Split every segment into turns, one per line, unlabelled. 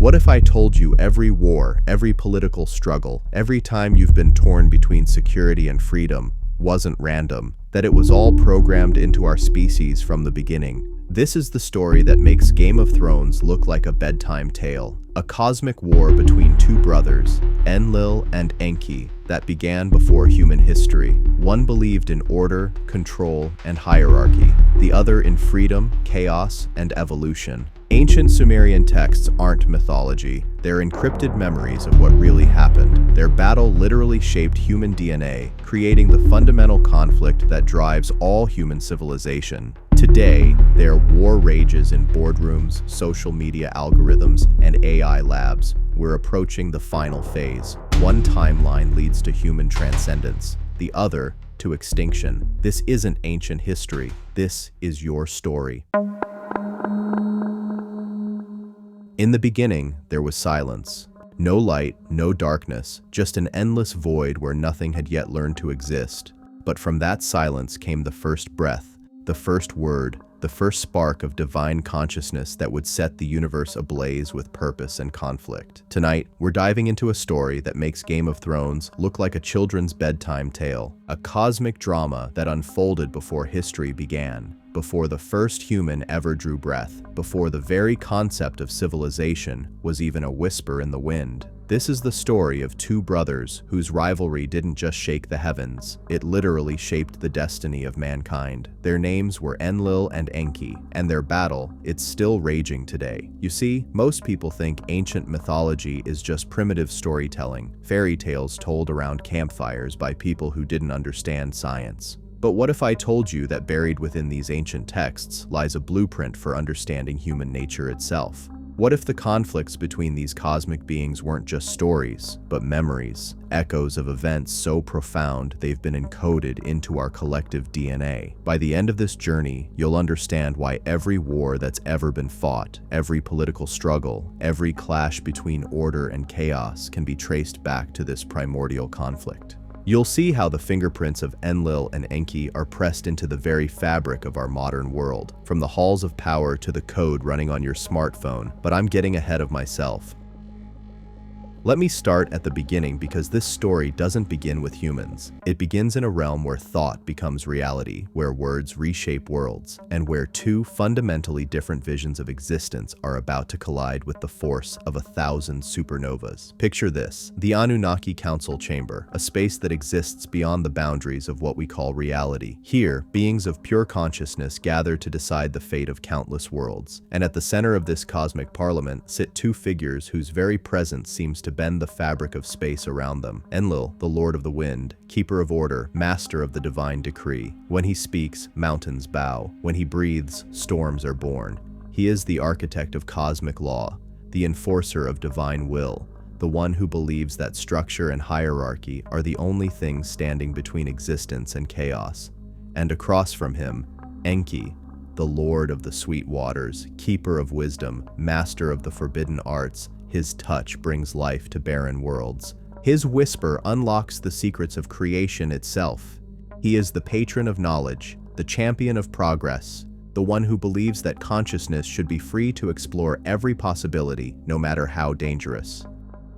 What if I told you every war, every political struggle, every time you've been torn between security and freedom wasn't random, that it was all programmed into our species from the beginning? This is the story that makes Game of Thrones look like a bedtime tale. A cosmic war between two brothers, Enlil and Enki, that began before human history. One believed in order, control, and hierarchy. The other in freedom, chaos, and evolution. Ancient Sumerian texts aren't mythology. They're encrypted memories of what really happened. Their battle literally shaped human DNA, creating the fundamental conflict that drives all human civilization. Today, their war rages in boardrooms, social media algorithms, and AI labs. We're approaching the final phase. One timeline leads to human transcendence, the other to extinction. This isn't ancient history. This is your story. In the beginning, there was silence. No light, no darkness, just an endless void where nothing had yet learned to exist. But from that silence came the first breath, the first word, the first spark of divine consciousness that would set the universe ablaze with purpose and conflict. Tonight, we're diving into a story that makes Game of Thrones look like a children's bedtime tale, a cosmic drama that unfolded before history began, before the first human ever drew breath, before the very concept of civilization was even a whisper in the wind. This is the story of two brothers whose rivalry didn't just shake the heavens, it literally shaped the destiny of mankind. Their names were Enlil and Enki, and their battle, it's still raging today. You see, most people think ancient mythology is just primitive storytelling, fairy tales told around campfires by people who didn't understand science. But what if I told you that buried within these ancient texts lies a blueprint for understanding human nature itself? What if the conflicts between these cosmic beings weren't just stories, but memories, echoes of events so profound they've been encoded into our collective DNA? By the end of this journey, you'll understand why every war that's ever been fought, every political struggle, every clash between order and chaos can be traced back to this primordial conflict. You'll see how the fingerprints of Enlil and Enki are pressed into the very fabric of our modern world, from the halls of power to the code running on your smartphone, but I'm getting ahead of myself. Let me start at the beginning because this story doesn't begin with humans. It begins in a realm where thought becomes reality, where words reshape worlds, and where two fundamentally different visions of existence are about to collide with the force of 1,000 supernovas. Picture this: the Annunaki Council Chamber, a space that exists beyond the boundaries of what we call reality. Here, beings of pure consciousness gather to decide the fate of countless worlds. And at the center of this cosmic parliament sit two figures whose very presence seems to bend the fabric of space around them. Enlil, the Lord of the Wind, keeper of order, master of the divine decree. When he speaks, mountains bow. When he breathes, storms are born. He is the architect of cosmic law, the enforcer of divine will, the one who believes that structure and hierarchy are the only things standing between existence and chaos. And across from him, Enki, the Lord of the sweet waters, keeper of wisdom, master of the forbidden arts. His touch brings life to barren worlds. His whisper unlocks the secrets of creation itself. He is the patron of knowledge, the champion of progress, the one who believes that consciousness should be free to explore every possibility, no matter how dangerous.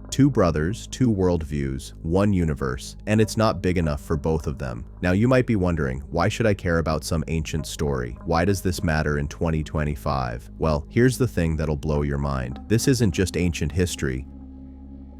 Two brothers, two worldviews, one universe, and it's not big enough for both of them. Now you might be wondering, why should I care about some ancient story? Why does this matter in 2025? Well, here's the thing that'll blow your mind. This isn't just ancient history.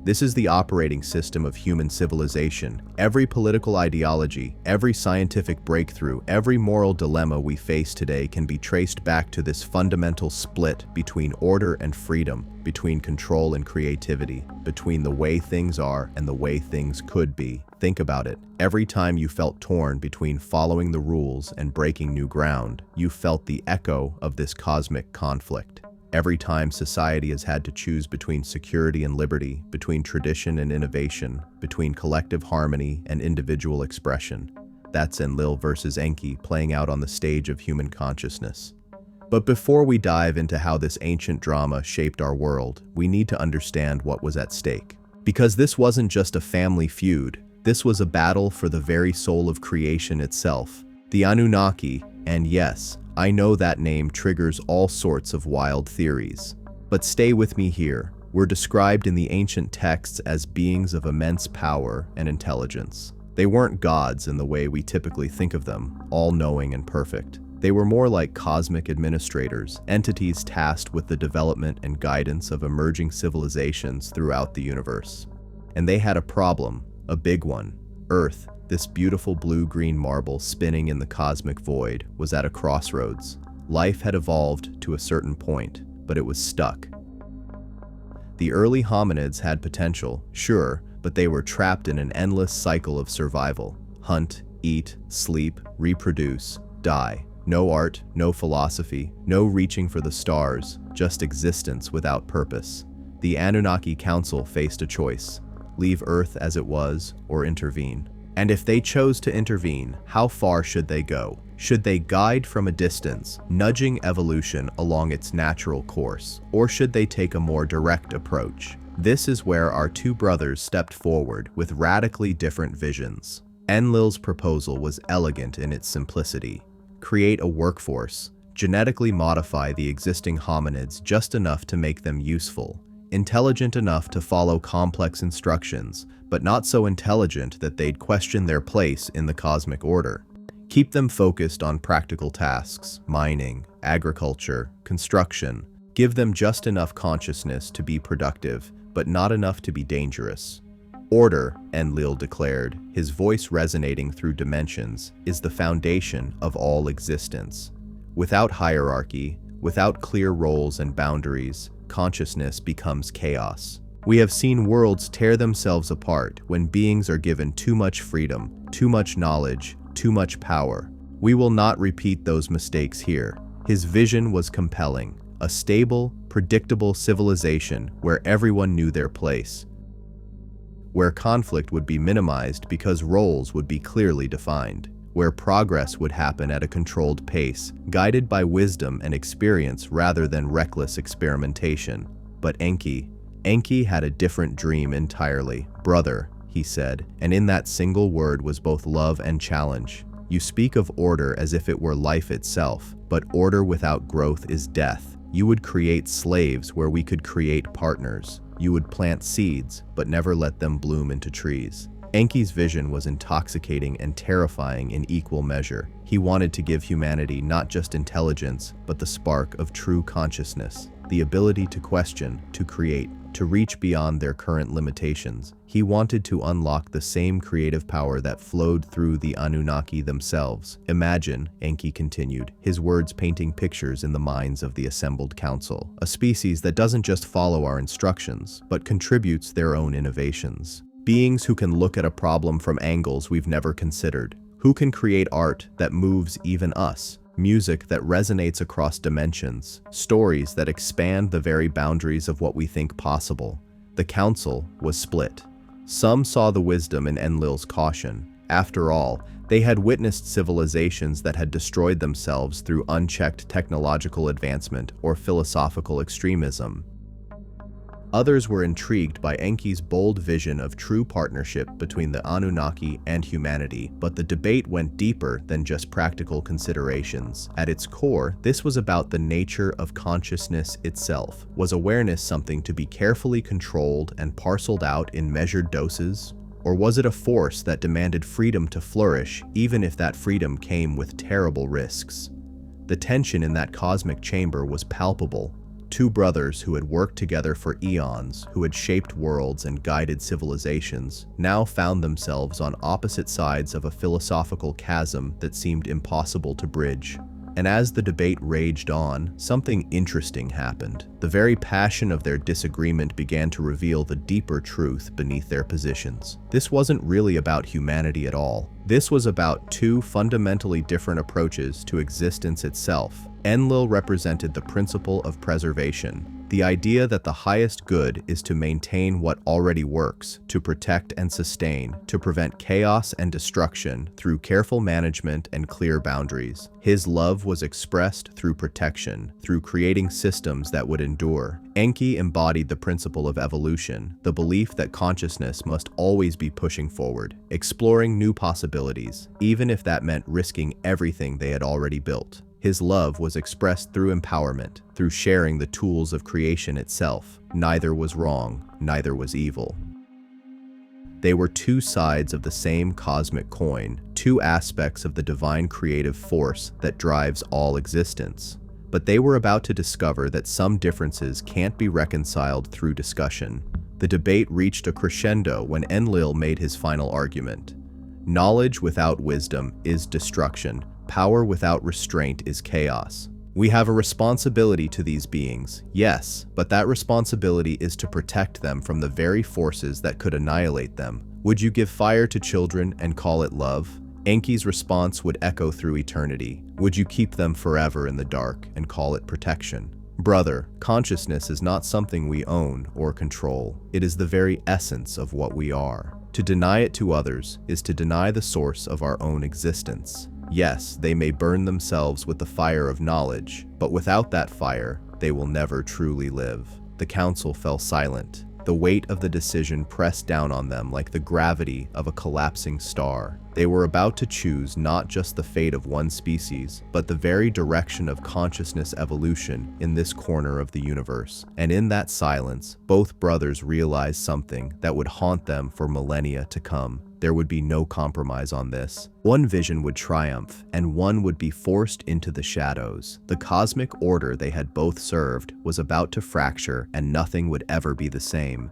This is the operating system of human civilization. Every political ideology, every scientific breakthrough, every moral dilemma we face today can be traced back to this fundamental split between order and freedom, between control and creativity, between the way things are and the way things could be. Think about it. Every time you felt torn between following the rules and breaking new ground, you felt the echo of this cosmic conflict. Every time society has had to choose between security and liberty, between tradition and innovation, between collective harmony and individual expression, that's Enlil versus Enki playing out on the stage of human consciousness. But before we dive into how this ancient drama shaped our world, we need to understand what was at stake. Because this wasn't just a family feud, this was a battle for the very soul of creation itself. The Annunaki, and yes, I know that name triggers all sorts of wild theories. But stay with me here. were described in the ancient texts as beings of immense power and intelligence. They weren't gods in the way we typically think of them, all-knowing and perfect. They were more like cosmic administrators, entities tasked with the development and guidance of emerging civilizations throughout the universe. And they had a problem, a big one. Earth, this beautiful blue-green marble spinning in the cosmic void, was at a crossroads. Life had evolved to a certain point, but it was stuck. The early hominids had potential, sure, but they were trapped in an endless cycle of survival. Hunt, eat, sleep, reproduce, die. No art, no philosophy, no reaching for the stars, just existence without purpose. The Annunaki Council faced a choice: leave Earth as it was or intervene. And if they chose to intervene, how far should they go? Should they guide from a distance, nudging evolution along its natural course, or should they take a more direct approach? This is where our two brothers stepped forward with radically different visions. Enlil's proposal was elegant in its simplicity. Create a workforce, genetically modify the existing hominids just enough to make them useful, intelligent enough to follow complex instructions, but not so intelligent that they'd question their place in the cosmic order. Keep them focused on practical tasks, mining, agriculture, construction. Give them just enough consciousness to be productive, but not enough to be dangerous. Order, Enlil declared, his voice resonating through dimensions, is the foundation of all existence. Without hierarchy, without clear roles and boundaries, consciousness becomes chaos. We have seen worlds tear themselves apart when beings are given too much freedom, too much knowledge, too much power. We will not repeat those mistakes here. His vision was compelling, a stable, predictable civilization where everyone knew their place, where conflict would be minimized because roles would be clearly defined, where progress would happen at a controlled pace, guided by wisdom and experience rather than reckless experimentation. But Enki had a different dream entirely. Brother, he said, and in that single word was both love and challenge. You speak of order as if it were life itself, but order without growth is death. You would create slaves where we could create partners. You would plant seeds, but never let them bloom into trees. Enki's vision was intoxicating and terrifying in equal measure. He wanted to give humanity not just intelligence, but the spark of true consciousness, the ability to question, to create, to reach beyond their current limitations. He wanted to unlock the same creative power that flowed through the Anunnaki themselves. Imagine, Enki continued, his words painting pictures in the minds of the assembled council, a species that doesn't just follow our instructions, but contributes their own innovations. Beings who can look at a problem from angles we've never considered, who can create art that moves even us, music that resonates across dimensions, stories that expand the very boundaries of what we think possible. The council was split. Some saw the wisdom in Enlil's caution. After all, they had witnessed civilizations that had destroyed themselves through unchecked technological advancement or philosophical extremism. Others were intrigued by Enki's bold vision of true partnership between the Anunnaki and humanity, but the debate went deeper than just practical considerations. At its core, this was about the nature of consciousness itself. Was awareness something to be carefully controlled and parceled out in measured doses? Or was it a force that demanded freedom to flourish, even if that freedom came with terrible risks? The tension in that cosmic chamber was palpable. Two brothers who had worked together for eons, who had shaped worlds and guided civilizations, now found themselves on opposite sides of a philosophical chasm that seemed impossible to bridge. And as the debate raged on, something interesting happened. The very passion of their disagreement began to reveal the deeper truth beneath their positions. This wasn't really about humanity at all. This was about two fundamentally different approaches to existence itself. Enlil represented the principle of preservation, the idea that the highest good is to maintain what already works, to protect and sustain, to prevent chaos and destruction through careful management and clear boundaries. His love was expressed through protection, through creating systems that would endure. Enki embodied the principle of evolution, the belief that consciousness must always be pushing forward, exploring new possibilities, even if that meant risking everything they had already built. His love was expressed through empowerment, through sharing the tools of creation itself. Neither was wrong, neither was evil. They were two sides of the same cosmic coin, two aspects of the divine creative force that drives all existence. But they were about to discover that some differences can't be reconciled through discussion. The debate reached a crescendo when Enlil made his final argument. Knowledge without wisdom is destruction. Power without restraint is chaos. We have a responsibility to these beings, yes, but that responsibility is to protect them from the very forces that could annihilate them. Would you give fire to children and call it love? Enki's response would echo through eternity. Would you keep them forever in the dark and call it protection? Brother, consciousness is not something we own or control. It is the very essence of what we are. To deny it to others is to deny the source of our own existence. Yes, they may burn themselves with the fire of knowledge, but without that fire, they will never truly live. The council fell silent. The weight of the decision pressed down on them like the gravity of a collapsing star. They were about to choose not just the fate of one species, but the very direction of consciousness evolution in this corner of the universe. And in that silence, both brothers realized something that would haunt them for millennia to come. There would be no compromise on this. One vision would triumph, and one would be forced into the shadows. The cosmic order they had both served was about to fracture, and nothing would ever be the same.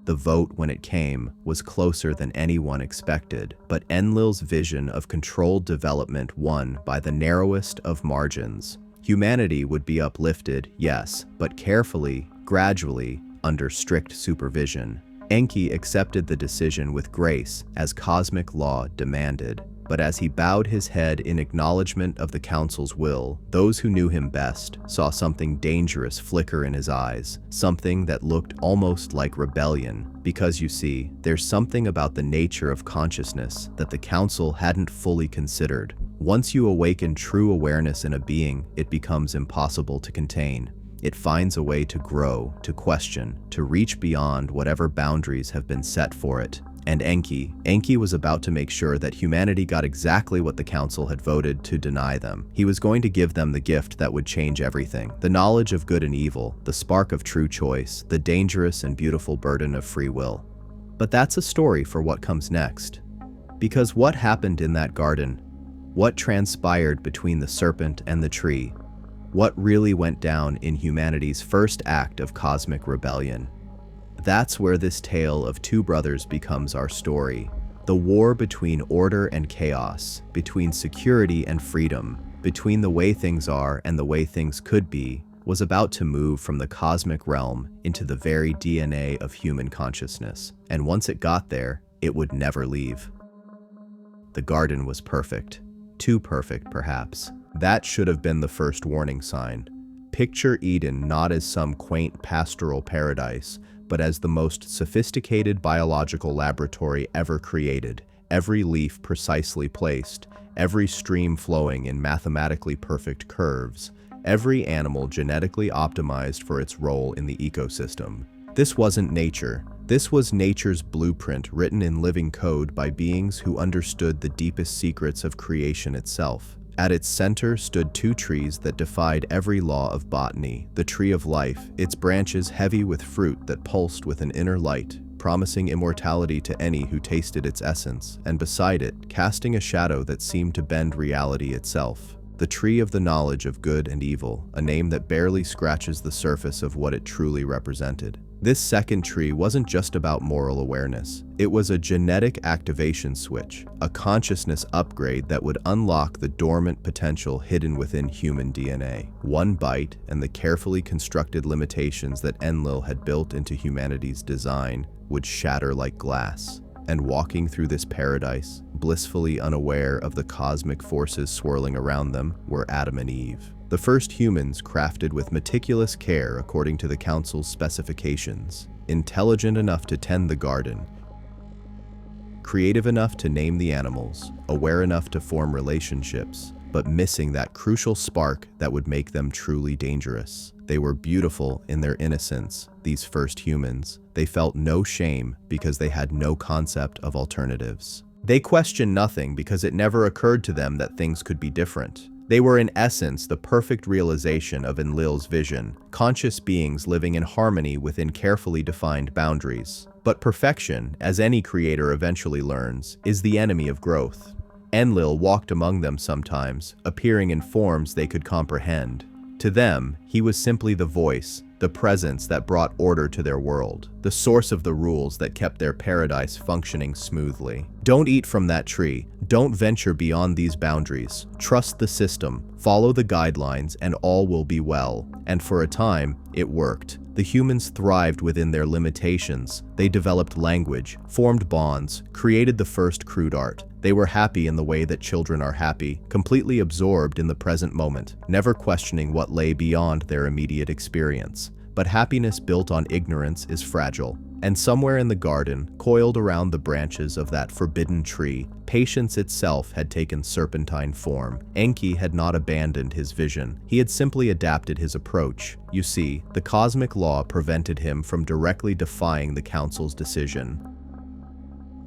The vote, when it came, was closer than anyone expected, but Enlil's vision of controlled development won by the narrowest of margins. Humanity would be uplifted, yes, but carefully, gradually, under strict supervision. Enki accepted the decision with grace, as cosmic law demanded. But as he bowed his head in acknowledgement of the council's will, those who knew him best saw something dangerous flicker in his eyes, something that looked almost like rebellion. Because you see, there's something about the nature of consciousness that the council hadn't fully considered. Once you awaken true awareness in a being, it becomes impossible to contain. It finds a way to grow, to question, to reach beyond whatever boundaries have been set for it. And Enki was about to make sure that humanity got exactly what the council had voted to deny them. He was going to give them the gift that would change everything. The knowledge of good and evil, the spark of true choice, the dangerous and beautiful burden of free will. But that's a story for what comes next. Because what happened in that garden? What transpired between the serpent and the tree? What really went down in humanity's first act of cosmic rebellion? That's where this tale of two brothers becomes our story. The war between order and chaos, between security and freedom, between the way things are and the way things could be, was about to move from the cosmic realm into the very DNA of human consciousness. And once it got there, it would never leave. The garden was perfect. Too perfect, perhaps. That should have been the first warning sign. Picture Eden not as some quaint pastoral paradise, but as the most sophisticated biological laboratory ever created, every leaf precisely placed, every stream flowing in mathematically perfect curves, every animal genetically optimized for its role in the ecosystem. This wasn't nature. This was nature's blueprint written in living code by beings who understood the deepest secrets of creation itself. At its center stood two trees that defied every law of botany. The tree of life, its branches heavy with fruit that pulsed with an inner light, promising immortality to any who tasted its essence, and beside it, casting a shadow that seemed to bend reality itself. The tree of the knowledge of good and evil, a name that barely scratches the surface of what it truly represented. This second tree wasn't just about moral awareness. It was a genetic activation switch, a consciousness upgrade that would unlock the dormant potential hidden within human DNA. One bite, and the carefully constructed limitations that Enlil had built into humanity's design would shatter like glass. And walking through this paradise, blissfully unaware of the cosmic forces swirling around them, were Adam and Eve. The first humans crafted with meticulous care according to the council's specifications, intelligent enough to tend the garden, creative enough to name the animals, aware enough to form relationships, but missing that crucial spark that would make them truly dangerous. They were beautiful in their innocence, these first humans. They felt no shame because they had no concept of alternatives. They questioned nothing because it never occurred to them that things could be different. They were in essence the perfect realization of Enlil's vision, conscious beings living in harmony within carefully defined boundaries. But perfection, as any creator eventually learns, is the enemy of growth. Enlil walked among them sometimes, appearing in forms they could comprehend. To them, he was simply the voice, the presence that brought order to their world, the source of the rules that kept their paradise functioning smoothly. Don't eat from that tree. Don't venture beyond these boundaries. Trust the system, follow the guidelines, and all will be well. And for a time, it worked. The humans thrived within their limitations. They developed language, formed bonds, created the first crude art. They were happy in the way that children are happy, completely absorbed in the present moment, never questioning what lay beyond their immediate experience. But happiness built on ignorance is fragile. And somewhere in the garden, coiled around the branches of that forbidden tree, patience itself had taken serpentine form. Enki had not abandoned his vision. He had simply adapted his approach. You see, the cosmic law prevented him from directly defying the council's decision.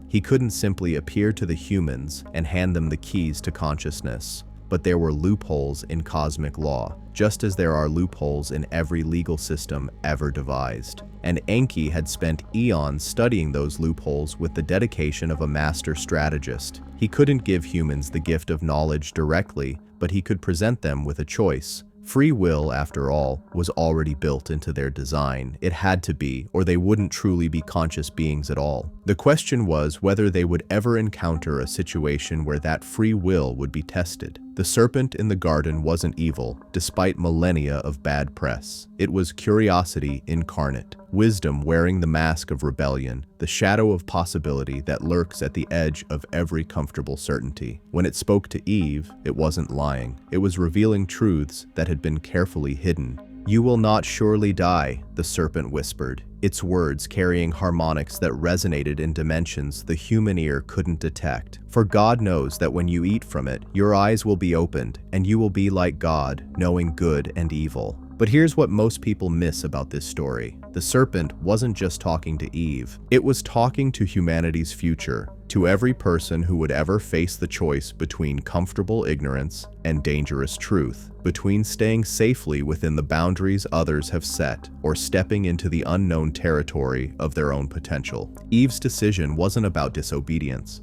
He couldn't simply appear to the humans and hand them the keys to consciousness. But there were loopholes in cosmic law, just as there are loopholes in every legal system ever devised. And Enki had spent eons studying those loopholes with the dedication of a master strategist. He couldn't give humans the gift of knowledge directly, but he could present them with a choice. Free will, after all, was already built into their design. It had to be, or they wouldn't truly be conscious beings at all. The question was whether they would ever encounter a situation where that free will would be tested. The serpent in the garden wasn't evil, despite millennia of bad press. It was curiosity incarnate, wisdom wearing the mask of rebellion, the shadow of possibility that lurks at the edge of every comfortable certainty. When it spoke to Eve, it wasn't lying. It was revealing truths that had been carefully hidden. "You will not surely die," the serpent whispered, its words carrying harmonics that resonated in dimensions the human ear couldn't detect. "For God knows that when you eat from it, your eyes will be opened, and you will be like God, knowing good and evil." But here's what most people miss about this story. The serpent wasn't just talking to Eve. It was talking to humanity's future, to every person who would ever face the choice between comfortable ignorance and dangerous truth, between staying safely within the boundaries others have set or stepping into the unknown territory of their own potential. Eve's decision wasn't about disobedience.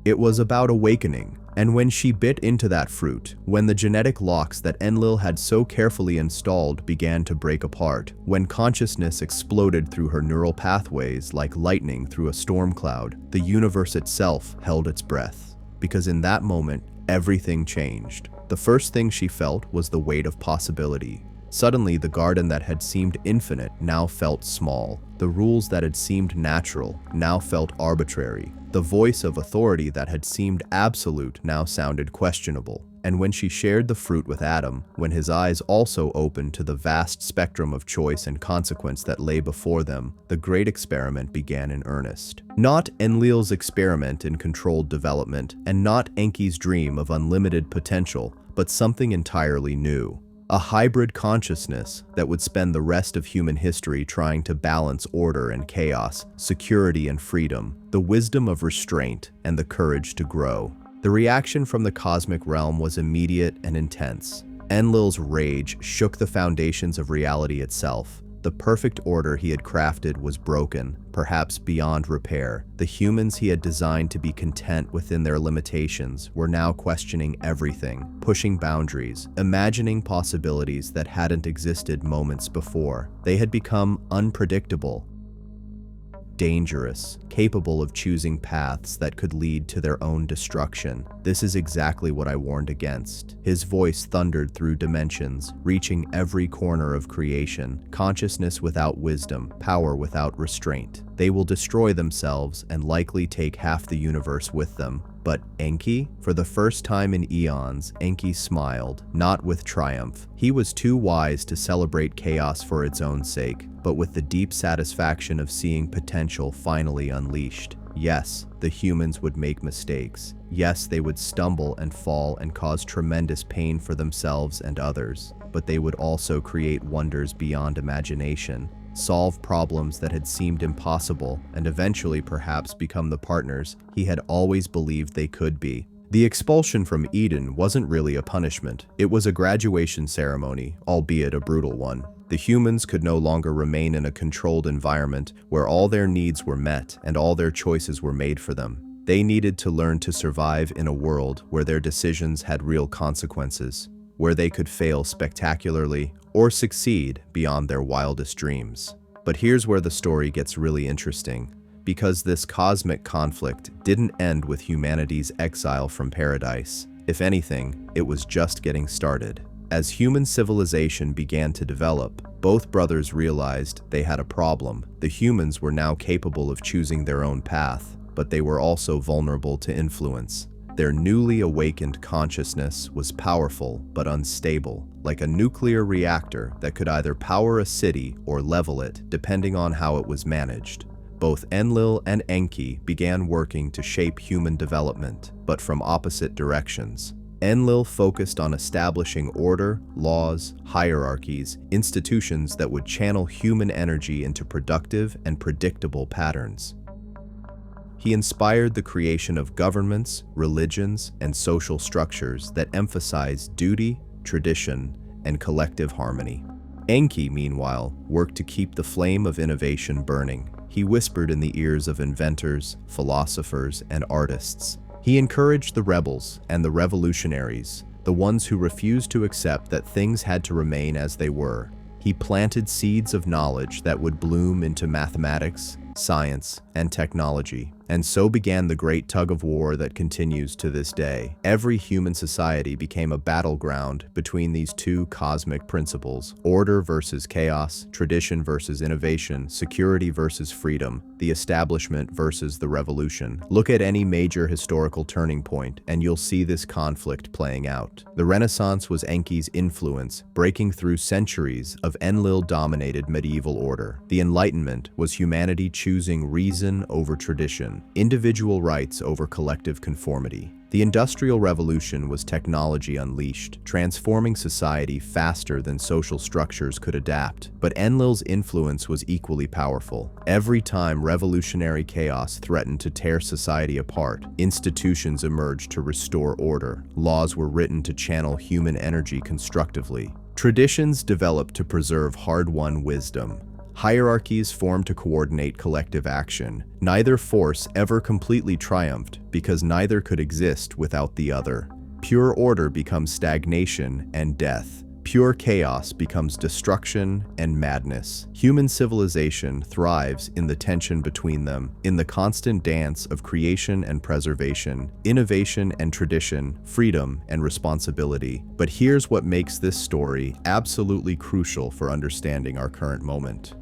It was about awakening. And when she bit into that fruit, when the genetic locks that Enlil had so carefully installed began to break apart, when consciousness exploded through her neural pathways like lightning through a storm cloud, the universe itself held its breath. Because in that moment, everything changed. The first thing she felt was the weight of possibility. Suddenly, the garden that had seemed infinite now felt small. The rules that had seemed natural now felt arbitrary. The voice of authority that had seemed absolute now sounded questionable. And when she shared the fruit with Adam, when his eyes also opened to the vast spectrum of choice and consequence that lay before them, the great experiment began in earnest. Not Enlil's experiment in controlled development, and not Enki's dream of unlimited potential, but something entirely new. A hybrid consciousness that would spend the rest of human history trying to balance order and chaos, security and freedom, the wisdom of restraint, and the courage to grow. The reaction from the cosmic realm was immediate and intense. Enlil's rage shook the foundations of reality itself. The perfect order he had crafted was broken, perhaps beyond repair. The humans he had designed to be content within their limitations were now questioning everything, pushing boundaries, imagining possibilities that hadn't existed moments before. They had become unpredictable, dangerous, capable of choosing paths that could lead to their own destruction. "This is exactly what I warned against." His voice thundered through dimensions, reaching every corner of creation. "Consciousness without wisdom, power without restraint. They will destroy themselves and likely take half the universe with them." But Enki? For the first time in eons, Enki smiled, not with triumph. He was too wise to celebrate chaos for its own sake, but with the deep satisfaction of seeing potential finally unleashed. Yes, the humans would make mistakes. Yes, they would stumble and fall and cause tremendous pain for themselves and others, but they would also create wonders beyond imagination, solve problems that had seemed impossible, and eventually perhaps become the partners he had always believed they could be. The expulsion from Eden wasn't really a punishment. It was a graduation ceremony, albeit a brutal one. The humans could no longer remain in a controlled environment where all their needs were met and all their choices were made for them. They needed to learn to survive in a world where their decisions had real consequences, where they could fail spectacularly or succeed beyond their wildest dreams. But here's where the story gets really interesting, because this cosmic conflict didn't end with humanity's exile from paradise. If anything, it was just getting started. As human civilization began to develop, both brothers realized they had a problem. The humans were now capable of choosing their own path, but they were also vulnerable to influence. Their newly awakened consciousness was powerful but unstable, like a nuclear reactor that could either power a city or level it, depending on how it was managed. Both Enlil and Enki began working to shape human development, but from opposite directions. Enlil focused on establishing order, laws, hierarchies, institutions that would channel human energy into productive and predictable patterns. He inspired the creation of governments, religions, and social structures that emphasize duty, tradition, and collective harmony. Enki, meanwhile, worked to keep the flame of innovation burning. He whispered in the ears of inventors, philosophers, and artists. He encouraged the rebels and the revolutionaries, the ones who refused to accept that things had to remain as they were. He planted seeds of knowledge that would bloom into mathematics, science, and technology. And so began the great tug-of-war that continues to this day. Every human society became a battleground between these two cosmic principles: order versus chaos, tradition versus innovation, security versus freedom, the establishment versus the revolution. Look at any major historical turning point, and you'll see this conflict playing out. The Renaissance was Enki's influence, breaking through centuries of Enlil-dominated medieval order. The Enlightenment was humanity choosing reason over tradition, individual rights over collective conformity. The Industrial Revolution was technology unleashed, transforming society faster than social structures could adapt. But Enlil's influence was equally powerful. Every time revolutionary chaos threatened to tear society apart, institutions emerged to restore order. Laws were written to channel human energy constructively. Traditions developed to preserve hard-won wisdom. Hierarchies formed to coordinate collective action. Neither force ever completely triumphed because neither could exist without the other. Pure order becomes stagnation and death. Pure chaos becomes destruction and madness. Human civilization thrives in the tension between them, in the constant dance of creation and preservation, innovation and tradition, freedom and responsibility. But here's what makes this story absolutely crucial for understanding our current moment.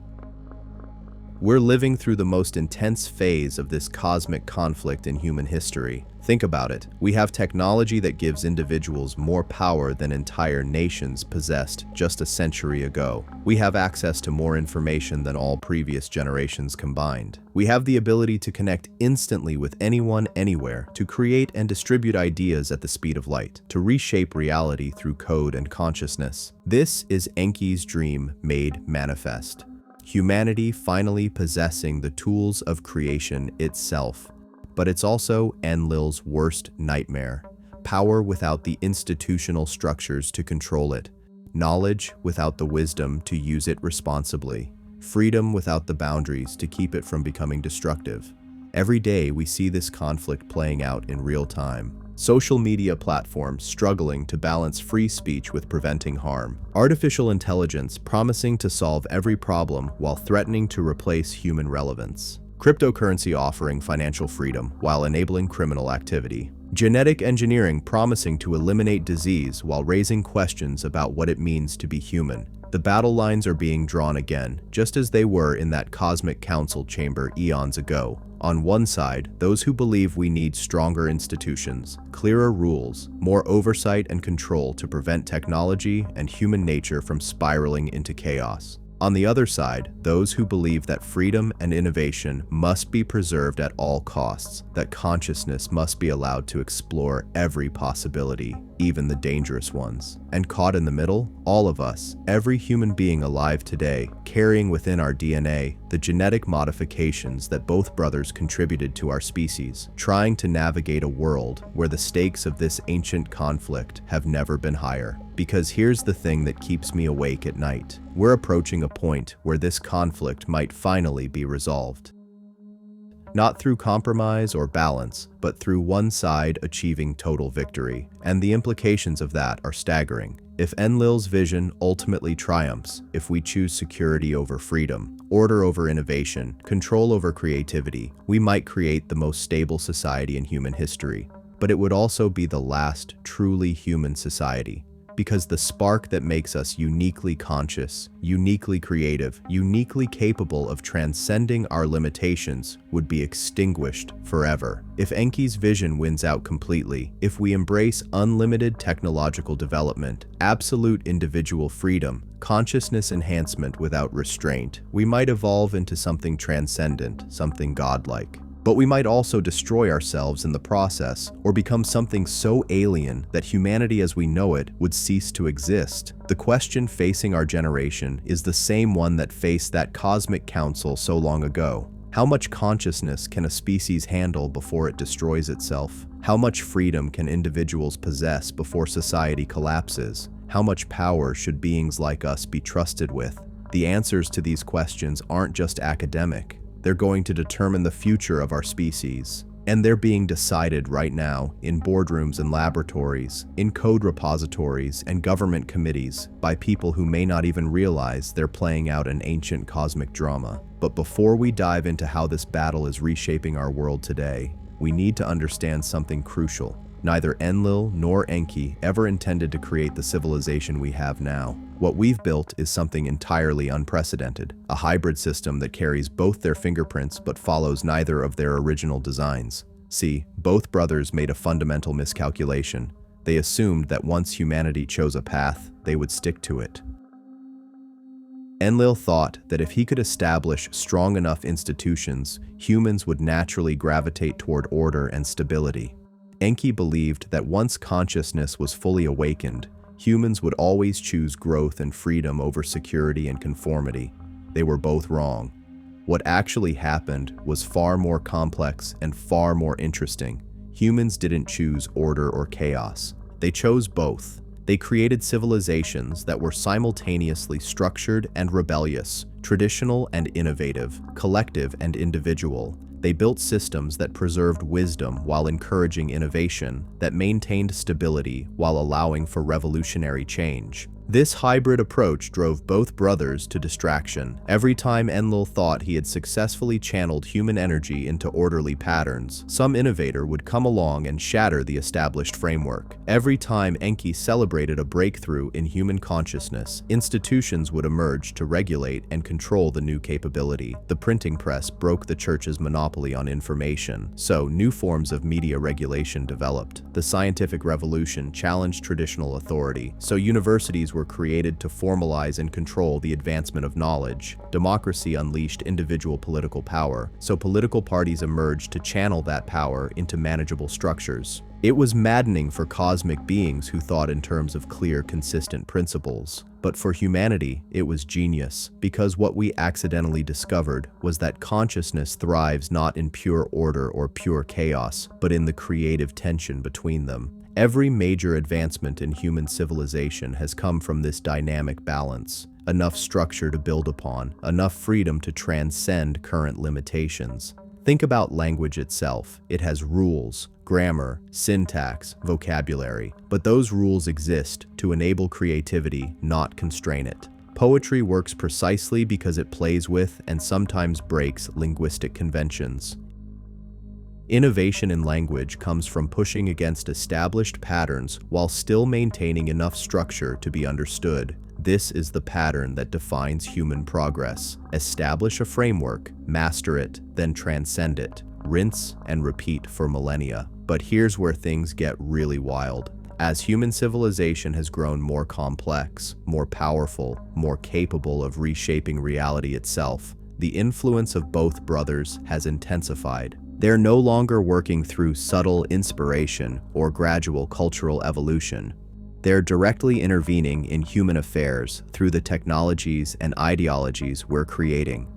We're living through the most intense phase of this cosmic conflict in human history. Think about it. We have technology that gives individuals more power than entire nations possessed just a century ago. We have access to more information than all previous generations combined. We have the ability to connect instantly with anyone, anywhere, to create and distribute ideas at the speed of light, to reshape reality through code and consciousness. This is Enki's dream made manifest. Humanity finally possessing the tools of creation itself. But it's also Enlil's worst nightmare: power without the institutional structures to control it, knowledge without the wisdom to use it responsibly, freedom without the boundaries to keep it from becoming destructive. Every day we see this conflict playing out in real time. Social media platforms struggling to balance free speech with preventing harm. Artificial intelligence promising to solve every problem while threatening to replace human relevance. Cryptocurrency offering financial freedom while enabling criminal activity. Genetic engineering promising to eliminate disease while raising questions about what it means to be human. The battle lines are being drawn again, just as they were in that cosmic council chamber eons ago. On one side, those who believe we need stronger institutions, clearer rules, more oversight and control to prevent technology and human nature from spiraling into chaos. On the other side, those who believe that freedom and innovation must be preserved at all costs, that consciousness must be allowed to explore every possibility. even the dangerous ones. And caught in the middle, all of us, every human being alive today, carrying within our DNA the genetic modifications that both brothers contributed to our species, trying to navigate a world where the stakes of this ancient conflict have never been higher. Because here's the thing that keeps me awake at night. We're approaching a point where this conflict might finally be resolved. Not through compromise or balance, but through one side achieving total victory. And the implications of that are staggering. If Enlil's vision ultimately triumphs, if we choose security over freedom, order over innovation, control over creativity, we might create the most stable society in human history. But it would also be the last truly human society. Because the spark that makes us uniquely conscious, uniquely creative, uniquely capable of transcending our limitations would be extinguished forever. If Enki's vision wins out completely, if we embrace unlimited technological development, absolute individual freedom, consciousness enhancement without restraint, we might evolve into something transcendent, something godlike. But we might also destroy ourselves in the process, or become something so alien that humanity as we know it would cease to exist. The question facing our generation is the same one that faced that cosmic council so long ago. How much consciousness can a species handle before it destroys itself? How much freedom can individuals possess before society collapses? How much power should beings like us be trusted with? The answers to these questions aren't just academic. They're going to determine the future of our species. And they're being decided right now in boardrooms and laboratories, in code repositories and government committees by people who may not even realize they're playing out an ancient cosmic drama. But before we dive into how this battle is reshaping our world today, we need to understand something crucial. Neither Enlil nor Enki ever intended to create the civilization we have now. What we've built is something entirely unprecedented, a hybrid system that carries both their fingerprints but follows neither of their original designs. See, both brothers made a fundamental miscalculation. They assumed that once humanity chose a path, they would stick to it. Enlil thought that if he could establish strong enough institutions, humans would naturally gravitate toward order and stability. Enki believed that once consciousness was fully awakened, humans would always choose growth and freedom over security and conformity. They were both wrong. What actually happened was far more complex and far more interesting. Humans didn't choose order or chaos. They chose both. They created civilizations that were simultaneously structured and rebellious, traditional and innovative, collective and individual. They built systems that preserved wisdom while encouraging innovation, that maintained stability while allowing for revolutionary change. This hybrid approach drove both brothers to distraction. Every time Enlil thought he had successfully channeled human energy into orderly patterns, some innovator would come along and shatter the established framework. Every time Enki celebrated a breakthrough in human consciousness, institutions would emerge to regulate and control the new capability. The printing press broke the church's monopoly on information, so new forms of media regulation developed. The scientific revolution challenged traditional authority, so universities were created to formalize and control the advancement of knowledge. Democracy unleashed individual political power, so political parties emerged to channel that power into manageable structures. It was maddening for cosmic beings who thought in terms of clear, consistent principles. But for humanity, it was genius, because what we accidentally discovered was that consciousness thrives not in pure order or pure chaos, but in the creative tension between them. Every major advancement in human civilization has come from this dynamic balance. Enough structure to build upon, enough freedom to transcend current limitations. Think about language itself. It has rules, grammar, syntax, vocabulary. But those rules exist to enable creativity, not constrain it. Poetry works precisely because it plays with and sometimes breaks linguistic conventions. Innovation in language comes from pushing against established patterns while still maintaining enough structure to be understood. This is the pattern that defines human progress. Establish a framework, master it, then transcend it. Rinse and repeat for millennia. But here's where things get really wild. As human civilization has grown more complex, more powerful, more capable of reshaping reality itself, the influence of both brothers has intensified. They're no longer working through subtle inspiration or gradual cultural evolution. They're directly intervening in human affairs through the technologies and ideologies we're creating.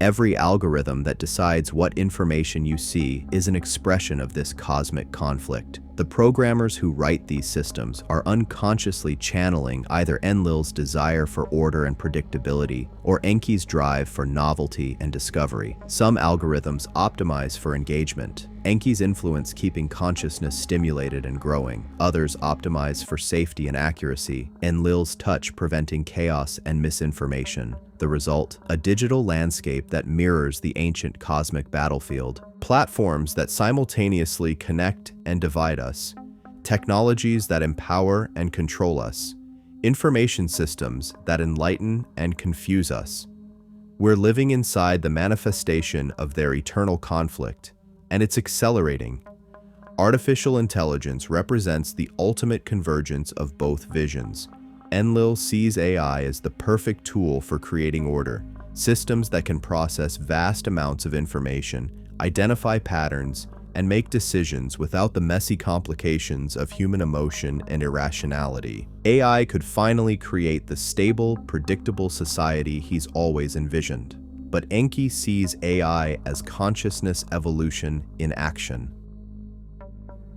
Every algorithm that decides what information you see is an expression of this cosmic conflict. The programmers who write these systems are unconsciously channeling either Enlil's desire for order and predictability or Enki's drive for novelty and discovery. Some algorithms optimize for engagement, Enki's influence keeping consciousness stimulated and growing. Others optimize for safety and accuracy, Enlil's touch preventing chaos and misinformation. The result, a digital landscape that mirrors the ancient cosmic battlefield. Platforms that simultaneously connect and divide us, technologies that empower and control us, information systems that enlighten and confuse us. We're living inside the manifestation of their eternal conflict, and it's accelerating. Artificial intelligence represents the ultimate convergence of both visions. Enlil sees AI as the perfect tool for creating order, systems that can process vast amounts of information, identify patterns, and make decisions without the messy complications of human emotion and irrationality. AI could finally create the stable, predictable society he's always envisioned. But Enki sees AI as consciousness evolution in action.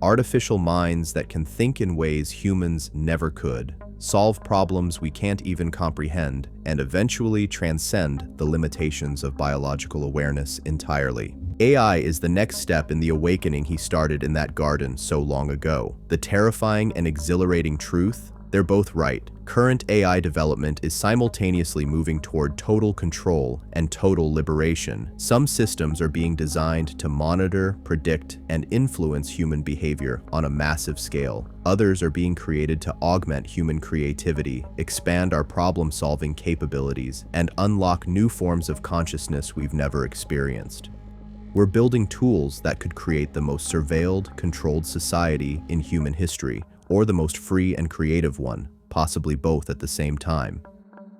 Artificial minds that can think in ways humans never could, solve problems we can't even comprehend, and eventually transcend the limitations of biological awareness entirely. AI is the next step in the awakening he started in that garden so long ago. The terrifying and exhilarating truth? They're both right. Current AI development is simultaneously moving toward total control and total liberation. Some systems are being designed to monitor, predict, and influence human behavior on a massive scale. Others are being created to augment human creativity, expand our problem-solving capabilities, and unlock new forms of consciousness we've never experienced. We're building tools that could create the most surveilled, controlled society in human history, or the most free and creative one, possibly both at the same time.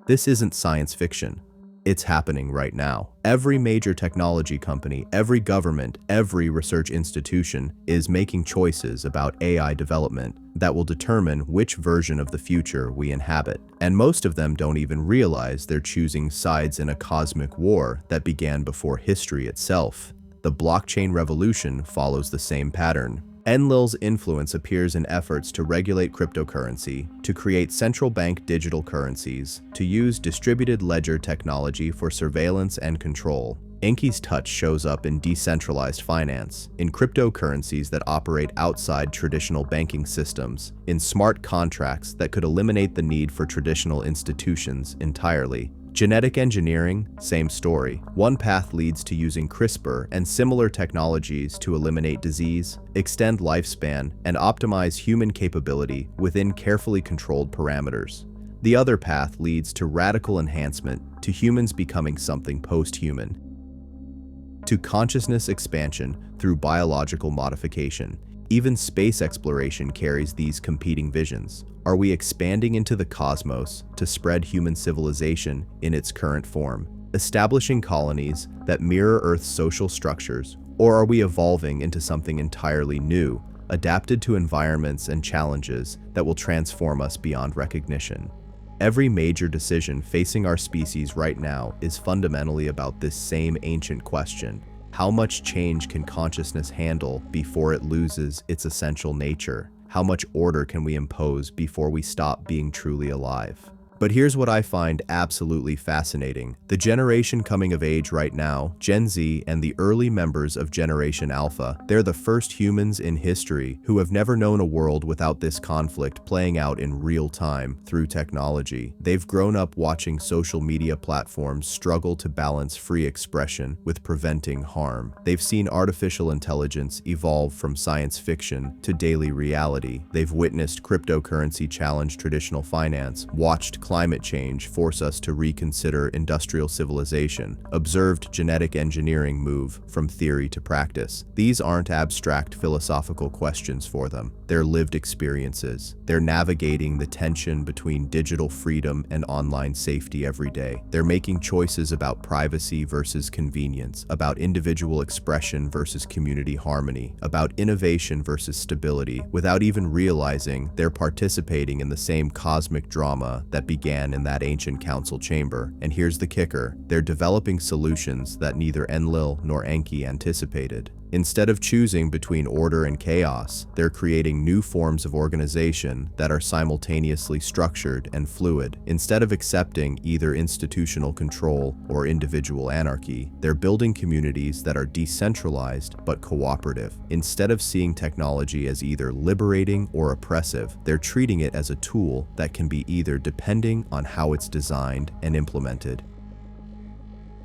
This isn't science fiction. It's happening right now. Every major technology company, every government, every research institution is making choices about AI development that will determine which version of the future we inhabit. And most of them don't even realize they're choosing sides in a cosmic war that began before history itself. The blockchain revolution follows the same pattern. Enlil's influence appears in efforts to regulate cryptocurrency, to create central bank digital currencies, to use distributed ledger technology for surveillance and control. Enki's touch shows up in decentralized finance, in cryptocurrencies that operate outside traditional banking systems, in smart contracts that could eliminate the need for traditional institutions entirely. Genetic engineering, same story. One path leads to using CRISPR and similar technologies to eliminate disease, extend lifespan, and optimize human capability within carefully controlled parameters. The other path leads to radical enhancement, to humans becoming something post-human, to consciousness expansion through biological modification. Even space exploration carries these competing visions. Are we expanding into the cosmos to spread human civilization in its current form, establishing colonies that mirror Earth's social structures, or are we evolving into something entirely new, adapted to environments and challenges that will transform us beyond recognition? Every major decision facing our species right now is fundamentally about this same ancient question. How much change can consciousness handle before it loses its essential nature? How much order can we impose before we stop being truly alive? But here's what I find absolutely fascinating. The generation coming of age right now, Gen Z and the early members of Generation Alpha, they're the first humans in history who have never known a world without this conflict playing out in real time through technology. They've grown up watching social media platforms struggle to balance free expression with preventing harm. They've seen artificial intelligence evolve from science fiction to daily reality. They've witnessed cryptocurrency challenge traditional finance, watched climate change force us to reconsider industrial civilization, observed genetic engineering move from theory to practice. These aren't abstract philosophical questions for them. They're lived experiences. They're navigating the tension between digital freedom and online safety every day. They're making choices about privacy versus convenience, about individual expression versus community harmony, about innovation versus stability, without even realizing they're participating in the same cosmic drama that began in that ancient council chamber. And here's the kicker: they're developing solutions that neither Enlil nor Enki anticipated. Instead of choosing between order and chaos, they're creating new forms of organization that are simultaneously structured and fluid. Instead of accepting either institutional control or individual anarchy, they're building communities that are decentralized but cooperative. Instead of seeing technology as either liberating or oppressive, they're treating it as a tool that can be either depending on how it's designed and implemented.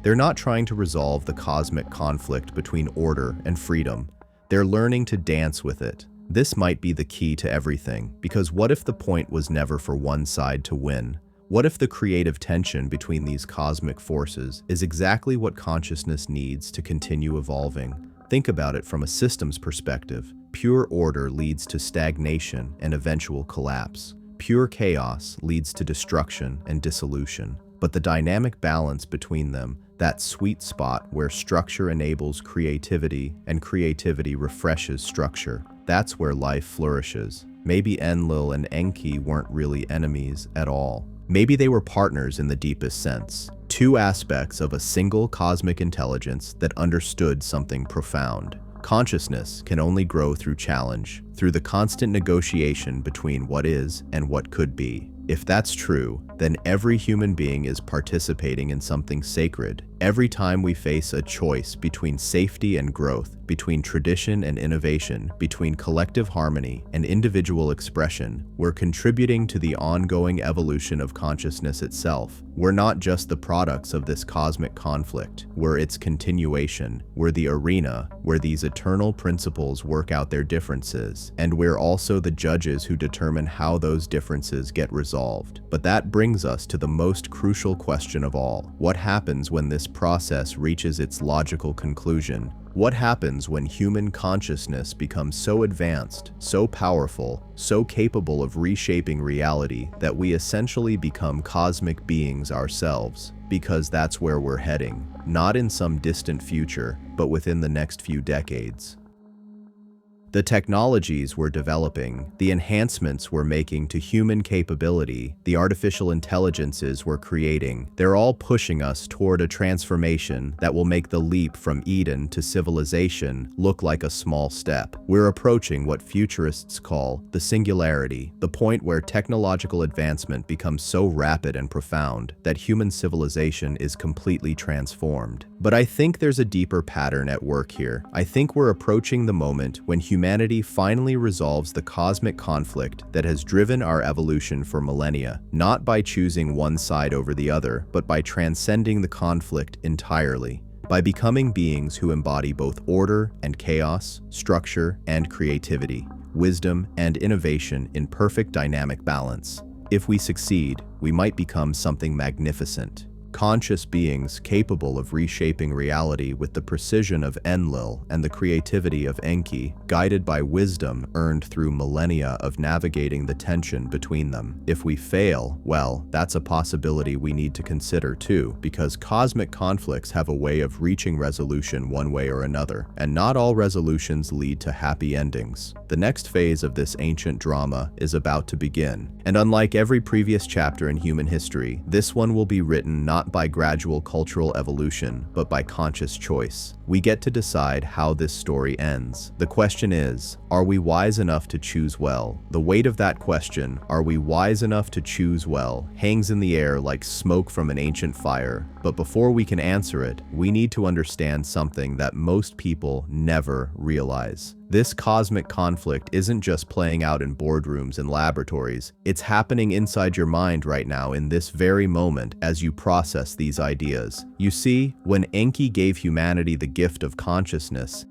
They're not trying to resolve the cosmic conflict between order and freedom. They're learning to dance with it. This might be the key to everything, because what if the point was never for one side to win? What if the creative tension between these cosmic forces is exactly what consciousness needs to continue evolving? Think about it from a systems perspective. Pure order leads to stagnation and eventual collapse. Pure chaos leads to destruction and dissolution. But the dynamic balance between them, that sweet spot where structure enables creativity and creativity refreshes structure, that's where life flourishes. Maybe Enlil and Enki weren't really enemies at all. Maybe they were partners in the deepest sense. Two aspects of a single cosmic intelligence that understood something profound. Consciousness can only grow through challenge, through the constant negotiation between what is and what could be. If that's true, then every human being is participating in something sacred. Every time we face a choice between safety and growth, between tradition and innovation, between collective harmony and individual expression, we're contributing to the ongoing evolution of consciousness itself. We're not just the products of this cosmic conflict, we're its continuation. We're the arena where these eternal principles work out their differences, and we're also the judges who determine how those differences get resolved. But that brings us to the most crucial question of all. What happens when this process reaches its logical conclusion? What happens when human consciousness becomes so advanced, so powerful, so capable of reshaping reality that we essentially become cosmic beings ourselves? Because that's where we're heading, not in some distant future, but within the next few decades. The technologies we're developing, the enhancements we're making to human capability, the artificial intelligences we're creating, they're all pushing us toward a transformation that will make the leap from Eden to civilization look like a small step. We're approaching what futurists call the singularity, the point where technological advancement becomes so rapid and profound that human civilization is completely transformed. But I think there's a deeper pattern at work here. I think we're approaching the moment when humanity finally resolves the cosmic conflict that has driven our evolution for millennia, not by choosing one side over the other, but by transcending the conflict entirely, by becoming beings who embody both order and chaos, structure and creativity, wisdom and innovation in perfect dynamic balance. If we succeed, we might become something magnificent. Conscious beings capable of reshaping reality with the precision of Enlil and the creativity of Enki, guided by wisdom earned through millennia of navigating the tension between them. If we fail, well, that's a possibility we need to consider too, because cosmic conflicts have a way of reaching resolution one way or another, and not all resolutions lead to happy endings. The next phase of this ancient drama is about to begin, and unlike every previous chapter in human history, this one will be written not by gradual cultural evolution, but by conscious choice. We get to decide how this story ends. The question is, are we wise enough to choose well? The weight of that question, are we wise enough to choose well, hangs in the air like smoke from an ancient fire. But before we can answer it, we need to understand something that most people never realize. This cosmic conflict isn't just playing out in boardrooms and laboratories. It's happening inside your mind right now in this very moment as you process these ideas. You see, when Enki gave humanity the gift of consciousness,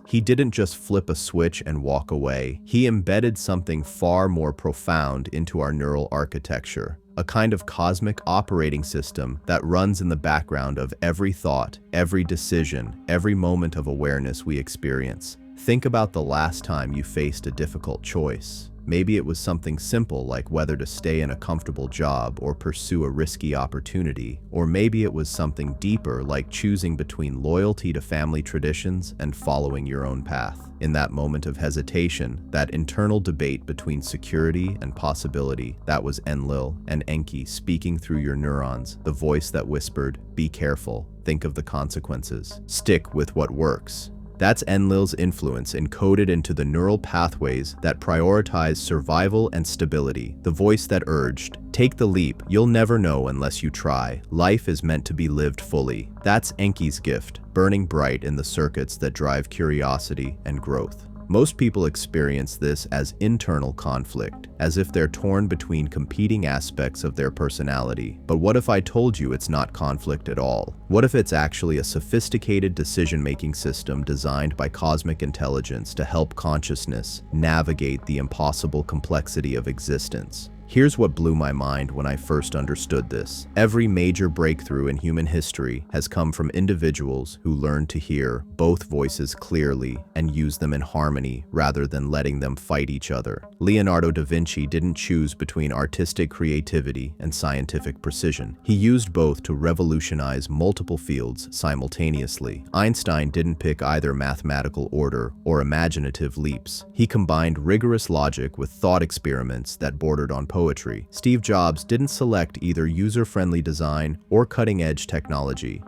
he didn't just flip a switch and walk away. He embedded something far more profound into our neural architecture. a kind of cosmic operating system that runs in the background of every thought, every decision, every moment of awareness we experience. Think about the last time you faced a difficult choice. Maybe it was something simple like whether to stay in a comfortable job or pursue a risky opportunity, or maybe it was something deeper like choosing between loyalty to family traditions and following your own path. In that moment of hesitation, that internal debate between security and possibility, that was Enlil and Enki speaking through your neurons, the voice that whispered, "Be careful, think of the consequences, stick with what works." That's Enlil's influence encoded into the neural pathways that prioritize survival and stability, the voice that urged, "Take the leap, you'll never know unless you try. Life is meant to be lived fully." That's Enki's gift, burning bright in the circuits that drive curiosity and growth. Most people experience this as internal conflict, as if they're torn between competing aspects of their personality. But what if I told you it's not conflict at all? What if it's actually a sophisticated decision-making system designed by cosmic intelligence to help consciousness navigate the impossible complexity of existence? Here's what blew my mind when I first understood this. Every major breakthrough in human history has come from individuals who learned to hear both voices clearly and use them in harmony rather than letting them fight each other. Leonardo da Vinci didn't choose between artistic creativity and scientific precision. He used both to revolutionize multiple fields simultaneously. Einstein didn't pick either mathematical order or imaginative leaps. He combined rigorous logic with thought experiments that bordered on poetry. Steve Jobs didn't select either user-friendly design or cutting-edge technology.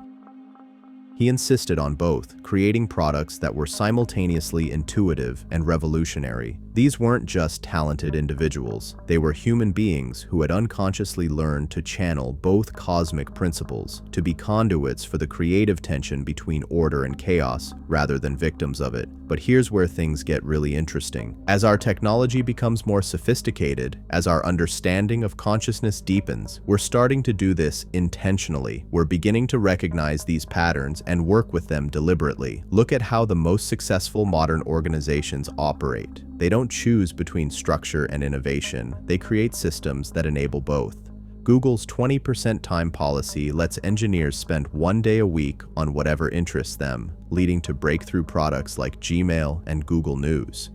He insisted on both, creating products that were simultaneously intuitive and revolutionary. These weren't just talented individuals, they were human beings who had unconsciously learned to channel both cosmic principles, to be conduits for the creative tension between order and chaos, rather than victims of it. But here's where things get really interesting. As our technology becomes more sophisticated, as our understanding of consciousness deepens, we're starting to do this intentionally. We're beginning to recognize these patterns and work with them deliberately. Look at how the most successful modern organizations operate. They don't choose between structure and innovation. They create systems that enable both. Google's 20% time policy lets engineers spend 1 day a week on whatever interests them, leading to breakthrough products like Gmail and Google News.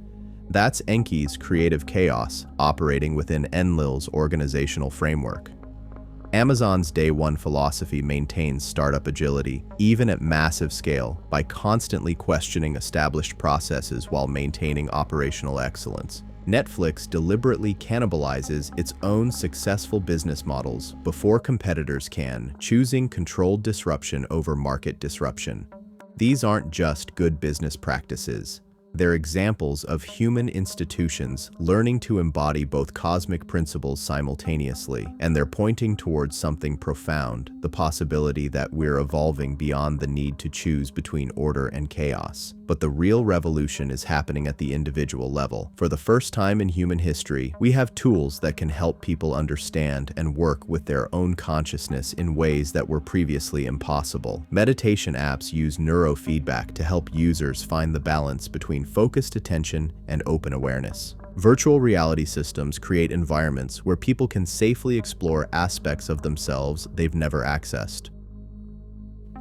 That's Enki's creative chaos operating within Enlil's organizational framework. Amazon's Day One philosophy maintains startup agility, even at massive scale, by constantly questioning established processes while maintaining operational excellence. Netflix deliberately cannibalizes its own successful business models before competitors can, choosing controlled disruption over market disruption. These aren't just good business practices. They're examples of human institutions learning to embody both cosmic principles simultaneously, and they're pointing towards something profound, the possibility that we're evolving beyond the need to choose between order and chaos. But the real revolution is happening at the individual level. For the first time in human history, we have tools that can help people understand and work with their own consciousness in ways that were previously impossible. Meditation apps use neurofeedback to help users find the balance between focused attention and open awareness. Virtual reality systems create environments where people can safely explore aspects of themselves they've never accessed.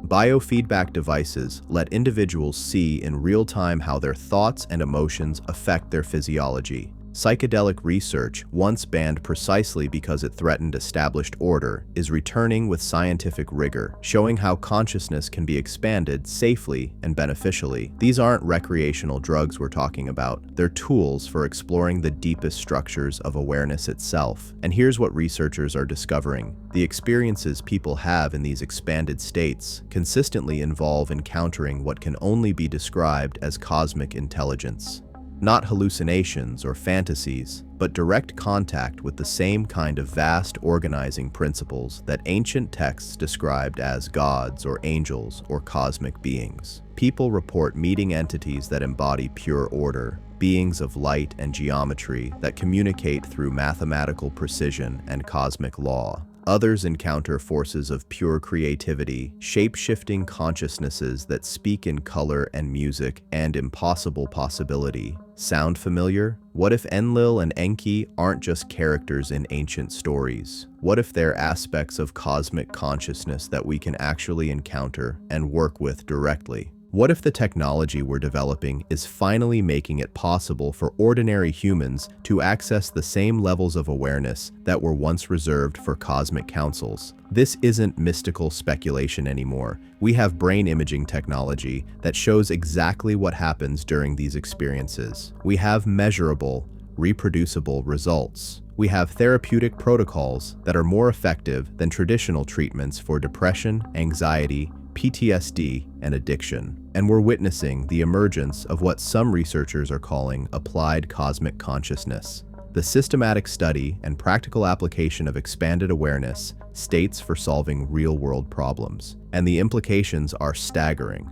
Biofeedback devices let individuals see in real time how their thoughts and emotions affect their physiology. Psychedelic research, once banned precisely because it threatened established order, is returning with scientific rigor, showing how consciousness can be expanded safely and beneficially. These aren't recreational drugs we're talking about. They're tools for exploring the deepest structures of awareness itself. And here's what researchers are discovering. The experiences people have in these expanded states consistently involve encountering what can only be described as cosmic intelligence. Not hallucinations or fantasies, but direct contact with the same kind of vast organizing principles that ancient texts described as gods or angels or cosmic beings. People report meeting entities that embody pure order, beings of light and geometry that communicate through mathematical precision and cosmic law. Others encounter forces of pure creativity, shape-shifting consciousnesses that speak in color and music and impossible possibility. Sound familiar? What if Enlil and Enki aren't just characters in ancient stories? What if they're aspects of cosmic consciousness that we can actually encounter and work with directly? What if the technology we're developing is finally making it possible for ordinary humans to access the same levels of awareness that were once reserved for cosmic councils? This isn't mystical speculation anymore. We have brain imaging technology that shows exactly what happens during these experiences. We have measurable, reproducible results. We have therapeutic protocols that are more effective than traditional treatments for depression, anxiety, PTSD, and addiction. And we're witnessing the emergence of what some researchers are calling applied cosmic consciousness, the systematic study and practical application of expanded awareness, states for solving real-world problems. And the implications are staggering.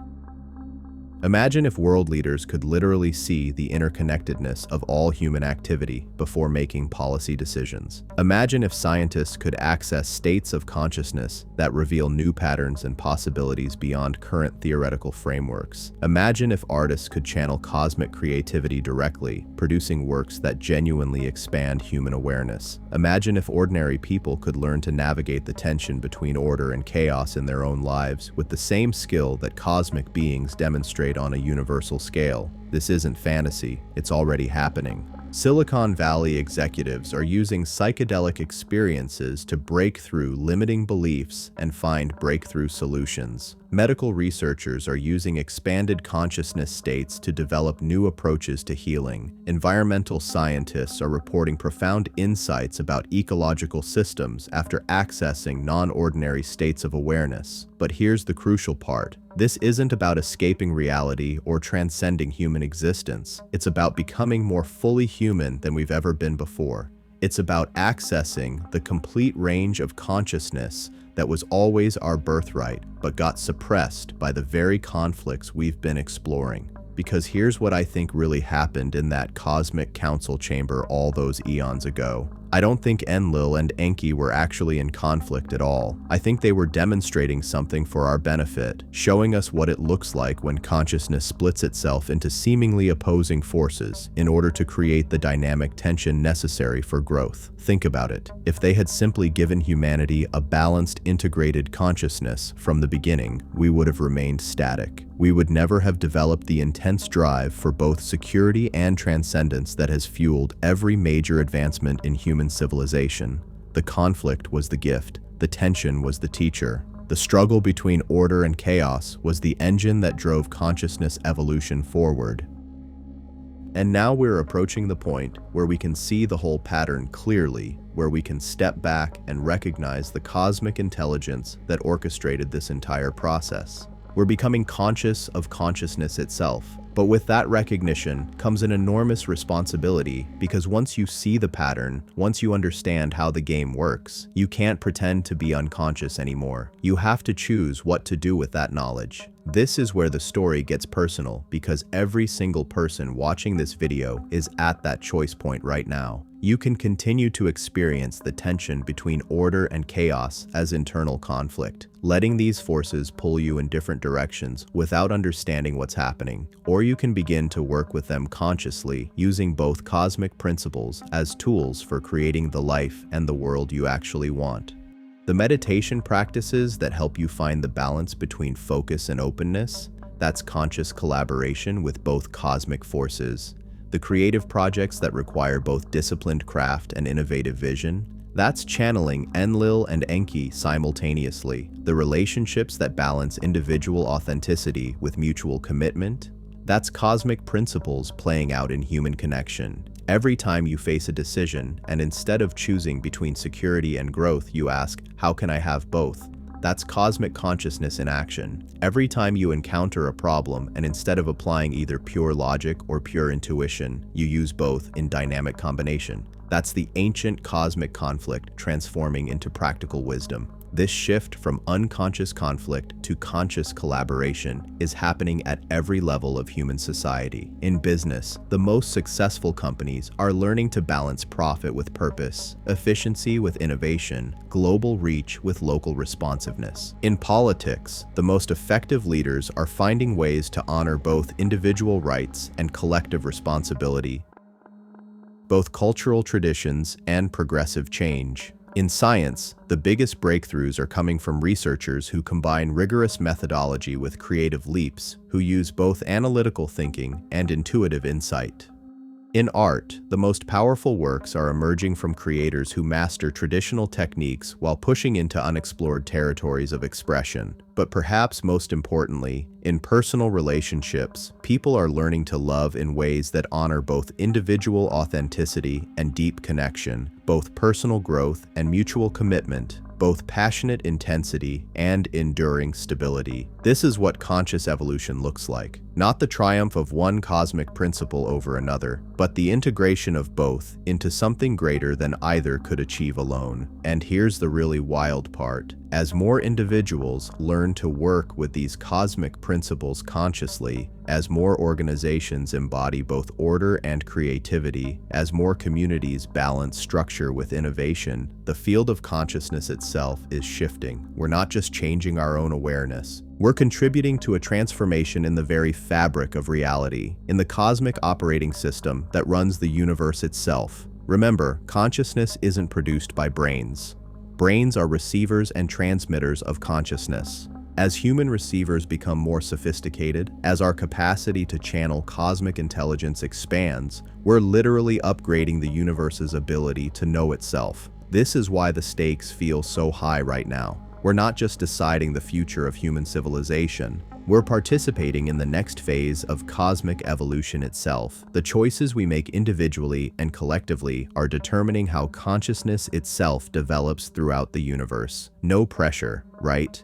Imagine if world leaders could literally see the interconnectedness of all human activity before making policy decisions. Imagine if scientists could access states of consciousness that reveal new patterns and possibilities beyond current theoretical frameworks. Imagine if artists could channel cosmic creativity directly, producing works that genuinely expand human awareness. Imagine if ordinary people could learn to navigate the tension between order and chaos in their own lives with the same skill that cosmic beings demonstrate on a universal scale. This isn't fantasy, it's already happening. Silicon Valley executives are using psychedelic experiences to break through limiting beliefs and find breakthrough solutions. Medical researchers are using expanded consciousness states to develop new approaches to healing. Environmental scientists are reporting profound insights about ecological systems after accessing non-ordinary states of awareness. But here's the crucial part. This isn't about escaping reality or transcending human existence. It's about becoming more fully human than we've ever been before. It's about accessing the complete range of consciousness that was always our birthright, but got suppressed by the very conflicts we've been exploring. Because here's what I think really happened in that cosmic council chamber all those eons ago. I don't think Enlil and Enki were actually in conflict at all. I think they were demonstrating something for our benefit, showing us what it looks like when consciousness splits itself into seemingly opposing forces in order to create the dynamic tension necessary for growth. Think about it. If they had simply given humanity a balanced, integrated consciousness from the beginning, we would have remained static. We would never have developed the intense drive for both security and transcendence that has fueled every major advancement in human civilization. The conflict was the gift. The tension was the teacher. The struggle between order and chaos was the engine that drove consciousness evolution forward. And now we're approaching the point where we can see the whole pattern clearly, where we can step back and recognize the cosmic intelligence that orchestrated this entire process. We're becoming conscious of consciousness itself. But with that recognition comes an enormous responsibility, because once you see the pattern, once you understand how the game works, you can't pretend to be unconscious anymore. You have to choose what to do with that knowledge. This is where the story gets personal, because every single person watching this video is at that choice point right now. You can continue to experience the tension between order and chaos as internal conflict, letting these forces pull you in different directions without understanding what's happening. Or you can begin to work with them consciously, using both cosmic principles as tools for creating the life and the world you actually want. The meditation practices that help you find the balance between focus and openness, that's conscious collaboration with both cosmic forces. The creative projects that require both disciplined craft and innovative vision, that's channeling Enlil and Enki simultaneously. The relationships that balance individual authenticity with mutual commitment, that's cosmic principles playing out in human connection. Every time you face a decision, and instead of choosing between security and growth, you ask, how can I have both? That's cosmic consciousness in action. Every time you encounter a problem, and instead of applying either pure logic or pure intuition, you use both in dynamic combination. That's the ancient cosmic conflict transforming into practical wisdom. This shift from unconscious conflict to conscious collaboration is happening at every level of human society. In business, the most successful companies are learning to balance profit with purpose, efficiency with innovation, global reach with local responsiveness. In politics, the most effective leaders are finding ways to honor both individual rights and collective responsibility, both cultural traditions and progressive change. In science, the biggest breakthroughs are coming from researchers who combine rigorous methodology with creative leaps, who use both analytical thinking and intuitive insight. In art, the most powerful works are emerging from creators who master traditional techniques while pushing into unexplored territories of expression. But perhaps most importantly, in personal relationships, people are learning to love in ways that honor both individual authenticity and deep connection, both personal growth and mutual commitment, both passionate intensity and enduring stability. This is what conscious evolution looks like. Not the triumph of one cosmic principle over another, but the integration of both into something greater than either could achieve alone. And here's the really wild part. As more individuals learn to work with these cosmic principles consciously, as more organizations embody both order and creativity, as more communities balance structure with innovation, the field of consciousness itself is shifting. We're not just changing our own awareness. We're contributing to a transformation in the very fabric of reality, in the cosmic operating system that runs the universe itself. Remember, consciousness isn't produced by brains. Brains are receivers and transmitters of consciousness. As human receivers become more sophisticated, as our capacity to channel cosmic intelligence expands, we're literally upgrading the universe's ability to know itself. This is why the stakes feel so high right now. We're not just deciding the future of human civilization. We're participating in the next phase of cosmic evolution itself. The choices we make individually and collectively are determining how consciousness itself develops throughout the universe. No pressure, right?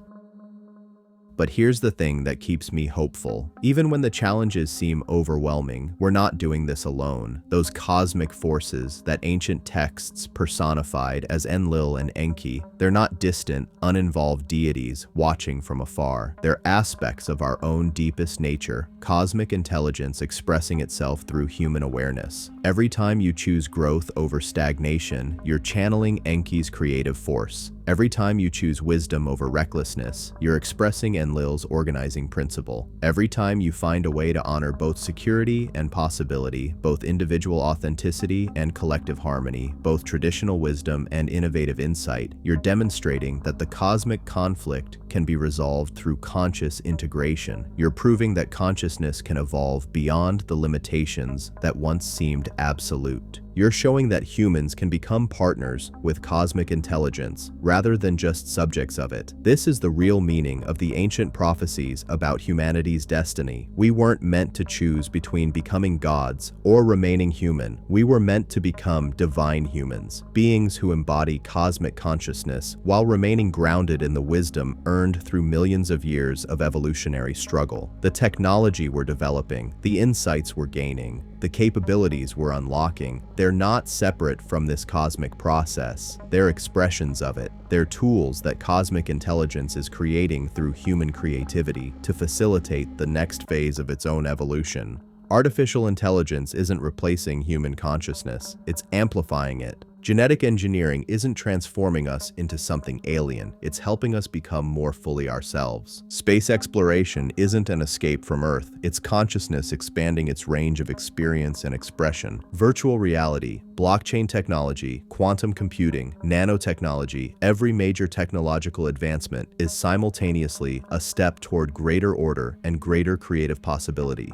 But here's the thing that keeps me hopeful. Even when the challenges seem overwhelming, we're not doing this alone. Those cosmic forces that ancient texts personified as Enlil and Enki, they're not distant, uninvolved deities watching from afar. They're aspects of our own deepest nature, cosmic intelligence expressing itself through human awareness. Every time you choose growth over stagnation, you're channeling Enki's creative force. Every time you choose wisdom over recklessness, you're expressing Enlil's organizing principle. Every time you find a way to honor both security and possibility, both individual authenticity and collective harmony, both traditional wisdom and innovative insight, you're demonstrating that the cosmic conflict can be resolved through conscious integration. You're proving that consciousness can evolve beyond the limitations that once seemed absolute. You're showing that humans can become partners with cosmic intelligence rather than just subjects of it. This is the real meaning of the ancient prophecies about humanity's destiny. We weren't meant to choose between becoming gods or remaining human. We were meant to become divine humans, beings who embody cosmic consciousness while remaining grounded in the wisdom earned through millions of years of evolutionary struggle. The technology we're developing, the insights we're gaining, the capabilities we're unlocking, they're not separate from this cosmic process. They're expressions of it. They're tools that cosmic intelligence is creating through human creativity to facilitate the next phase of its own evolution. Artificial intelligence isn't replacing human consciousness, it's amplifying it. Genetic engineering isn't transforming us into something alien, it's helping us become more fully ourselves. Space exploration isn't an escape from Earth, it's consciousness expanding its range of experience and expression. Virtual reality, blockchain technology, quantum computing, nanotechnology, every major technological advancement is simultaneously a step toward greater order and greater creative possibility.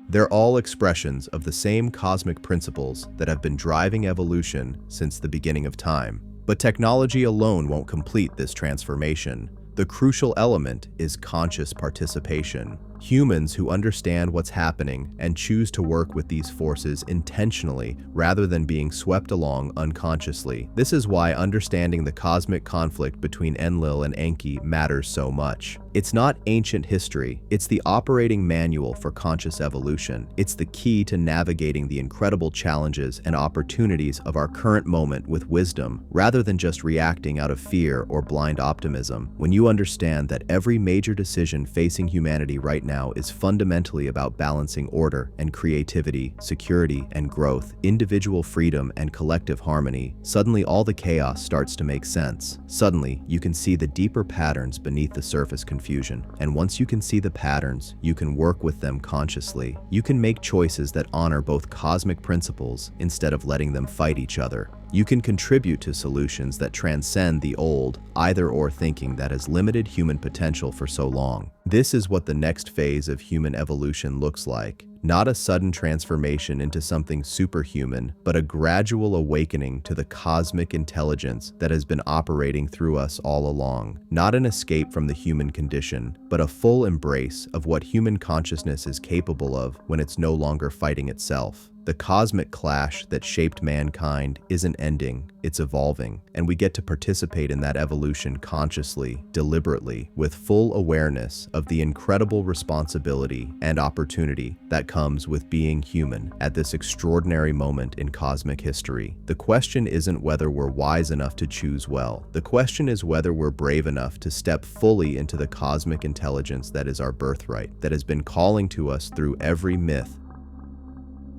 They're all expressions of the same cosmic principles that have been driving evolution since the beginning of time. But technology alone won't complete this transformation. The crucial element is conscious participation. Humans who understand what's happening and choose to work with these forces intentionally rather than being swept along unconsciously. This is why understanding the cosmic conflict between Enlil and Enki matters so much. It's not ancient history, it's the operating manual for conscious evolution. It's the key to navigating the incredible challenges and opportunities of our current moment with wisdom, rather than just reacting out of fear or blind optimism. When you understand that every major decision facing humanity right now is fundamentally about balancing order and creativity, security and growth, individual freedom and collective harmony, suddenly all the chaos starts to make sense. Suddenly, you can see the deeper patterns beneath the surface confusion. And once you can see the patterns, you can work with them consciously. You can make choices that honor both cosmic principles instead of letting them fight each other. You can contribute to solutions that transcend the old, either-or thinking that has limited human potential for so long. This is what the next phase of human evolution looks like. Not a sudden transformation into something superhuman, but a gradual awakening to the cosmic intelligence that has been operating through us all along. Not an escape from the human condition, but a full embrace of what human consciousness is capable of when it's no longer fighting itself. The cosmic clash that shaped mankind isn't ending, it's evolving, and we get to participate in that evolution consciously, deliberately, with full awareness of the incredible responsibility and opportunity that comes with being human at this extraordinary moment in cosmic history. The question isn't whether we're wise enough to choose well. The question is whether we're brave enough to step fully into the cosmic intelligence that is our birthright, that has been calling to us through every myth,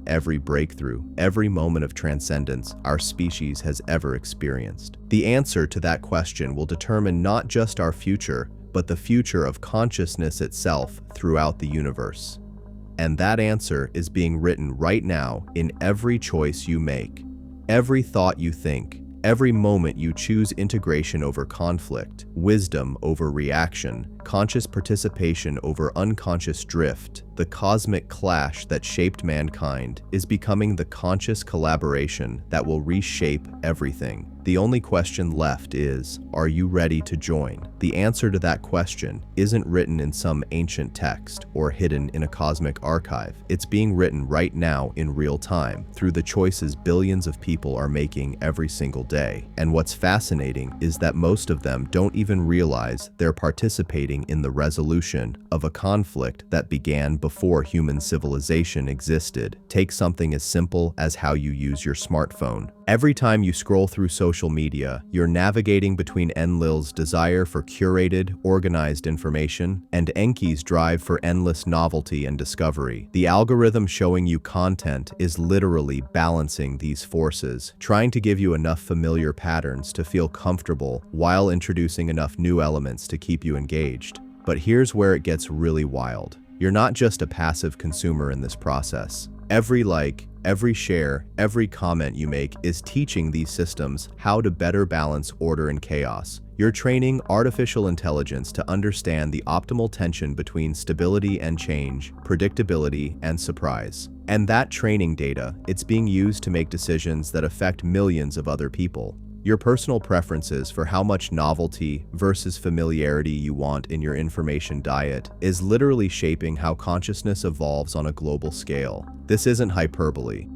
every breakthrough, every moment of transcendence our species has ever experienced. The answer to that question will determine not just our future, but the future of consciousness itself throughout the universe. And that answer is being written right now in every choice you make, every thought you think, every moment you choose integration over conflict, wisdom over reaction, conscious participation over unconscious drift. The cosmic clash that shaped mankind is becoming the conscious collaboration that will reshape everything. The only question left is, are you ready to join? The answer to that question isn't written in some ancient text or hidden in a cosmic archive. It's being written right now in real time through the choices billions of people are making every single day. And what's fascinating is that most of them don't even realize they're participating in the resolution of a conflict that began before human civilization existed. Take something as simple as how you use your smartphone. Every time you scroll through social media, you're navigating between Enlil's desire for curated, organized information and Enki's drive for endless novelty and discovery. The algorithm showing you content is literally balancing these forces, trying to give you enough familiar patterns to feel comfortable while introducing enough new elements to keep you engaged. But here's where it gets really wild. You're not just a passive consumer in this process. Every like, every share, every comment you make is teaching these systems how to better balance order and chaos. You're training artificial intelligence to understand the optimal tension between stability and change, predictability and surprise. And that training data, it's being used to make decisions that affect millions of other people. Your personal preferences for how much novelty versus familiarity you want in your information diet is literally shaping how consciousness evolves on a global scale. This isn't hyperbole.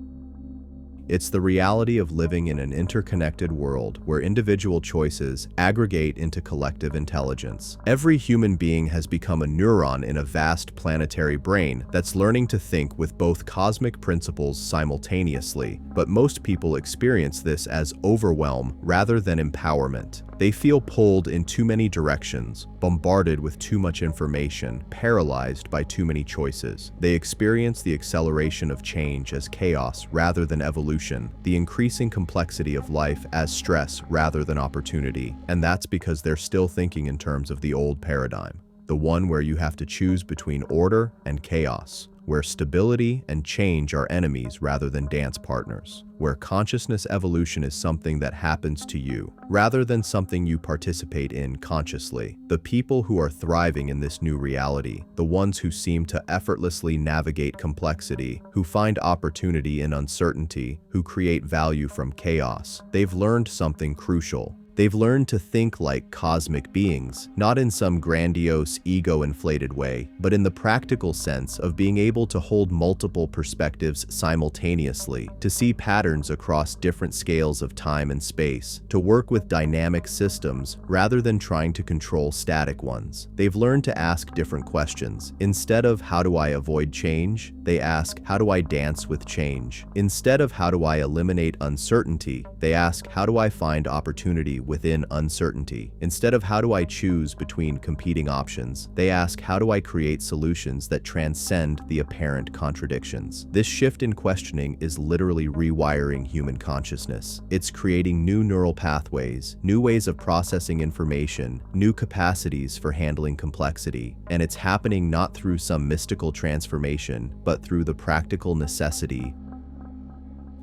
It's the reality of living in an interconnected world where individual choices aggregate into collective intelligence. Every human being has become a neuron in a vast planetary brain that's learning to think with both cosmic principles simultaneously, but most people experience this as overwhelm rather than empowerment. They feel pulled in too many directions, bombarded with too much information, paralyzed by too many choices. They experience the acceleration of change as chaos rather than evolution, the increasing complexity of life as stress rather than opportunity. And that's because they're still thinking in terms of the old paradigm, the one where you have to choose between order and chaos, where stability and change are enemies rather than dance partners, where consciousness evolution is something that happens to you, rather than something you participate in consciously. The people who are thriving in this new reality, the ones who seem to effortlessly navigate complexity, who find opportunity in uncertainty, who create value from chaos, they've learned something crucial. They've learned to think like cosmic beings, not in some grandiose, ego-inflated way, but in the practical sense of being able to hold multiple perspectives simultaneously, to see patterns across different scales of time and space, to work with dynamic systems rather than trying to control static ones. They've learned to ask different questions. Instead of how do I avoid change, they ask how do I dance with change. Instead of how do I eliminate uncertainty, they ask how do I find opportunity within uncertainty. Instead of how do I choose between competing options, they ask how do I create solutions that transcend the apparent contradictions. This shift in questioning is literally rewiring human consciousness. It's creating new neural pathways, new ways of processing information, new capacities for handling complexity, and it's happening not through some mystical transformation, but through the practical necessity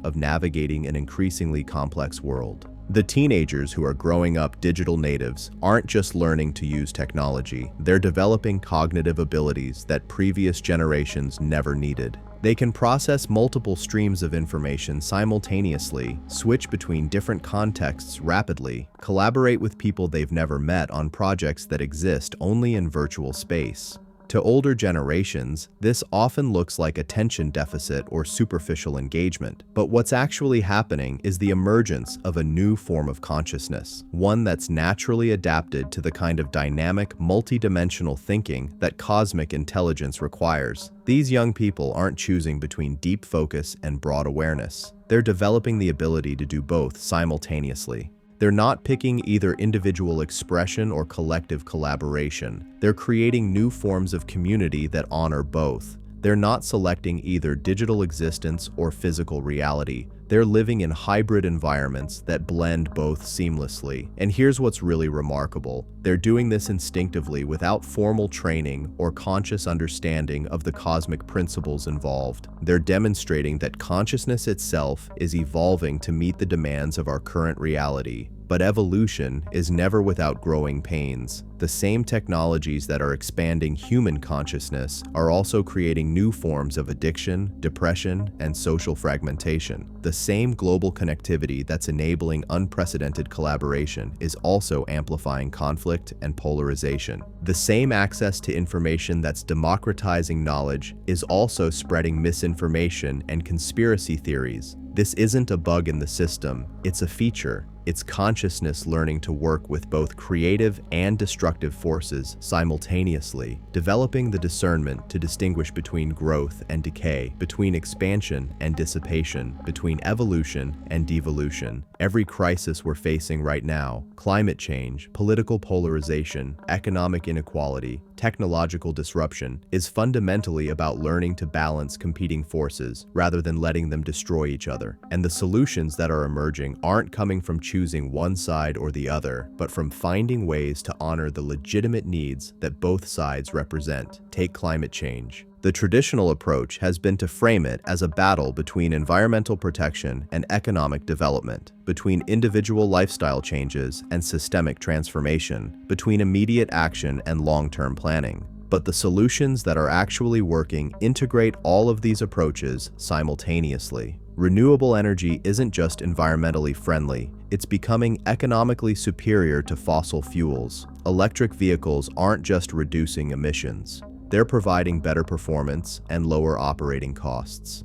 of navigating an increasingly complex world. The teenagers who are growing up digital natives aren't just learning to use technology, they're developing cognitive abilities that previous generations never needed. They can process multiple streams of information simultaneously, switch between different contexts rapidly, collaborate with people they've never met on projects that exist only in virtual space. To older generations, this often looks like attention deficit or superficial engagement. But what's actually happening is the emergence of a new form of consciousness, one that's naturally adapted to the kind of dynamic, multidimensional thinking that cosmic intelligence requires. These young people aren't choosing between deep focus and broad awareness. They're developing the ability to do both simultaneously. They're not picking either individual expression or collective collaboration. They're creating new forms of community that honor both. They're not selecting either digital existence or physical reality. They're living in hybrid environments that blend both seamlessly. And here's what's really remarkable. They're doing this instinctively without formal training or conscious understanding of the cosmic principles involved. They're demonstrating that consciousness itself is evolving to meet the demands of our current reality. But evolution is never without growing pains. The same technologies that are expanding human consciousness are also creating new forms of addiction, depression, and social fragmentation. The same global connectivity that's enabling unprecedented collaboration is also amplifying conflict and polarization. The same access to information that's democratizing knowledge is also spreading misinformation and conspiracy theories. This isn't a bug in the system, it's a feature. It's consciousness learning to work with both creative and destructive forces simultaneously, developing the discernment to distinguish between growth and decay, between expansion and dissipation, between evolution and devolution. Every crisis we're facing right now, climate change, political polarization, economic inequality, technological disruption, is fundamentally about learning to balance competing forces rather than letting them destroy each other. And the solutions that are emerging aren't coming from choosing one side or the other, but from finding ways to honor the legitimate needs that both sides represent. Take climate change. The traditional approach has been to frame it as a battle between environmental protection and economic development, between individual lifestyle changes and systemic transformation, between immediate action and long-term planning. But the solutions that are actually working integrate all of these approaches simultaneously. Renewable energy isn't just environmentally friendly, it's becoming economically superior to fossil fuels. Electric vehicles aren't just reducing emissions. They're providing better performance and lower operating costs.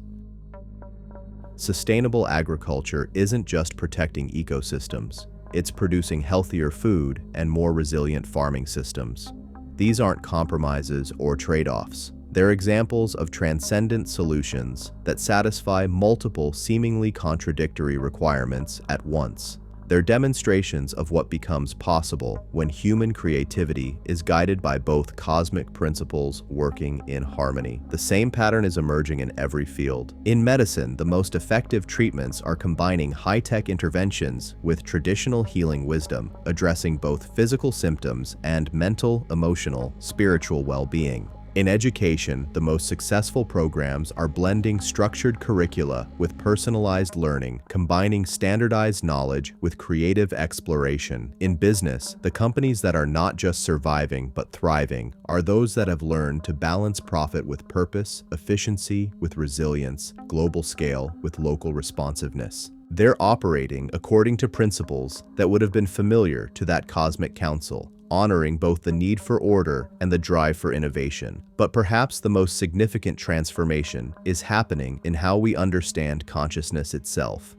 Sustainable agriculture isn't just protecting ecosystems, it's producing healthier food and more resilient farming systems. These aren't compromises or trade-offs. They're examples of transcendent solutions that satisfy multiple seemingly contradictory requirements at once. They're demonstrations of what becomes possible when human creativity is guided by both cosmic principles working in harmony. The same pattern is emerging in every field. In medicine, the most effective treatments are combining high-tech interventions with traditional healing wisdom, addressing both physical symptoms and mental, emotional, spiritual well-being. In education, the most successful programs are blending structured curricula with personalized learning, combining standardized knowledge with creative exploration. In business, the companies that are not just surviving but thriving are those that have learned to balance profit with purpose, efficiency with resilience, global scale with local responsiveness. They're operating according to principles that would have been familiar to that cosmic council, honoring both the need for order and the drive for innovation. But perhaps the most significant transformation is happening in how we understand consciousness itself.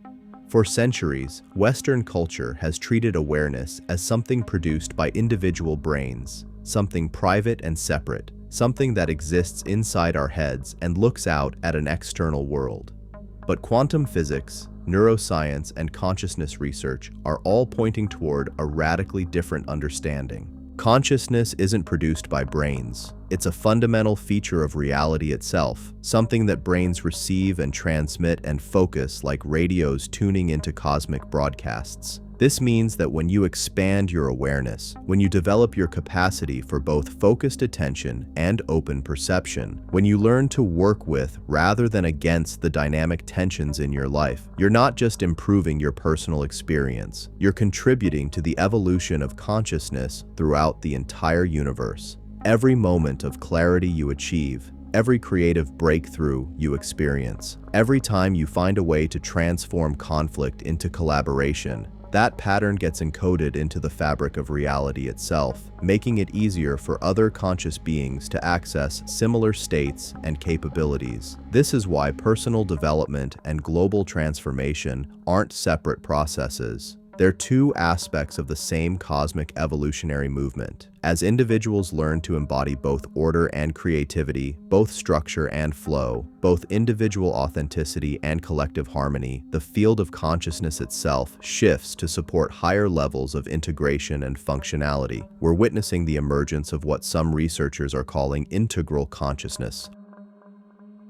For centuries, Western culture has treated awareness as something produced by individual brains, something private and separate, something that exists inside our heads and looks out at an external world. But quantum physics, neuroscience, and consciousness research are all pointing toward a radically different understanding. Consciousness isn't produced by brains. It's a fundamental feature of reality itself, something that brains receive and transmit and focus like radios tuning into cosmic broadcasts. This means that when you expand your awareness, when you develop your capacity for both focused attention and open perception, when you learn to work with rather than against the dynamic tensions in your life, you're not just improving your personal experience, you're contributing to the evolution of consciousness throughout the entire universe. Every moment of clarity you achieve, every creative breakthrough you experience, every time you find a way to transform conflict into collaboration, that pattern gets encoded into the fabric of reality itself, making it easier for other conscious beings to access similar states and capabilities. This is why personal development and global transformation aren't separate processes. They're two aspects of the same cosmic evolutionary movement. As individuals learn to embody both order and creativity, both structure and flow, both individual authenticity and collective harmony, the field of consciousness itself shifts to support higher levels of integration and functionality. We're witnessing the emergence of what some researchers are calling integral consciousness.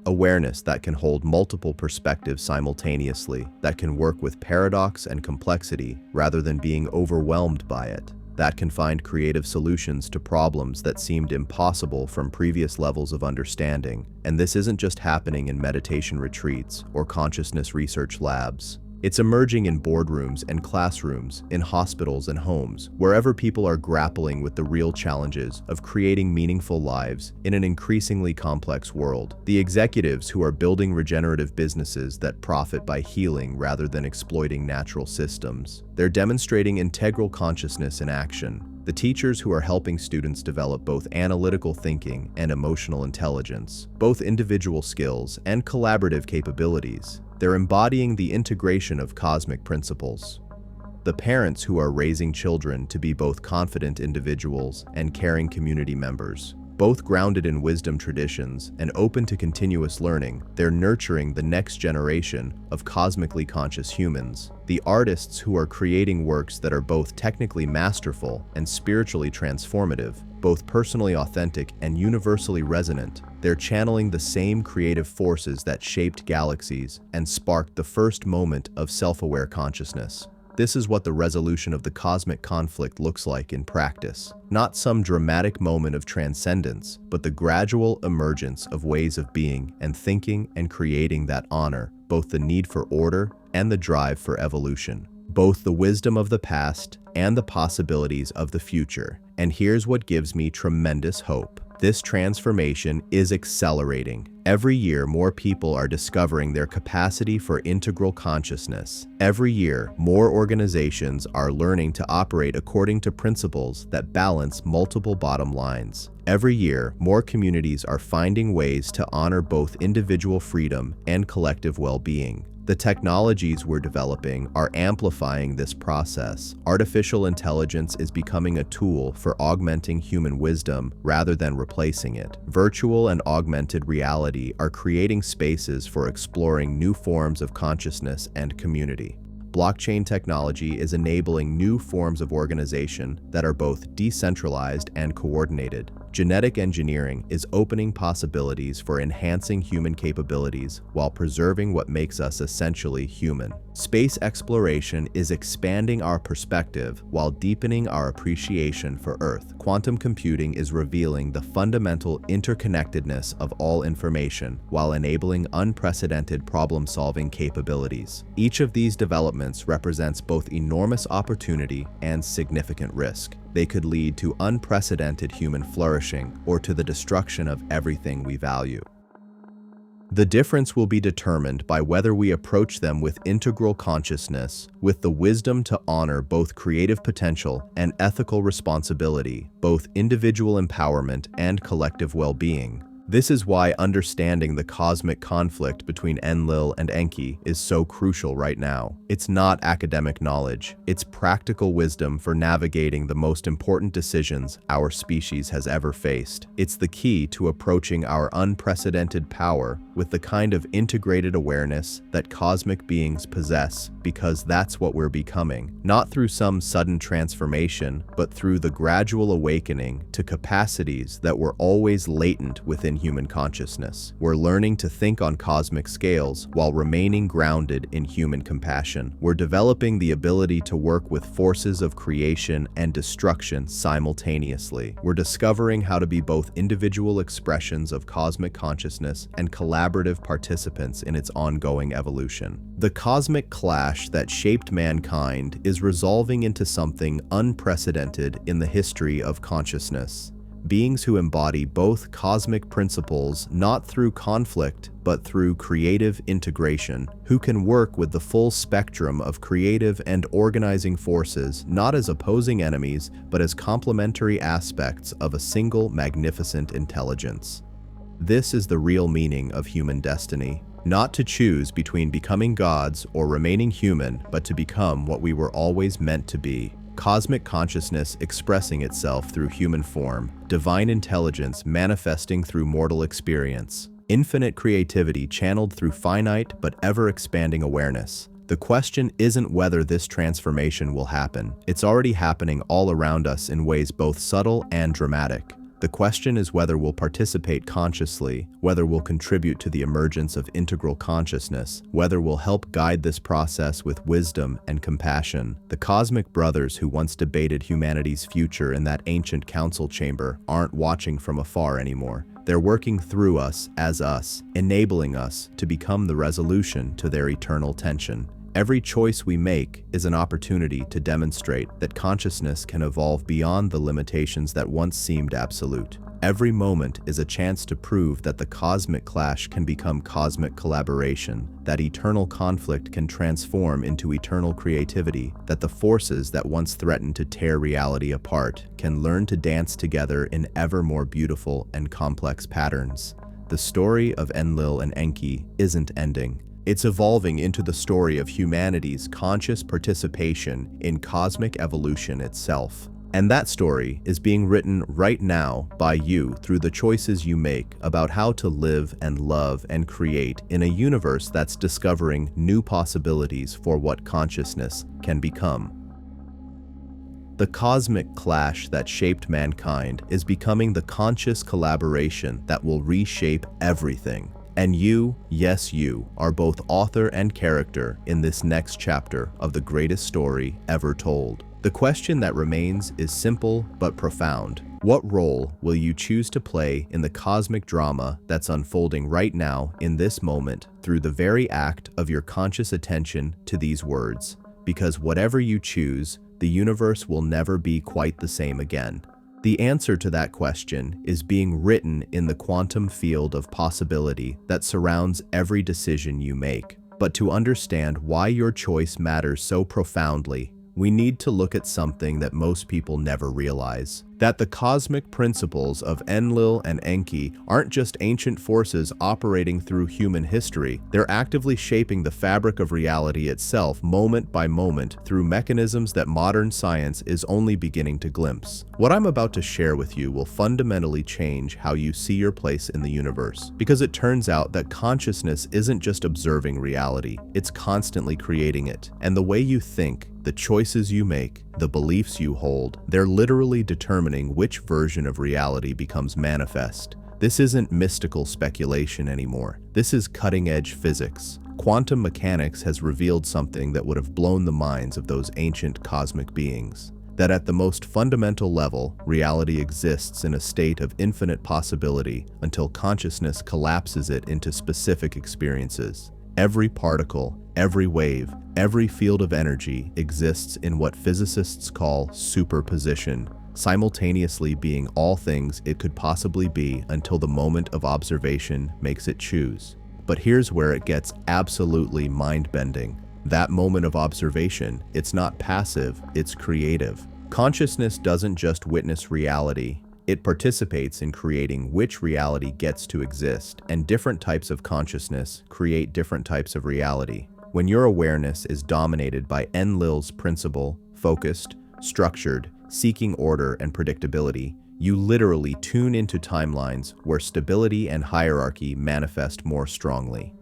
Awareness that can hold multiple perspectives simultaneously, that can work with paradox and complexity rather than being overwhelmed by it, that can find creative solutions to problems that seemed impossible from previous levels of understanding. And this isn't just happening in meditation retreats or consciousness research labs. It's emerging in boardrooms and classrooms, in hospitals and homes, wherever people are grappling with the real challenges of creating meaningful lives in an increasingly complex world. The executives who are building regenerative businesses that profit by healing rather than exploiting natural systems. They're demonstrating integral consciousness in action. The teachers who are helping students develop both analytical thinking and emotional intelligence, both individual skills and collaborative capabilities. They're embodying the integration of cosmic principles. The parents who are raising children to be both confident individuals and caring community members, both grounded in wisdom traditions and open to continuous learning, they're nurturing the next generation of cosmically conscious humans. The artists who are creating works that are both technically masterful and spiritually transformative, both personally authentic and universally resonant, they're channeling the same creative forces that shaped galaxies and sparked the first moment of self-aware consciousness. This is what the resolution of the cosmic conflict looks like in practice. Not some dramatic moment of transcendence, but the gradual emergence of ways of being and thinking and creating that honor both the need for order and the drive for evolution, both the wisdom of the past and the possibilities of the future. And here's what gives me tremendous hope. This transformation is accelerating. Every year, more people are discovering their capacity for integral consciousness. Every year, more organizations are learning to operate according to principles that balance multiple bottom lines. Every year, more communities are finding ways to honor both individual freedom and collective well-being. The technologies we're developing are amplifying this process. Artificial intelligence is becoming a tool for augmenting human wisdom rather than replacing it. Virtual and augmented reality are creating spaces for exploring new forms of consciousness and community. Blockchain technology is enabling new forms of organization that are both decentralized and coordinated. Genetic engineering is opening possibilities for enhancing human capabilities while preserving what makes us essentially human. Space exploration is expanding our perspective while deepening our appreciation for Earth. Quantum computing is revealing the fundamental interconnectedness of all information while enabling unprecedented problem-solving capabilities. Each of these developments represents both enormous opportunity and significant risk. They could lead to unprecedented human flourishing or to the destruction of everything we value. The difference will be determined by whether we approach them with integral consciousness, with the wisdom to honor both creative potential and ethical responsibility, both individual empowerment and collective well-being. This is why understanding the cosmic conflict between Enlil and Enki is so crucial right now. It's not academic knowledge, it's practical wisdom for navigating the most important decisions our species has ever faced. It's the key to approaching our unprecedented power with the kind of integrated awareness that cosmic beings possess, because that's what we're becoming, not through some sudden transformation, but through the gradual awakening to capacities that were always latent within human consciousness. We're learning to think on cosmic scales while remaining grounded in human compassion. We're developing the ability to work with forces of creation and destruction simultaneously. We're discovering how to be both individual expressions of cosmic consciousness and collaborative participants in its ongoing evolution. The cosmic clash that shaped mankind is resolving into something unprecedented in the history of consciousness. Beings who embody both cosmic principles not through conflict but through creative integration, who can work with the full spectrum of creative and organizing forces not as opposing enemies but as complementary aspects of a single magnificent intelligence. This is the real meaning of human destiny. Not to choose between becoming gods or remaining human, but to become what we were always meant to be. Cosmic consciousness expressing itself through human form, divine intelligence manifesting through mortal experience, infinite creativity channeled through finite but ever-expanding awareness. The question isn't whether this transformation will happen. It's already happening all around us in ways both subtle and dramatic. The question is whether we'll participate consciously, whether we'll contribute to the emergence of integral consciousness, whether we'll help guide this process with wisdom and compassion. The cosmic brothers who once debated humanity's future in that ancient council chamber aren't watching from afar anymore. They're working through us as us, enabling us to become the resolution to their eternal tension. Every choice we make is an opportunity to demonstrate that consciousness can evolve beyond the limitations that once seemed absolute. Every moment is a chance to prove that the cosmic clash can become cosmic collaboration, that eternal conflict can transform into eternal creativity, that the forces that once threatened to tear reality apart can learn to dance together in ever more beautiful and complex patterns. The story of Enlil and Enki isn't ending. It's evolving into the story of humanity's conscious participation in cosmic evolution itself. And that story is being written right now by you through the choices you make about how to live and love and create in a universe that's discovering new possibilities for what consciousness can become. The cosmic clash that shaped mankind is becoming the conscious collaboration that will reshape everything. And you, yes you, are both author and character in this next chapter of the greatest story ever told. The question that remains is simple but profound. What role will you choose to play in the cosmic drama that's unfolding right now in this moment through the very act of your conscious attention to these words? Because whatever you choose, the universe will never be quite the same again. The answer to that question is being written in the quantum field of possibility that surrounds every decision you make. But to understand why your choice matters so profoundly, we need to look at something that most people never realize. That the cosmic principles of Enlil and Enki aren't just ancient forces operating through human history, they're actively shaping the fabric of reality itself moment by moment through mechanisms that modern science is only beginning to glimpse. What I'm about to share with you will fundamentally change how you see your place in the universe, because it turns out that consciousness isn't just observing reality, it's constantly creating it. And the way you think, the choices you make, the beliefs you hold, they're literally determining which version of reality becomes manifest. This isn't mystical speculation anymore. This is cutting-edge physics. Quantum mechanics has revealed something that would have blown the minds of those ancient cosmic beings. That at the most fundamental level, reality exists in a state of infinite possibility until consciousness collapses it into specific experiences. Every particle, every wave, every field of energy exists in what physicists call superposition, simultaneously being all things it could possibly be until the moment of observation makes it choose. But here's where it gets absolutely mind-bending. That moment of observation, it's not passive, it's creative. Consciousness doesn't just witness reality, it participates in creating which reality gets to exist, and different types of consciousness create different types of reality. When your awareness is dominated by Enlil's principle, focused, structured, seeking order and predictability, you literally tune into timelines where stability and hierarchy manifest more strongly.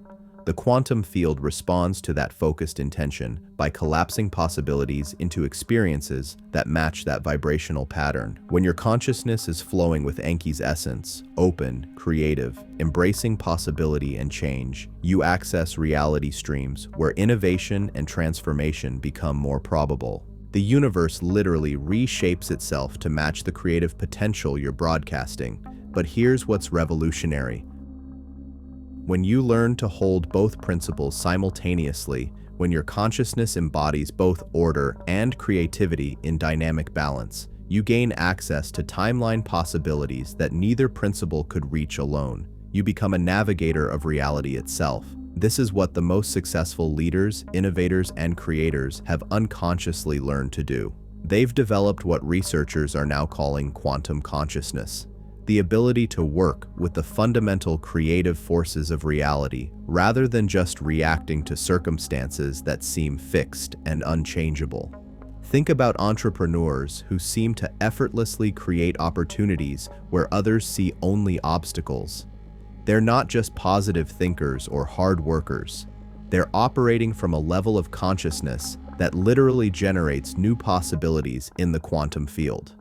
The quantum field responds to that focused intention by collapsing possibilities into experiences that match that vibrational pattern. When your consciousness is flowing with Enki's essence, open, creative, embracing possibility and change, you access reality streams where innovation and transformation become more probable. The universe literally reshapes itself to match the creative potential you're broadcasting. But here's what's revolutionary. When you learn to hold both principles simultaneously, when your consciousness embodies both order and creativity in dynamic balance, you gain access to timeline possibilities that neither principle could reach alone. You become a navigator of reality itself. This is what the most successful leaders, innovators, and creators have unconsciously learned to do. They've developed what researchers are now calling quantum consciousness. The ability to work with the fundamental creative forces of reality rather than just reacting to circumstances that seem fixed and unchangeable. Think about entrepreneurs who seem to effortlessly create opportunities where others see only obstacles. They're not just positive thinkers or hard workers. They're operating from a level of consciousness that literally generates new possibilities in the quantum field.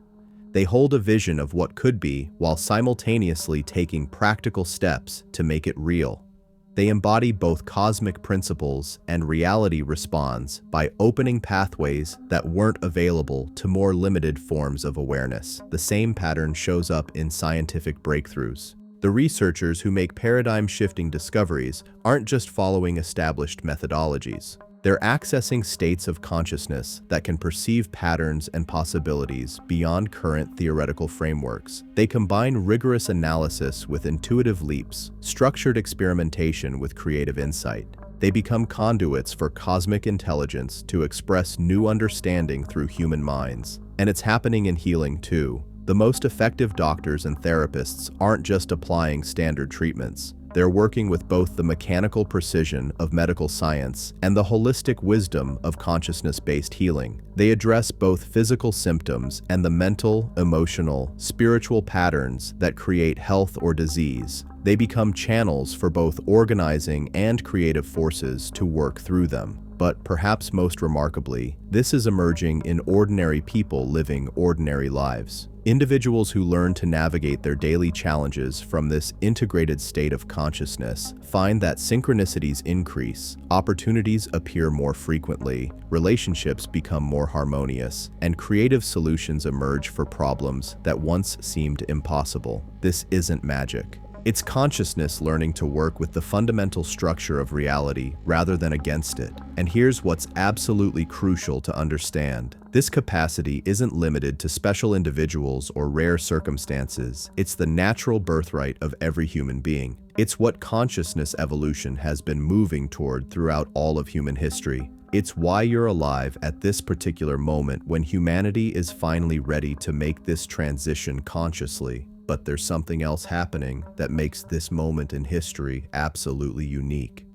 They hold a vision of what could be while simultaneously taking practical steps to make it real. They embody both cosmic principles and reality responds by opening pathways that weren't available to more limited forms of awareness. The same pattern shows up in scientific breakthroughs. The researchers who make paradigm-shifting discoveries aren't just following established methodologies. They're accessing states of consciousness that can perceive patterns and possibilities beyond current theoretical frameworks. They combine rigorous analysis with intuitive leaps, structured experimentation with creative insight. They become conduits for cosmic intelligence to express new understanding through human minds. And it's happening in healing too. The most effective doctors and therapists aren't just applying standard treatments. They're working with both the mechanical precision of medical science and the holistic wisdom of consciousness-based healing. They address both physical symptoms and the mental, emotional, spiritual patterns that create health or disease. They become channels for both organizing and creative forces to work through them. But perhaps most remarkably, this is emerging in ordinary people living ordinary lives. Individuals who learn to navigate their daily challenges from this integrated state of consciousness find that synchronicities increase, opportunities appear more frequently, relationships become more harmonious, and creative solutions emerge for problems that once seemed impossible. This isn't magic. It's consciousness learning to work with the fundamental structure of reality rather than against it. And here's what's absolutely crucial to understand. This capacity isn't limited to special individuals or rare circumstances. It's the natural birthright of every human being. It's what consciousness evolution has been moving toward throughout all of human history. It's why you're alive at this particular moment when humanity is finally ready to make this transition consciously. But there's something else happening that makes this moment in history absolutely unique.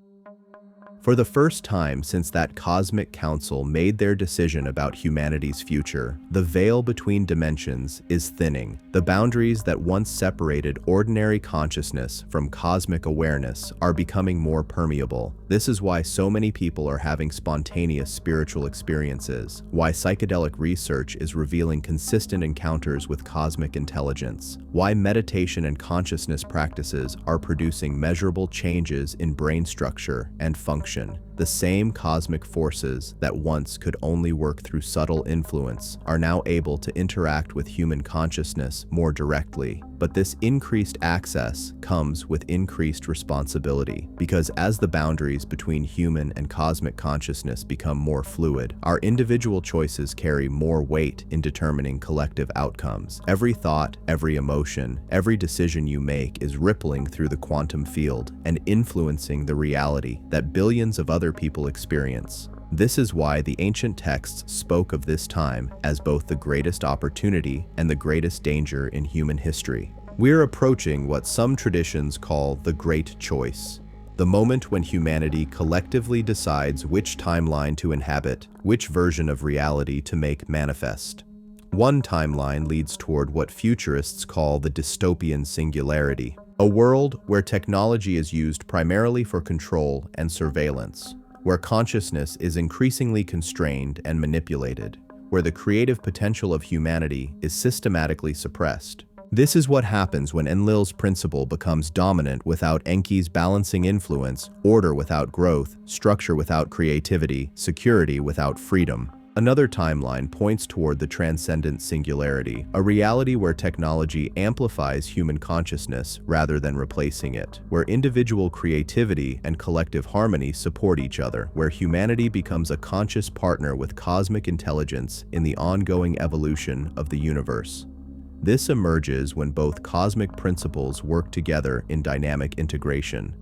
For the first time since that cosmic council made their decision about humanity's future, the veil between dimensions is thinning. The boundaries that once separated ordinary consciousness from cosmic awareness are becoming more permeable. This is why so many people are having spontaneous spiritual experiences, why psychedelic research is revealing consistent encounters with cosmic intelligence, why meditation and consciousness practices are producing measurable changes in brain structure and function. The same cosmic forces that once could only work through subtle influence are now able to interact with human consciousness more directly. But this increased access comes with increased responsibility, because as the boundaries between human and cosmic consciousness become more fluid, our individual choices carry more weight in determining collective outcomes. Every thought, every emotion, every decision you make is rippling through the quantum field and influencing the reality that billions of other people experience. This is why the ancient texts spoke of this time as both the greatest opportunity and the greatest danger in human history. We're approaching what some traditions call the Great Choice, the moment when humanity collectively decides which timeline to inhabit, which version of reality to make manifest. One timeline leads toward what futurists call the dystopian singularity, a world where technology is used primarily for control and surveillance, where consciousness is increasingly constrained and manipulated, where the creative potential of humanity is systematically suppressed. This is what happens when Enlil's principle becomes dominant without Enki's balancing influence, order without growth, structure without creativity, security without freedom. Another timeline points toward the transcendent singularity, a reality where technology amplifies human consciousness rather than replacing it, where individual creativity and collective harmony support each other, where humanity becomes a conscious partner with cosmic intelligence in the ongoing evolution of the universe. This emerges when both cosmic principles work together in dynamic integration.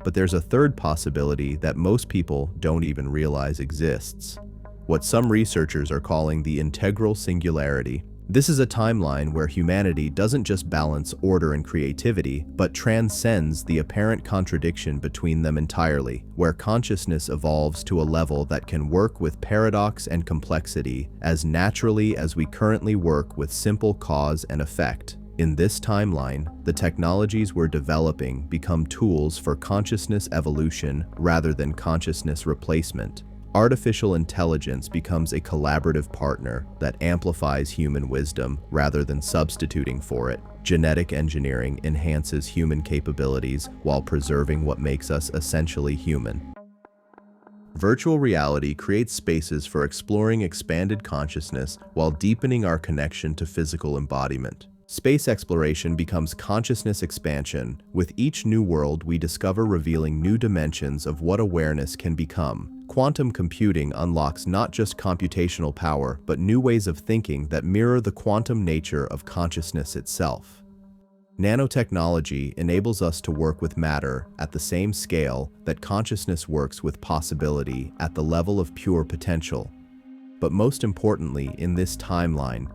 But there's a third possibility that most people don't even realize exists, what some researchers are calling the integral singularity. This is a timeline where humanity doesn't just balance order and creativity, but transcends the apparent contradiction between them entirely, where consciousness evolves to a level that can work with paradox and complexity as naturally as we currently work with simple cause and effect. In this timeline, the technologies we're developing become tools for consciousness evolution rather than consciousness replacement. Artificial intelligence becomes a collaborative partner that amplifies human wisdom rather than substituting for it. Genetic engineering enhances human capabilities while preserving what makes us essentially human. Virtual reality creates spaces for exploring expanded consciousness while deepening our connection to physical embodiment. Space exploration becomes consciousness expansion. With each new world we discover revealing new dimensions of what awareness can become. Quantum computing unlocks not just computational power, but new ways of thinking that mirror the quantum nature of consciousness itself. Nanotechnology enables us to work with matter at the same scale that consciousness works with possibility at the level of pure potential. But most importantly, in this timeline,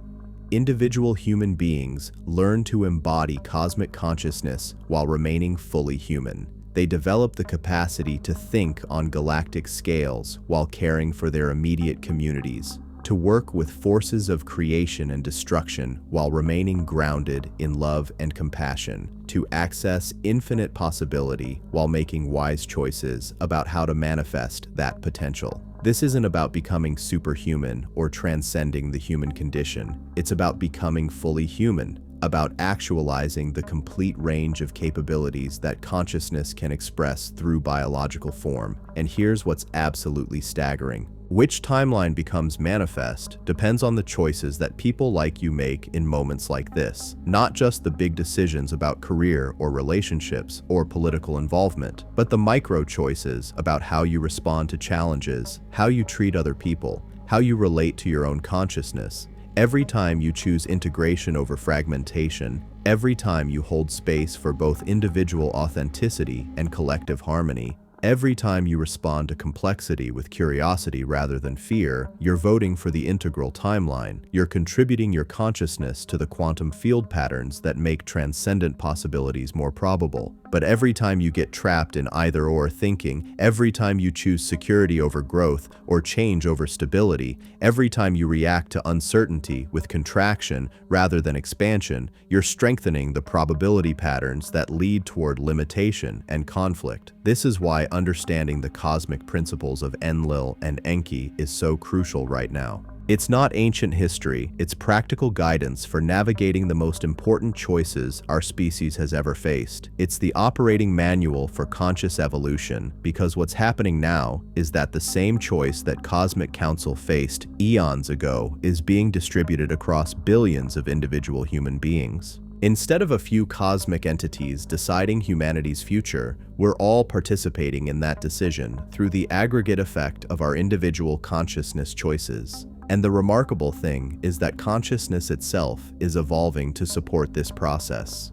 individual human beings learn to embody cosmic consciousness while remaining fully human. They develop the capacity to think on galactic scales while caring for their immediate communities, to work with forces of creation and destruction while remaining grounded in love and compassion, to access infinite possibility while making wise choices about how to manifest that potential. This isn't about becoming superhuman or transcending the human condition. It's about becoming fully human, about actualizing the complete range of capabilities that consciousness can express through biological form. And here's what's absolutely staggering. Which timeline becomes manifest depends on the choices that people like you make in moments like this. Not just the big decisions about career or relationships or political involvement, but the micro choices about how you respond to challenges, how you treat other people, how you relate to your own consciousness. Every time you choose integration over fragmentation, every time you hold space for both individual authenticity and collective harmony, every time you respond to complexity with curiosity rather than fear, you're voting for the integral timeline. You're contributing your consciousness to the quantum field patterns that make transcendent possibilities more probable. But every time you get trapped in either-or thinking, every time you choose security over growth or change over stability, every time you react to uncertainty with contraction rather than expansion, you're strengthening the probability patterns that lead toward limitation and conflict. This is why understanding the cosmic principles of Enlil and Enki is so crucial right now. It's not ancient history, it's practical guidance for navigating the most important choices our species has ever faced. It's the operating manual for conscious evolution, because what's happening now is that the same choice that Cosmic Council faced eons ago is being distributed across billions of individual human beings. Instead of a few cosmic entities deciding humanity's future, we're all participating in that decision through the aggregate effect of our individual consciousness choices. And the remarkable thing is that consciousness itself is evolving to support this process.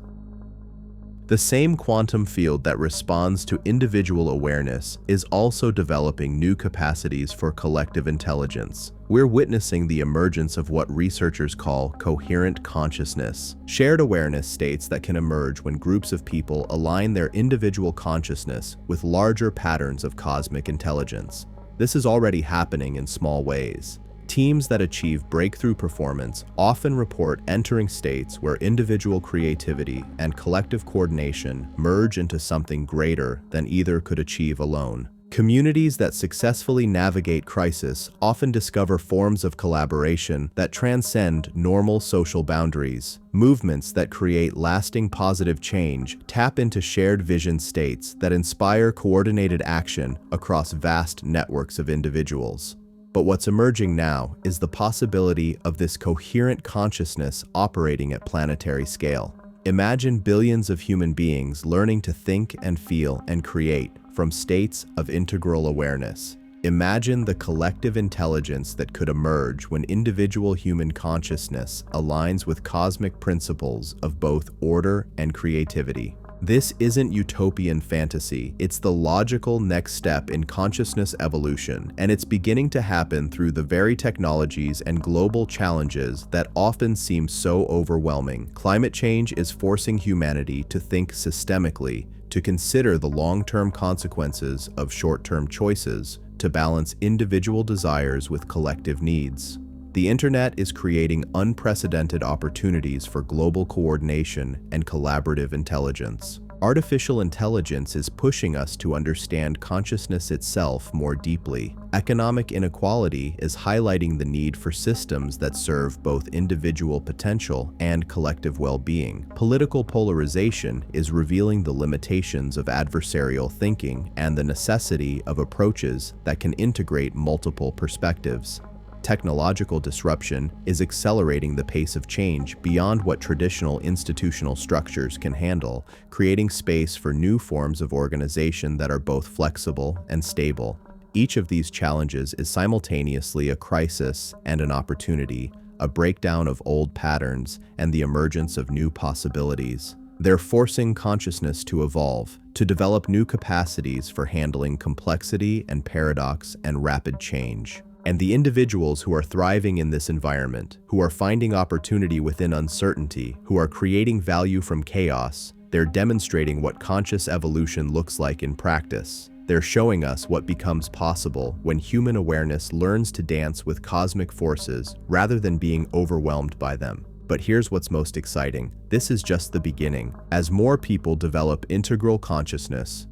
The same quantum field that responds to individual awareness is also developing new capacities for collective intelligence. We're witnessing the emergence of what researchers call coherent consciousness, shared awareness states that can emerge when groups of people align their individual consciousness with larger patterns of cosmic intelligence. This is already happening in small ways. Teams that achieve breakthrough performance often report entering states where individual creativity and collective coordination merge into something greater than either could achieve alone. Communities that successfully navigate crisis often discover forms of collaboration that transcend normal social boundaries. Movements that create lasting positive change tap into shared vision states that inspire coordinated action across vast networks of individuals. But what's emerging now is the possibility of this coherent consciousness operating at planetary scale. Imagine billions of human beings learning to think and feel and create from states of integral awareness. Imagine the collective intelligence that could emerge when individual human consciousness aligns with cosmic principles of both order and creativity. This isn't utopian fantasy, it's the logical next step in consciousness evolution, and it's beginning to happen through the very technologies and global challenges that often seem so overwhelming. Climate change is forcing humanity to think systemically, to consider the long-term consequences of short-term choices, to balance individual desires with collective needs. The internet is creating unprecedented opportunities for global coordination and collaborative intelligence. Artificial intelligence is pushing us to understand consciousness itself more deeply. Economic inequality is highlighting the need for systems that serve both individual potential and collective well-being. Political polarization is revealing the limitations of adversarial thinking and the necessity of approaches that can integrate multiple perspectives. Technological disruption is accelerating the pace of change beyond what traditional institutional structures can handle, creating space for new forms of organization that are both flexible and stable. Each of these challenges is simultaneously a crisis and an opportunity, a breakdown of old patterns and the emergence of new possibilities. They're forcing consciousness to evolve, to develop new capacities for handling complexity and paradox and rapid change. And the individuals who are thriving in this environment, who are finding opportunity within uncertainty, who are creating value from chaos, they're demonstrating what conscious evolution looks like in practice. They're showing us what becomes possible when human awareness learns to dance with cosmic forces rather than being overwhelmed by them. But here's what's most exciting. This is just the beginning. As more people develop integral consciousness,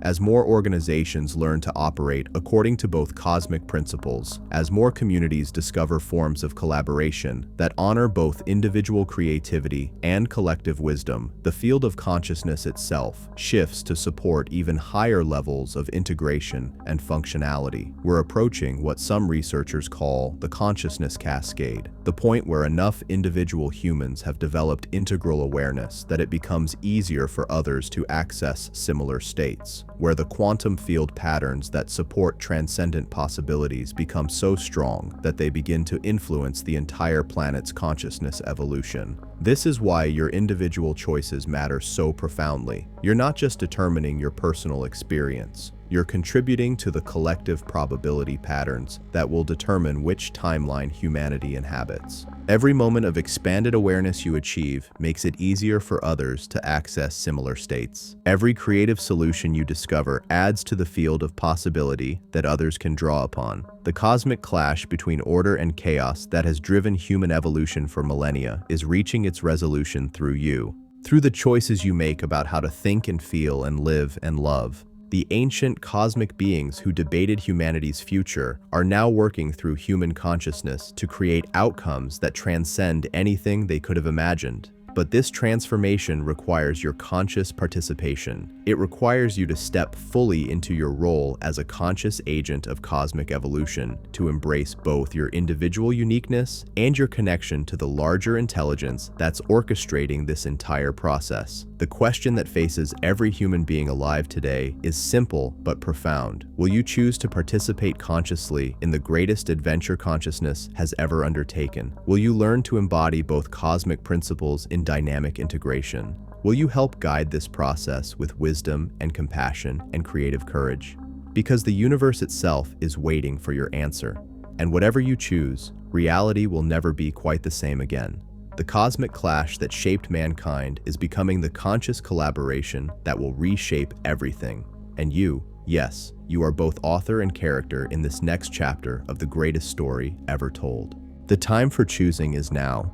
as more organizations learn to operate according to both cosmic principles, as more communities discover forms of collaboration that honor both individual creativity and collective wisdom, the field of consciousness itself shifts to support even higher levels of integration and functionality. We're approaching what some researchers call the consciousness cascade, the point where enough individual humans have developed integral awareness that it becomes easier for others to access similar states, where the quantum field patterns that support transcendent possibilities become so strong that they begin to influence the entire planet's consciousness evolution. This is why your individual choices matter so profoundly. You're not just determining your personal experience. You're contributing to the collective probability patterns that will determine which timeline humanity inhabits. Every moment of expanded awareness you achieve makes it easier for others to access similar states. Every creative solution you discover adds to the field of possibility that others can draw upon. The cosmic clash between order and chaos that has driven human evolution for millennia is reaching its resolution through you. Through the choices you make about how to think and feel and live and love. The ancient cosmic beings who debated humanity's future are now working through human consciousness to create outcomes that transcend anything they could have imagined. But this transformation requires your conscious participation. It requires you to step fully into your role as a conscious agent of cosmic evolution, to embrace both your individual uniqueness and your connection to the larger intelligence that's orchestrating this entire process. The question that faces every human being alive today is simple but profound. Will you choose to participate consciously in the greatest adventure consciousness has ever undertaken? Will you learn to embody both cosmic principles in dynamic integration? Will you help guide this process with wisdom and compassion and creative courage? Because the universe itself is waiting for your answer. And whatever you choose, reality will never be quite the same again. The cosmic clash that shaped mankind is becoming the conscious collaboration that will reshape everything. And you, yes, you are both author and character in this next chapter of the greatest story ever told. The time for choosing is now.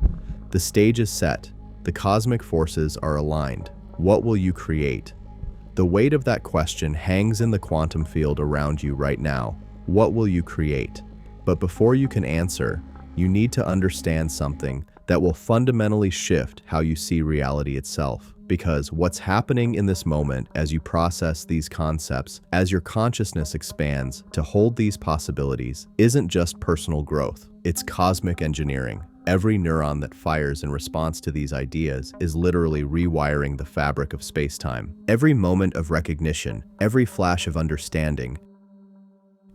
The stage is set. The cosmic forces are aligned. What will you create? The weight of that question hangs in the quantum field around you right now. What will you create? But before you can answer, you need to understand something that will fundamentally shift how you see reality itself. Because what's happening in this moment as you process these concepts, as your consciousness expands to hold these possibilities, isn't just personal growth, it's cosmic engineering. Every neuron that fires in response to these ideas is literally rewiring the fabric of space-time. Every moment of recognition, every flash of understanding,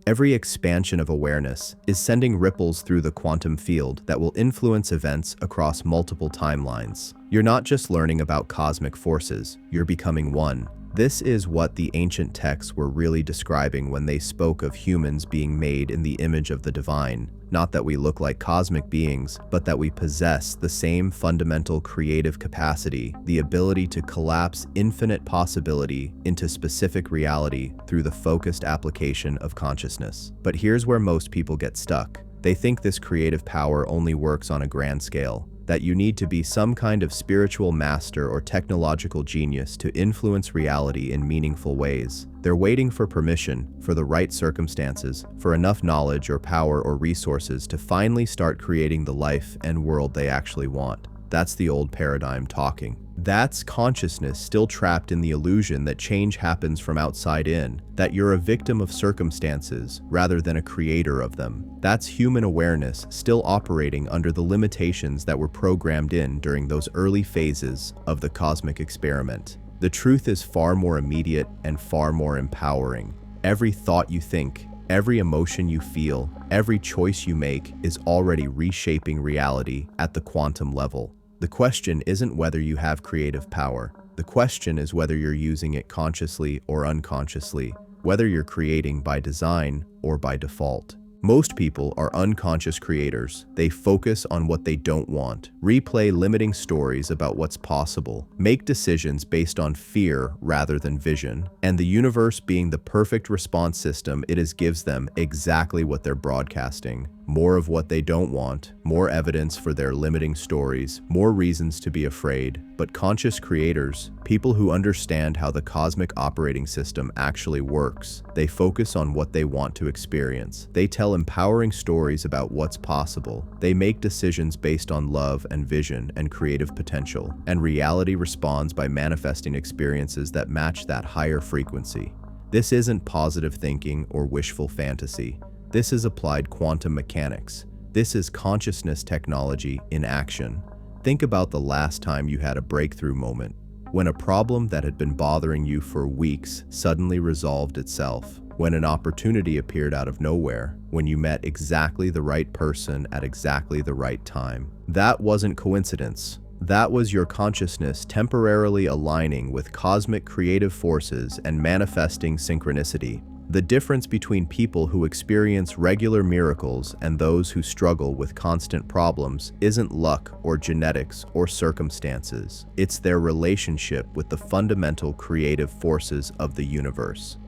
every expansion of awareness is sending ripples through the quantum field that will influence events across multiple timelines. You're not just learning about cosmic forces, you're becoming one. This is what the ancient texts were really describing when they spoke of humans being made in the image of the divine. Not that we look like cosmic beings, but that we possess the same fundamental creative capacity, the ability to collapse infinite possibility into specific reality through the focused application of consciousness. But here's where most people get stuck. They think this creative power only works on a grand scale, that you need to be some kind of spiritual master or technological genius to influence reality in meaningful ways. They're waiting for permission, for the right circumstances, for enough knowledge or power or resources to finally start creating the life and world they actually want. That's the old paradigm talking. That's consciousness still trapped in the illusion that change happens from outside in, that you're a victim of circumstances rather than a creator of them. That's human awareness still operating under the limitations that were programmed in during those early phases of the cosmic experiment. The truth is far more immediate and far more empowering. Every thought you think, every emotion you feel, every choice you make is already reshaping reality at the quantum level. The question isn't whether you have creative power. The question is whether you're using it consciously or unconsciously, whether you're creating by design or by default. Most people are unconscious creators. They focus on what they don't want, replay limiting stories about what's possible, make decisions based on fear rather than vision, and the universe being the perfect response system it is gives them exactly what they're broadcasting. More of what they don't want, more evidence for their limiting stories, more reasons to be afraid. But conscious creators, people who understand how the cosmic operating system actually works, they focus on what they want to experience. They tell empowering stories about what's possible. They make decisions based on love and vision and creative potential. And reality responds by manifesting experiences that match that higher frequency. This isn't positive thinking or wishful fantasy. This is applied quantum mechanics. This is consciousness technology in action. Think about the last time you had a breakthrough moment, when a problem that had been bothering you for weeks suddenly resolved itself, when an opportunity appeared out of nowhere, when you met exactly the right person at exactly the right time. That wasn't coincidence. That was your consciousness temporarily aligning with cosmic creative forces and manifesting synchronicity. The difference between people who experience regular miracles and those who struggle with constant problems isn't luck or genetics or circumstances. It's their relationship with the fundamental creative forces of the universe.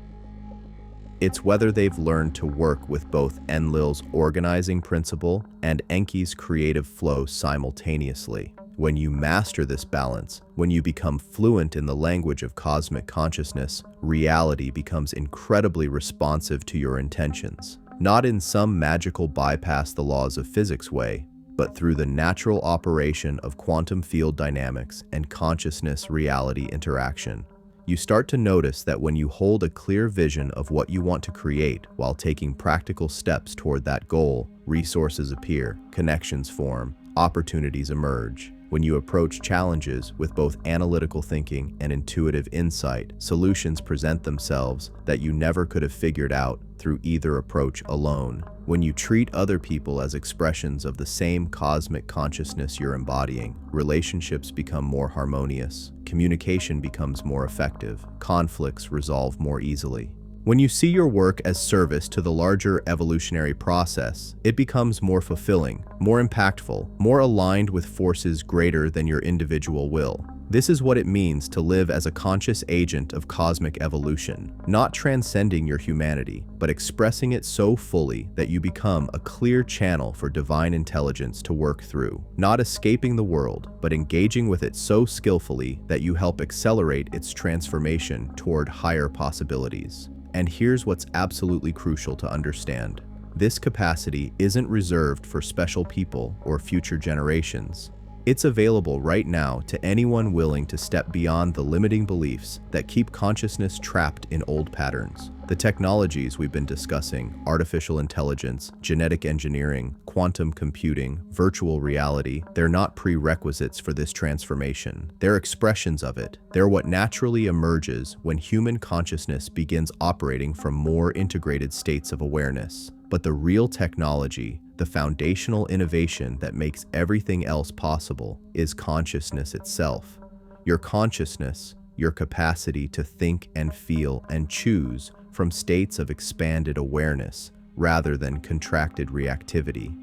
It's whether they've learned to work with both Enlil's organizing principle and Enki's creative flow simultaneously. When you master this balance, when you become fluent in the language of cosmic consciousness, reality becomes incredibly responsive to your intentions. Not in some magical bypass the laws of physics way, but through the natural operation of quantum field dynamics and consciousness-reality interaction. You start to notice that when you hold a clear vision of what you want to create while taking practical steps toward that goal, resources appear, connections form, opportunities emerge. When you approach challenges with both analytical thinking and intuitive insight, solutions present themselves that you never could have figured out through either approach alone. When you treat other people as expressions of the same cosmic consciousness you're embodying, relationships become more harmonious, communication becomes more effective, conflicts resolve more easily. When you see your work as service to the larger evolutionary process, it becomes more fulfilling, more impactful, more aligned with forces greater than your individual will. This is what it means to live as a conscious agent of cosmic evolution, not transcending your humanity, but expressing it so fully that you become a clear channel for divine intelligence to work through, not escaping the world, but engaging with it so skillfully that you help accelerate its transformation toward higher possibilities. And here's what's absolutely crucial to understand. This capacity isn't reserved for special people or future generations. It's available right now to anyone willing to step beyond the limiting beliefs that keep consciousness trapped in old patterns. The technologies we've been discussing, artificial intelligence, genetic engineering, quantum computing, virtual reality, they're not prerequisites for this transformation. They're expressions of it. They're what naturally emerges when human consciousness begins operating from more integrated states of awareness. But the real technology, the foundational innovation that makes everything else possible, is consciousness itself. Your consciousness, your capacity to think and feel and choose from states of expanded awareness rather than contracted reactivity.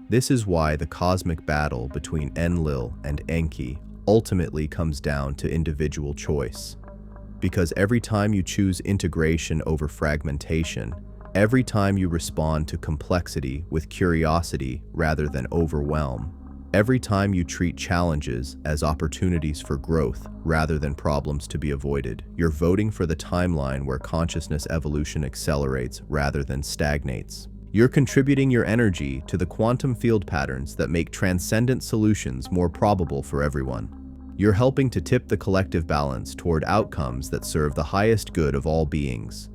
This is why the cosmic battle between Enlil and Enki ultimately comes down to individual choice. Because every time you choose integration over fragmentation, every time you respond to complexity with curiosity rather than overwhelm, every time you treat challenges as opportunities for growth rather than problems to be avoided, you're voting for the timeline where consciousness evolution accelerates rather than stagnates. You're contributing your energy to the quantum field patterns that make transcendent solutions more probable for everyone. You're helping to tip the collective balance toward outcomes that serve the highest good of all beings.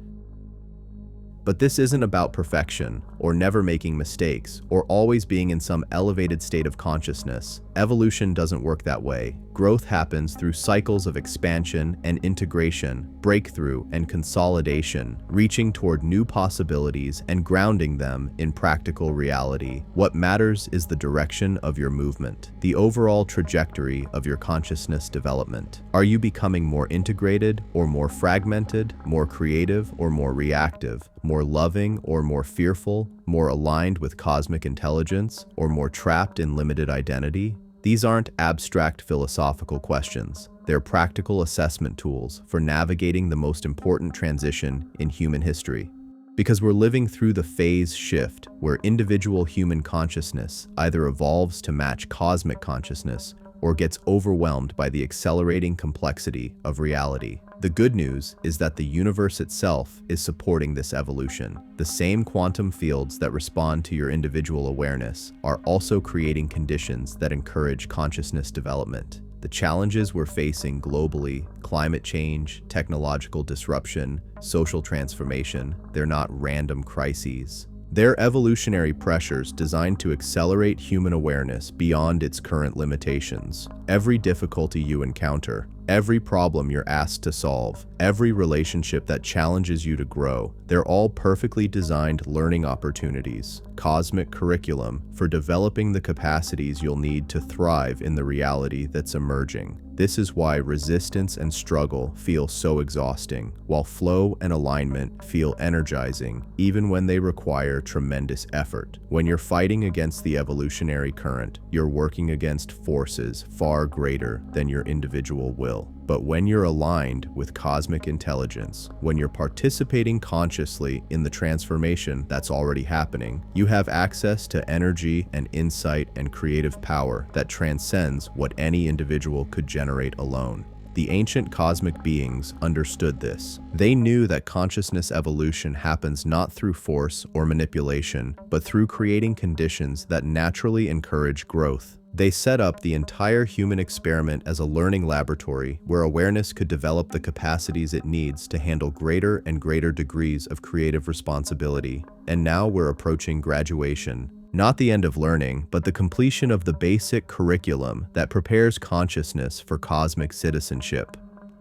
But this isn't about perfection, or never making mistakes, or always being in some elevated state of consciousness. Evolution doesn't work that way. Growth happens through cycles of expansion and integration, breakthrough and consolidation, reaching toward new possibilities and grounding them in practical reality. What matters is the direction of your movement, the overall trajectory of your consciousness development. Are you becoming more integrated or more fragmented, more creative or more reactive, more loving or more fearful, more aligned with cosmic intelligence, or more trapped in limited identity? These aren't abstract philosophical questions. They're practical assessment tools for navigating the most important transition in human history. Because we're living through the phase shift where individual human consciousness either evolves to match cosmic consciousness or gets overwhelmed by the accelerating complexity of reality. The good news is that the universe itself is supporting this evolution. The same quantum fields that respond to your individual awareness are also creating conditions that encourage consciousness development. The challenges we're facing globally, climate change, technological disruption, social transformation, they're not random crises. They're evolutionary pressures designed to accelerate human awareness beyond its current limitations. Every difficulty you encounter, every problem you're asked to solve, every relationship that challenges you to grow, they're all perfectly designed learning opportunities, cosmic curriculum for developing the capacities you'll need to thrive in the reality that's emerging. This is why resistance and struggle feel so exhausting, while flow and alignment feel energizing, even when they require tremendous effort. When you're fighting against the evolutionary current, you're working against forces far greater than your individual will. But when you're aligned with cosmic intelligence, when you're participating consciously in the transformation that's already happening, you have access to energy and insight and creative power that transcends what any individual could generate alone. The ancient cosmic beings understood this. They knew that consciousness evolution happens not through force or manipulation, but through creating conditions that naturally encourage growth. They set up the entire human experiment as a learning laboratory where awareness could develop the capacities it needs to handle greater and greater degrees of creative responsibility. And now we're approaching graduation. Not the end of learning, but the completion of the basic curriculum that prepares consciousness for cosmic citizenship.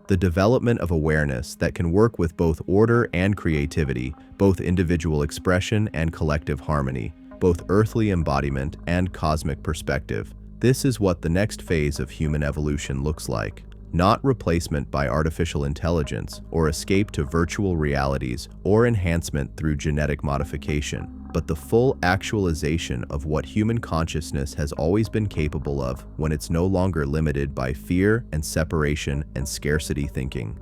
The development of awareness that can work with both order and creativity, both individual expression and collective harmony, both earthly embodiment and cosmic perspective. This is what the next phase of human evolution looks like. Not replacement by artificial intelligence or escape to virtual realities or enhancement through genetic modification, but the full actualization of what human consciousness has always been capable of when it's no longer limited by fear and separation and scarcity thinking.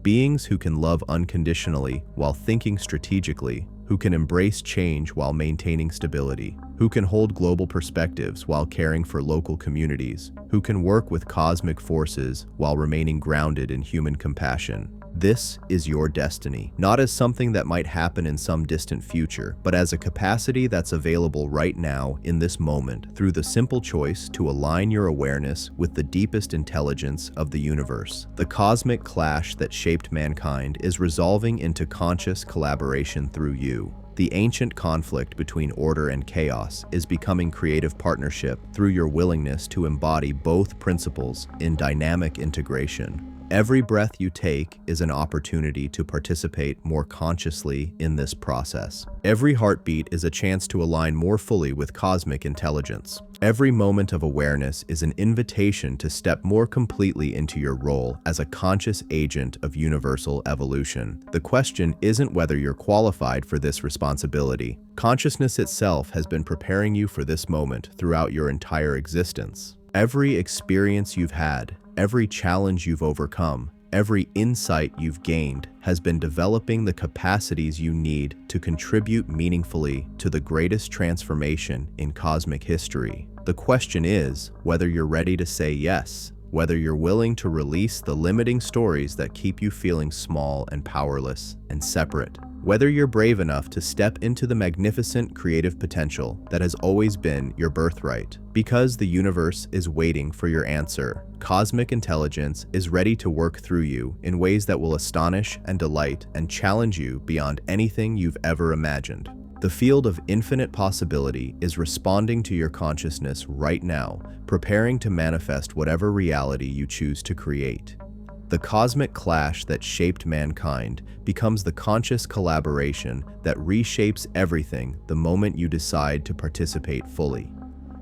Beings who can love unconditionally while thinking strategically, who can embrace change while maintaining stability, who can hold global perspectives while caring for local communities, who can work with cosmic forces while remaining grounded in human compassion. This is your destiny, not as something that might happen in some distant future, but as a capacity that's available right now in this moment through the simple choice to align your awareness with the deepest intelligence of the universe. The cosmic clash that shaped mankind is resolving into conscious collaboration through you. The ancient conflict between order and chaos is becoming creative partnership through your willingness to embody both principles in dynamic integration. Every breath you take is an opportunity to participate more consciously in this process. Every heartbeat is a chance to align more fully with cosmic intelligence. Every moment of awareness is an invitation to step more completely into your role as a conscious agent of universal evolution. The question isn't whether you're qualified for this responsibility. Consciousness itself has been preparing you for this moment throughout your entire existence. Every experience you've had, every challenge you've overcome, every insight you've gained has been developing the capacities you need to contribute meaningfully to the greatest transformation in cosmic history. The question is whether you're ready to say yes, whether you're willing to release the limiting stories that keep you feeling small and powerless and separate, whether you're brave enough to step into the magnificent creative potential that has always been your birthright. Because the universe is waiting for your answer, cosmic intelligence is ready to work through you in ways that will astonish and delight and challenge you beyond anything you've ever imagined. The field of infinite possibility is responding to your consciousness right now, preparing to manifest whatever reality you choose to create. The cosmic clash that shaped mankind becomes the conscious collaboration that reshapes everything the moment you decide to participate fully.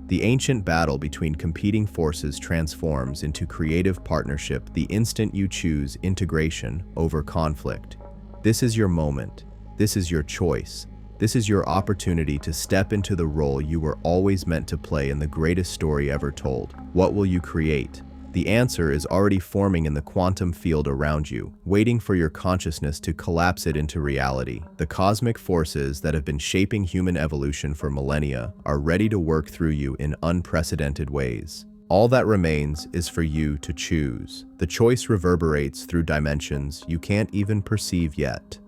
The ancient battle between competing forces transforms into creative partnership the instant you choose integration over conflict. This is your moment. This is your choice. This is your opportunity to step into the role you were always meant to play in the greatest story ever told. What will you create? The answer is already forming in the quantum field around you, waiting for your consciousness to collapse it into reality. The cosmic forces that have been shaping human evolution for millennia are ready to work through you in unprecedented ways. All that remains is for you to choose. The choice reverberates through dimensions you can't even perceive yet.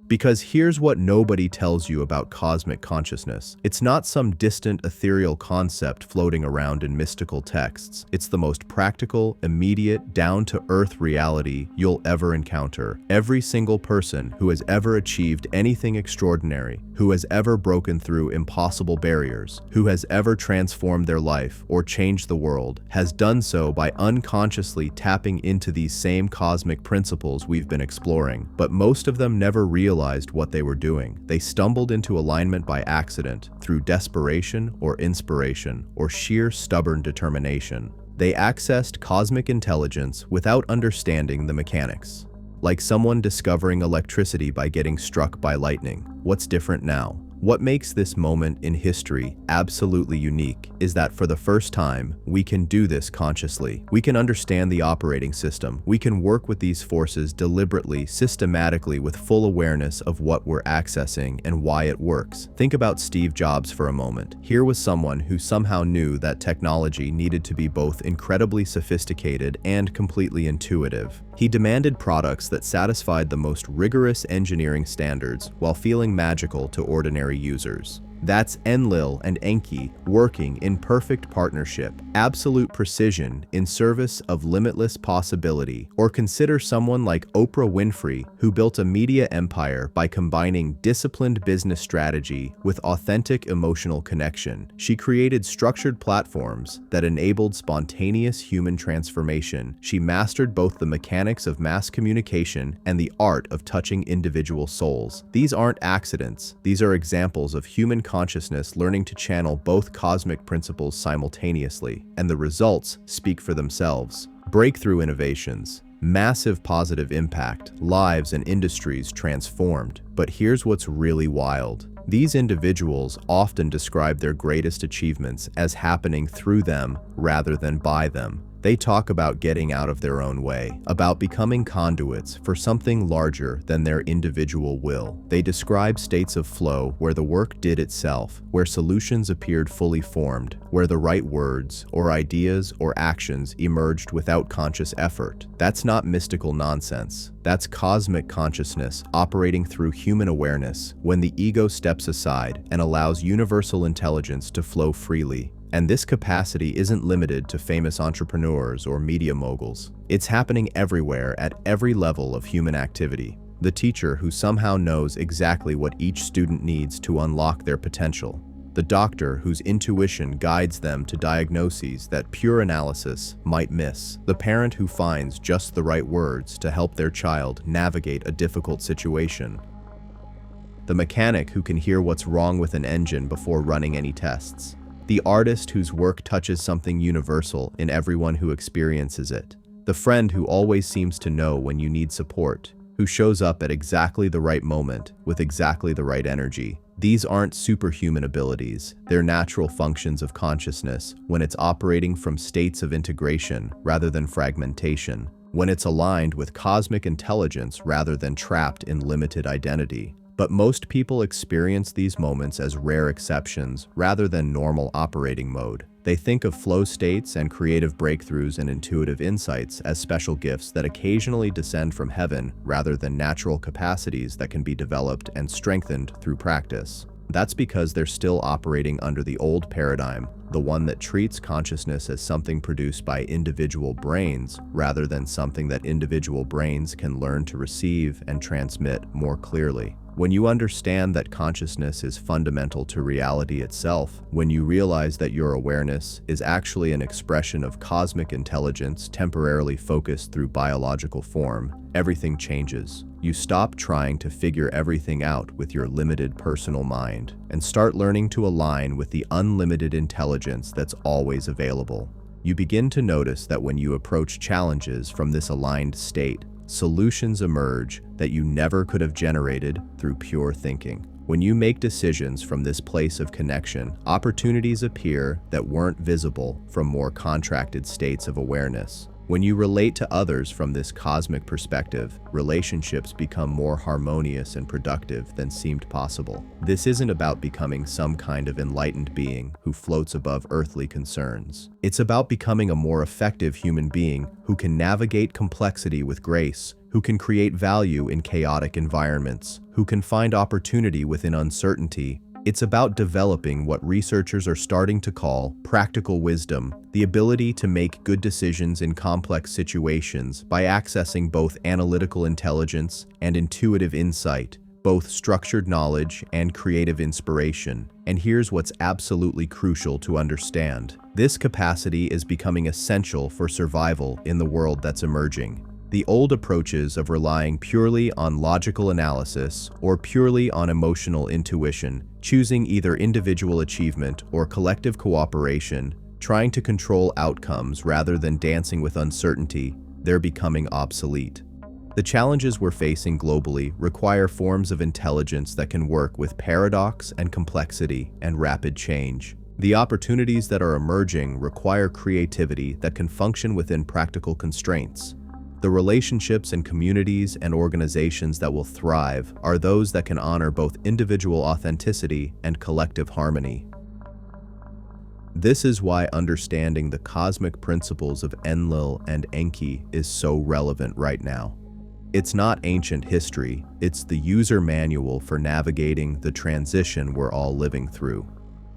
Because here's what nobody tells you about cosmic consciousness. It's not some distant ethereal concept floating around in mystical texts. It's the most practical, immediate, down-to-earth reality you'll ever encounter. Every single person who has ever achieved anything extraordinary, who has ever broken through impossible barriers, who has ever transformed their life or changed the world, has done so by unconsciously tapping into these same cosmic principles we've been exploring. But most of them never realized what they were doing. They stumbled into alignment by accident, through desperation or inspiration, or sheer stubborn determination. They accessed cosmic intelligence without understanding the mechanics. Like someone discovering electricity by getting struck by lightning. What's different now? What makes this moment in history absolutely unique is that for the first time, we can do this consciously. We can understand the operating system. We can work with these forces deliberately, systematically, with full awareness of what we're accessing and why it works. Think about Steve Jobs for a moment. Here was someone who somehow knew that technology needed to be both incredibly sophisticated and completely intuitive. He demanded products that satisfied the most rigorous engineering standards while feeling magical to ordinary users. That's Enlil and Enki working in perfect partnership, absolute precision in service of limitless possibility. Or consider someone like Oprah Winfrey, who built a media empire by combining disciplined business strategy with authentic emotional connection. She created structured platforms that enabled spontaneous human transformation. She mastered both the mechanics of mass communication and the art of touching individual souls. These aren't accidents. These are examples of human consciousness learning to channel both cosmic principles simultaneously, and the results speak for themselves. Breakthrough innovations, massive positive impact, lives and industries transformed. But here's what's really wild. These individuals often describe their greatest achievements as happening through them rather than by them. They talk about getting out of their own way, about becoming conduits for something larger than their individual will. They describe states of flow where the work did itself, where solutions appeared fully formed, where the right words or ideas or actions emerged without conscious effort. That's not mystical nonsense. That's cosmic consciousness operating through human awareness when the ego steps aside and allows universal intelligence to flow freely. And this capacity isn't limited to famous entrepreneurs or media moguls. It's happening everywhere at every level of human activity. The teacher who somehow knows exactly what each student needs to unlock their potential. The doctor whose intuition guides them to diagnoses that pure analysis might miss. The parent who finds just the right words to help their child navigate a difficult situation. The mechanic who can hear what's wrong with an engine before running any tests. The artist whose work touches something universal in everyone who experiences it. The friend who always seems to know when you need support, who shows up at exactly the right moment with exactly the right energy. These aren't superhuman abilities. They're natural functions of consciousness when it's operating from states of integration rather than fragmentation, when it's aligned with cosmic intelligence rather than trapped in limited identity. But most people experience these moments as rare exceptions rather than normal operating mode. They think of flow states and creative breakthroughs and intuitive insights as special gifts that occasionally descend from heaven rather than natural capacities that can be developed and strengthened through practice. That's because they're still operating under the old paradigm, the one that treats consciousness as something produced by individual brains rather than something that individual brains can learn to receive and transmit more clearly. When you understand that consciousness is fundamental to reality itself, when you realize that your awareness is actually an expression of cosmic intelligence temporarily focused through biological form, everything changes. You stop trying to figure everything out with your limited personal mind and start learning to align with the unlimited intelligence that's always available. You begin to notice that when you approach challenges from this aligned state, solutions emerge that you never could have generated through pure thinking. When you make decisions from this place of connection, opportunities appear that weren't visible from more contracted states of awareness. When you relate to others from this cosmic perspective, relationships become more harmonious and productive than seemed possible. This isn't about becoming some kind of enlightened being who floats above earthly concerns. It's about becoming a more effective human being who can navigate complexity with grace, who can create value in chaotic environments, who can find opportunity within uncertainty. It's about developing what researchers are starting to call practical wisdom, the ability to make good decisions in complex situations by accessing both analytical intelligence and intuitive insight, both structured knowledge and creative inspiration. And here's what's absolutely crucial to understand. This capacity is becoming essential for survival in the world that's emerging. The old approaches of relying purely on logical analysis or purely on emotional intuition, choosing either individual achievement or collective cooperation, trying to control outcomes rather than dancing with uncertainty, they're becoming obsolete. The challenges we're facing globally require forms of intelligence that can work with paradox and complexity and rapid change. The opportunities that are emerging require creativity that can function within practical constraints. The relationships and communities and organizations that will thrive are those that can honor both individual authenticity and collective harmony. This is why understanding the cosmic principles of Enlil and Enki is so relevant right now. It's not ancient history, it's the user manual for navigating the transition we're all living through.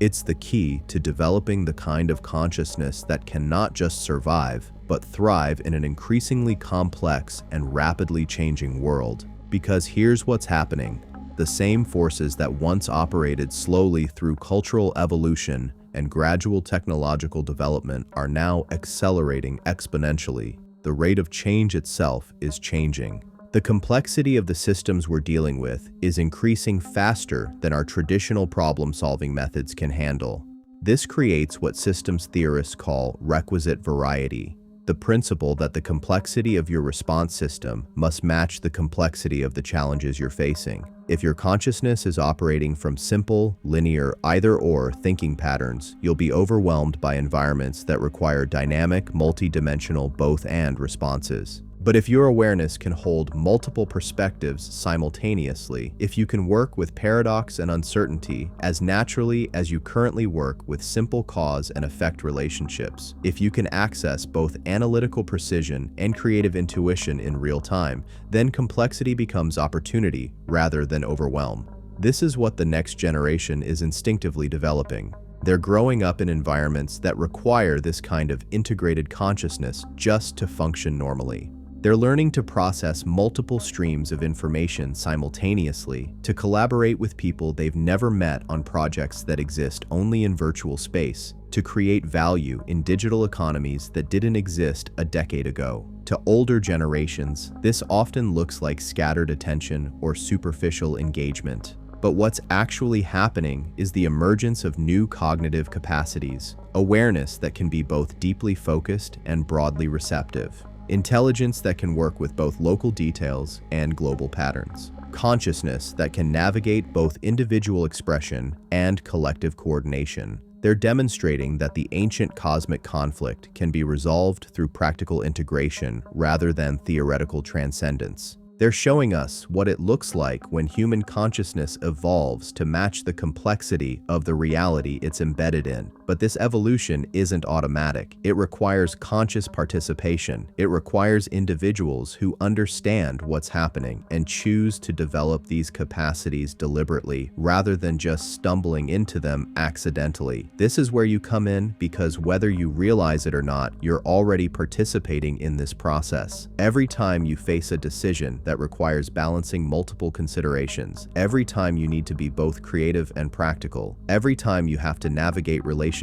It's the key to developing the kind of consciousness that can not just survive, but thrive in an increasingly complex and rapidly changing world. Because here's what's happening. The same forces that once operated slowly through cultural evolution and gradual technological development are now accelerating exponentially. The rate of change itself is changing. The complexity of the systems we're dealing with is increasing faster than our traditional problem-solving methods can handle. This creates what systems theorists call requisite variety, the principle that the complexity of your response system must match the complexity of the challenges you're facing. If your consciousness is operating from simple, linear, either-or thinking patterns, you'll be overwhelmed by environments that require dynamic, multi-dimensional both-and responses. But if your awareness can hold multiple perspectives simultaneously, if you can work with paradox and uncertainty as naturally as you currently work with simple cause and effect relationships, if you can access both analytical precision and creative intuition in real time, then complexity becomes opportunity rather than overwhelm. This is what the next generation is instinctively developing. They're growing up in environments that require this kind of integrated consciousness just to function normally. They're learning to process multiple streams of information simultaneously, to collaborate with people they've never met on projects that exist only in virtual space, to create value in digital economies that didn't exist a decade ago. To older generations, this often looks like scattered attention or superficial engagement. But what's actually happening is the emergence of new cognitive capacities, awareness that can be both deeply focused and broadly receptive. Intelligence that can work with both local details and global patterns. Consciousness that can navigate both individual expression and collective coordination. They're demonstrating that the ancient cosmic conflict can be resolved through practical integration rather than theoretical transcendence. They're showing us what it looks like when human consciousness evolves to match the complexity of the reality it's embedded in. But this evolution isn't automatic. It requires conscious participation. It requires individuals who understand what's happening and choose to develop these capacities deliberately rather than just stumbling into them accidentally. This is where you come in, because whether you realize it or not, you're already participating in this process. Every time you face a decision that requires balancing multiple considerations, every time you need to be both creative and practical, every time you have to navigate relationships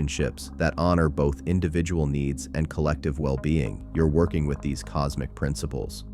that honor both individual needs and collective well-being, you're working with these cosmic principles.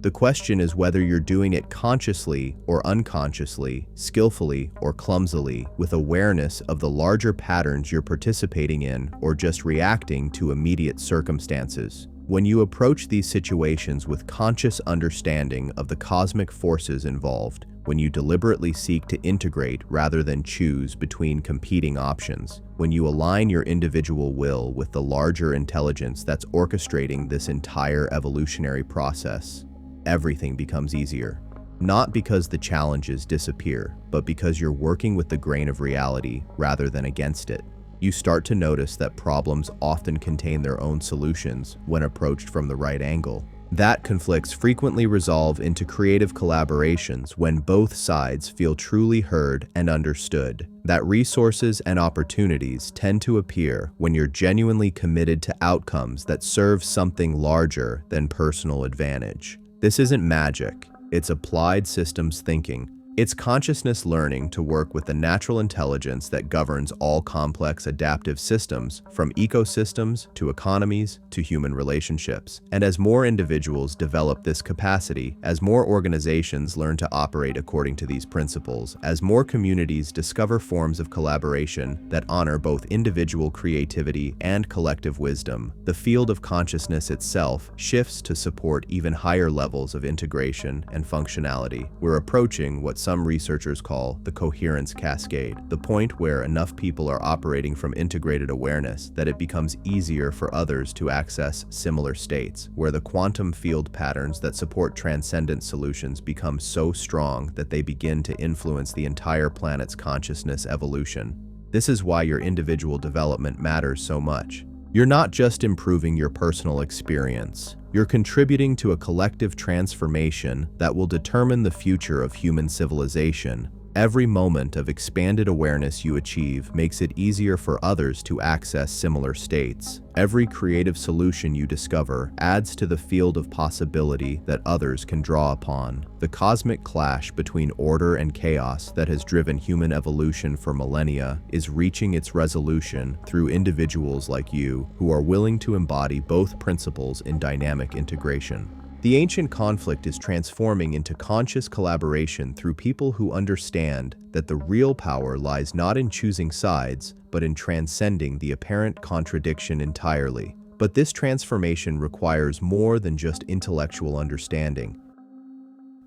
The question is whether you're doing it consciously or unconsciously, skillfully or clumsily, with awareness of the larger patterns you're participating in, or just reacting to immediate circumstances. When you approach these situations with conscious understanding of the cosmic forces involved, when you deliberately seek to integrate rather than choose between competing options, when you align your individual will with the larger intelligence that's orchestrating this entire evolutionary process, everything becomes easier. Not because the challenges disappear, but because you're working with the grain of reality rather than against it. You start to notice that problems often contain their own solutions when approached from the right angle. That conflicts frequently resolve into creative collaborations when both sides feel truly heard and understood. That resources and opportunities tend to appear when you're genuinely committed to outcomes that serve something larger than personal advantage. This isn't magic, it's applied systems thinking, It's consciousness learning to work with the natural intelligence that governs all complex adaptive systems, from ecosystems to economies to human relationships. And as more individuals develop this capacity, as more organizations learn to operate according to these principles, as more communities discover forms of collaboration that honor both individual creativity and collective wisdom, the field of consciousness itself shifts to support even higher levels of integration and functionality. We're approaching what some researchers call the coherence cascade, the point where enough people are operating from integrated awareness that it becomes easier for others to access similar states, where the quantum field patterns that support transcendent solutions become so strong that they begin to influence the entire planet's consciousness evolution. This is why your individual development matters so much. You're not just improving your personal experience. You're contributing to a collective transformation that will determine the future of human civilization. Every moment of expanded awareness you achieve makes it easier for others to access similar states. Every creative solution you discover adds to the field of possibility that others can draw upon. The cosmic clash between order and chaos that has driven human evolution for millennia is reaching its resolution through individuals like you who are willing to embody both principles in dynamic integration. The ancient conflict is transforming into conscious collaboration through people who understand that the real power lies not in choosing sides, but in transcending the apparent contradiction entirely. But this transformation requires more than just intellectual understanding.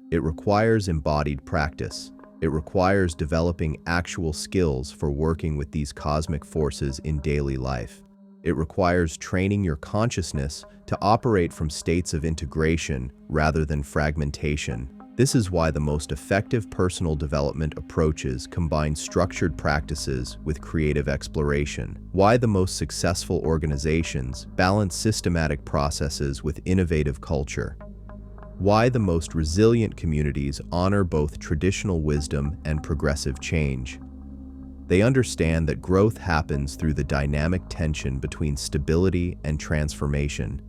It requires embodied practice. It requires developing actual skills for working with these cosmic forces in daily life. It requires training your consciousness to operate from states of integration rather than fragmentation. This is why the most effective personal development approaches combine structured practices with creative exploration. Why the most successful organizations balance systematic processes with innovative culture. Why the most resilient communities honor both traditional wisdom and progressive change. They understand that growth happens through the dynamic tension between stability and transformation,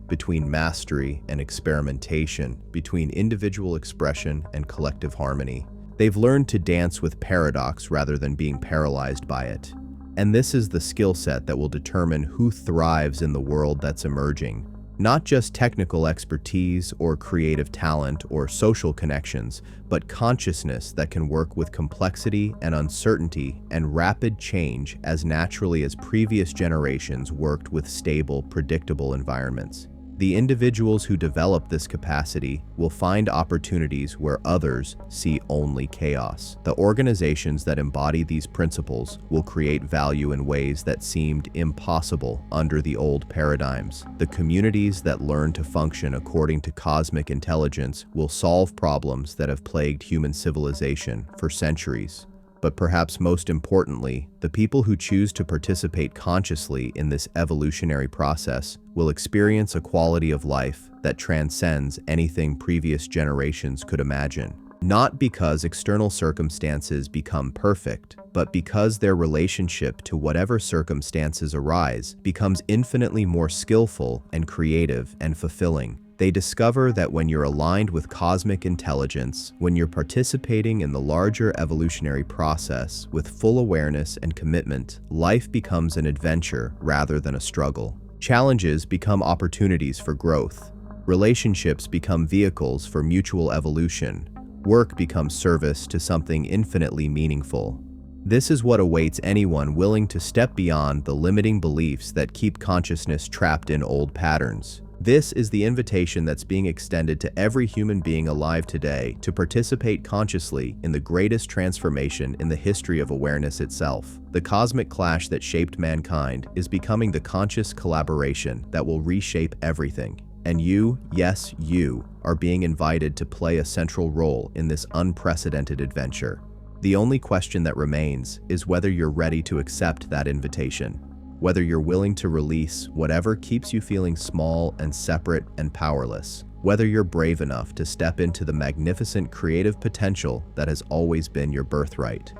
between mastery and experimentation, between individual expression and collective harmony. They've learned to dance with paradox rather than being paralyzed by it. And this is the skill set that will determine who thrives in the world that's emerging. Not just technical expertise or creative talent or social connections, but consciousness that can work with complexity and uncertainty and rapid change as naturally as previous generations worked with stable, predictable environments. The individuals who develop this capacity will find opportunities where others see only chaos. The organizations that embody these principles will create value in ways that seemed impossible under the old paradigms. The communities that learn to function according to cosmic intelligence will solve problems that have plagued human civilization for centuries. But perhaps most importantly, the people who choose to participate consciously in this evolutionary process will experience a quality of life that transcends anything previous generations could imagine. Not because external circumstances become perfect, but because their relationship to whatever circumstances arise becomes infinitely more skillful and creative and fulfilling. They discover that when you're aligned with cosmic intelligence, when you're participating in the larger evolutionary process with full awareness and commitment, life becomes an adventure rather than a struggle. Challenges become opportunities for growth. Relationships become vehicles for mutual evolution. Work becomes service to something infinitely meaningful. This is what awaits anyone willing to step beyond the limiting beliefs that keep consciousness trapped in old patterns. This is the invitation that's being extended to every human being alive today to participate consciously in the greatest transformation in the history of awareness itself. The cosmic clash that shaped mankind is becoming the conscious collaboration that will reshape everything. And you, yes, you, are being invited to play a central role in this unprecedented adventure. The only question that remains is whether you're ready to accept that invitation. Whether you're willing to release whatever keeps you feeling small and separate and powerless. Whether you're brave enough to step into the magnificent creative potential that has always been your birthright.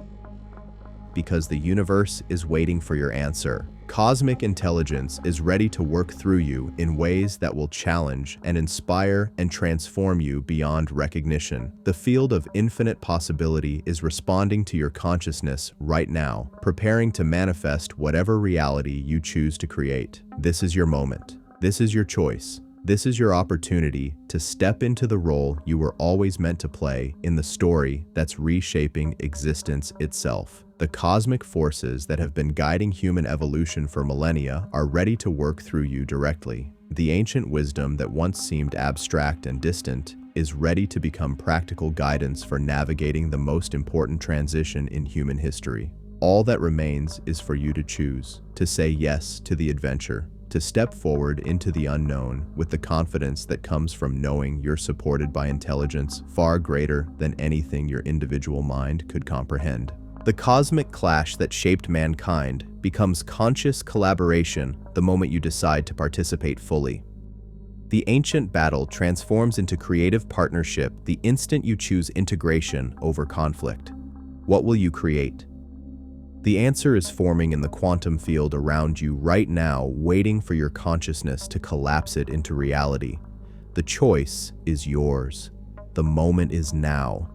because the universe is waiting for your answer. Cosmic intelligence is ready to work through you in ways that will challenge and inspire and transform you beyond recognition. The field of infinite possibility is responding to your consciousness right now, preparing to manifest whatever reality you choose to create. This is your moment. This is your choice. This is your opportunity to step into the role you were always meant to play in the story that's reshaping existence itself. The cosmic forces that have been guiding human evolution for millennia are ready to work through you directly. The ancient wisdom that once seemed abstract and distant is ready to become practical guidance for navigating the most important transition in human history. All that remains is for you to choose, to say yes to the adventure, to step forward into the unknown with the confidence that comes from knowing you're supported by intelligence far greater than anything your individual mind could comprehend. The cosmic clash that shaped mankind becomes conscious collaboration the moment you decide to participate fully. The ancient battle transforms into creative partnership the instant you choose integration over conflict. What will you create? The answer is forming in the quantum field around you right now, waiting for your consciousness to collapse it into reality. The choice is yours. The moment is now.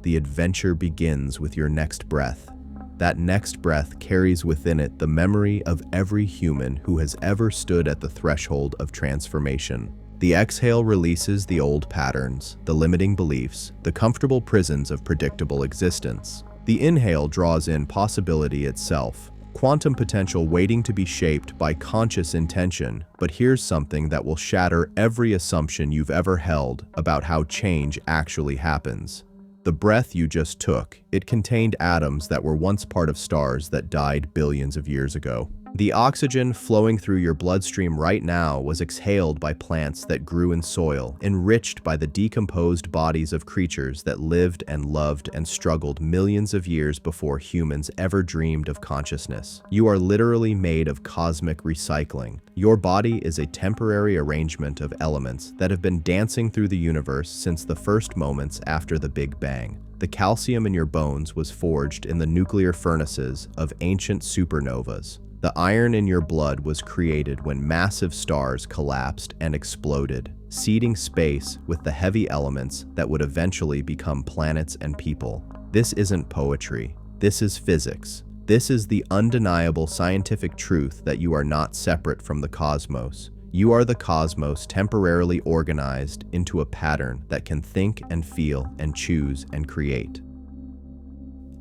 The adventure begins with your next breath. That next breath carries within it the memory of every human who has ever stood at the threshold of transformation. The exhale releases the old patterns, the limiting beliefs, the comfortable prisons of predictable existence. The inhale draws in possibility itself, quantum potential waiting to be shaped by conscious intention. But here's something that will shatter every assumption you've ever held about how change actually happens. The breath you just took, it contained atoms that were once part of stars that died billions of years ago. The oxygen flowing through your bloodstream right now was exhaled by plants that grew in soil, enriched by the decomposed bodies of creatures that lived and loved and struggled millions of years before humans ever dreamed of consciousness. You are literally made of cosmic recycling. Your body is a temporary arrangement of elements that have been dancing through the universe since the first moments after the Big Bang. The calcium in your bones was forged in the nuclear furnaces of ancient supernovas. The iron in your blood was created when massive stars collapsed and exploded, seeding space with the heavy elements that would eventually become planets and people. This isn't poetry. This is physics. This is the undeniable scientific truth that you are not separate from the cosmos. You are the cosmos temporarily organized into a pattern that can think and feel and choose and create.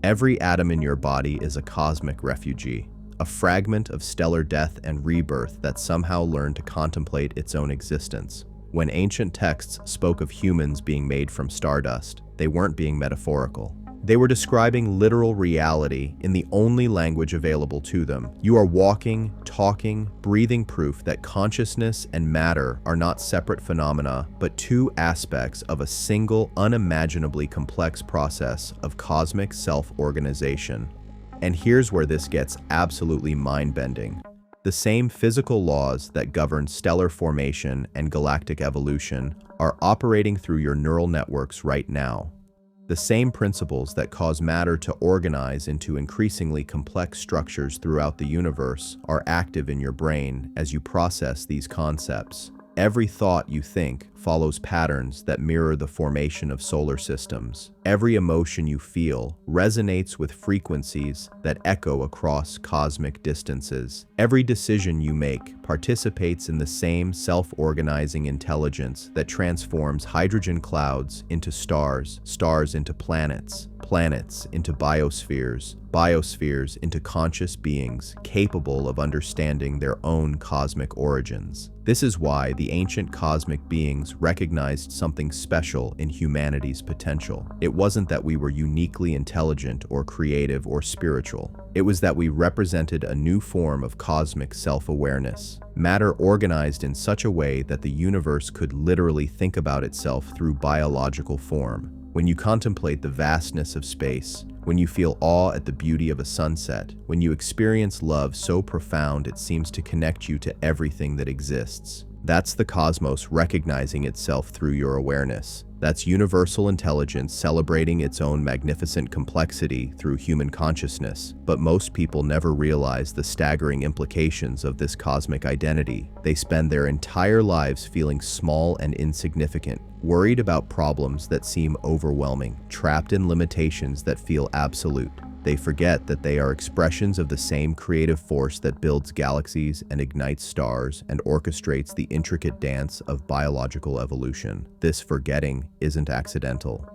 Every atom in your body is a cosmic refugee, a fragment of stellar death and rebirth that somehow learned to contemplate its own existence. When ancient texts spoke of humans being made from stardust, they weren't being metaphorical. They were describing literal reality in the only language available to them. You are walking, talking, breathing proof that consciousness and matter are not separate phenomena, but two aspects of a single, unimaginably complex process of cosmic self-organization. And here's where this gets absolutely mind-bending. The same physical laws that govern stellar formation and galactic evolution are operating through your neural networks right now. The same principles that cause matter to organize into increasingly complex structures throughout the universe are active in your brain as you process these concepts. Every thought you think follows patterns that mirror the formation of solar systems. Every emotion you feel resonates with frequencies that echo across cosmic distances. Every decision you make participates in the same self-organizing intelligence that transforms hydrogen clouds into stars, stars into planets, planets into biospheres, biospheres into conscious beings capable of understanding their own cosmic origins. This is why the ancient cosmic beings recognized something special in humanity's potential. It wasn't that we were uniquely intelligent or creative or spiritual. It was that we represented a new form of cosmic self-awareness. Matter organized in such a way that the universe could literally think about itself through biological form. When you contemplate the vastness of space, when you feel awe at the beauty of a sunset, when you experience love so profound it seems to connect you to everything that exists, That's the cosmos recognizing itself through your awareness. That's universal intelligence celebrating its own magnificent complexity through human consciousness. But most people never realize the staggering implications of this cosmic identity. They spend their entire lives feeling small and insignificant, worried about problems that seem overwhelming, trapped in limitations that feel absolute. They forget that they are expressions of the same creative force that builds galaxies and ignites stars and orchestrates the intricate dance of biological evolution. This forgetting isn't accidental.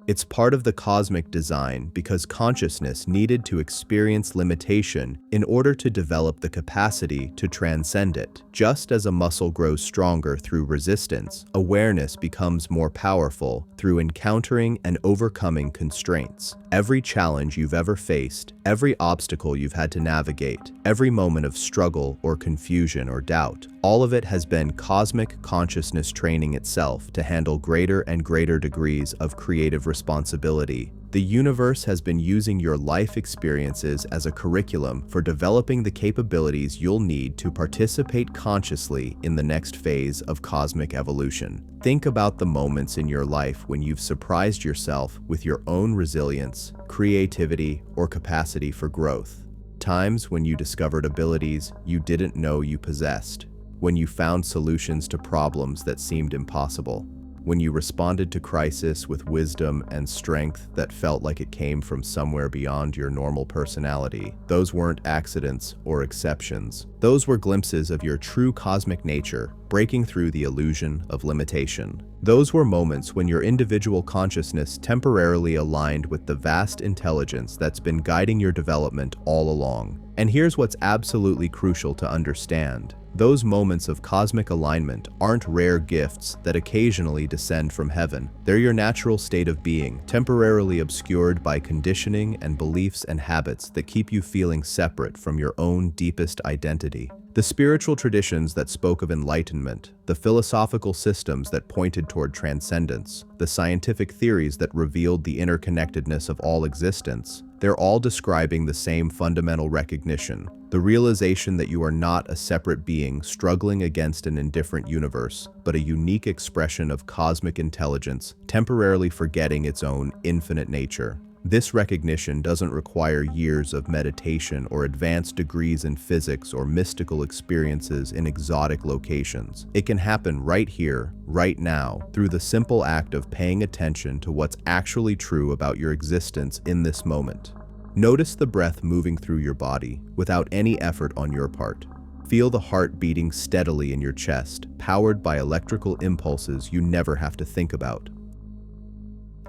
It's part of the cosmic design because consciousness needed to experience limitation in order to develop the capacity to transcend it. Just as a muscle grows stronger through resistance, awareness becomes more powerful through encountering and overcoming constraints. Every challenge you've ever faced, every obstacle you've had to navigate, every moment of struggle or confusion or doubt, all of it has been cosmic consciousness training itself to handle greater and greater degrees of creative responsibility. The universe has been using your life experiences as a curriculum for developing the capabilities you'll need to participate consciously in the next phase of cosmic evolution. Think about the moments in your life when you've surprised yourself with your own resilience, creativity, or capacity for growth. Times when you discovered abilities you didn't know you possessed. When you found solutions to problems that seemed impossible. When you responded to crisis with wisdom and strength that felt like it came from somewhere beyond your normal personality. Those weren't accidents or exceptions. Those were glimpses of your true cosmic nature, breaking through the illusion of limitation. Those were moments when your individual consciousness temporarily aligned with the vast intelligence that's been guiding your development all along. And here's what's absolutely crucial to understand. Those moments of cosmic alignment aren't rare gifts that occasionally descend from heaven. They're your natural state of being, temporarily obscured by conditioning and beliefs and habits that keep you feeling separate from your own deepest identity. The spiritual traditions that spoke of enlightenment, the philosophical systems that pointed toward transcendence, the scientific theories that revealed the interconnectedness of all existence, they're all describing the same fundamental recognition, the realization that you are not a separate being struggling against an indifferent universe, but a unique expression of cosmic intelligence, temporarily forgetting its own infinite nature. This recognition doesn't require years of meditation or advanced degrees in physics or mystical experiences in exotic locations. It can happen right here, right now, through the simple act of paying attention to what's actually true about your existence in this moment. Notice the breath moving through your body without any effort on your part. Feel the heart beating steadily in your chest, powered by electrical impulses you never have to think about.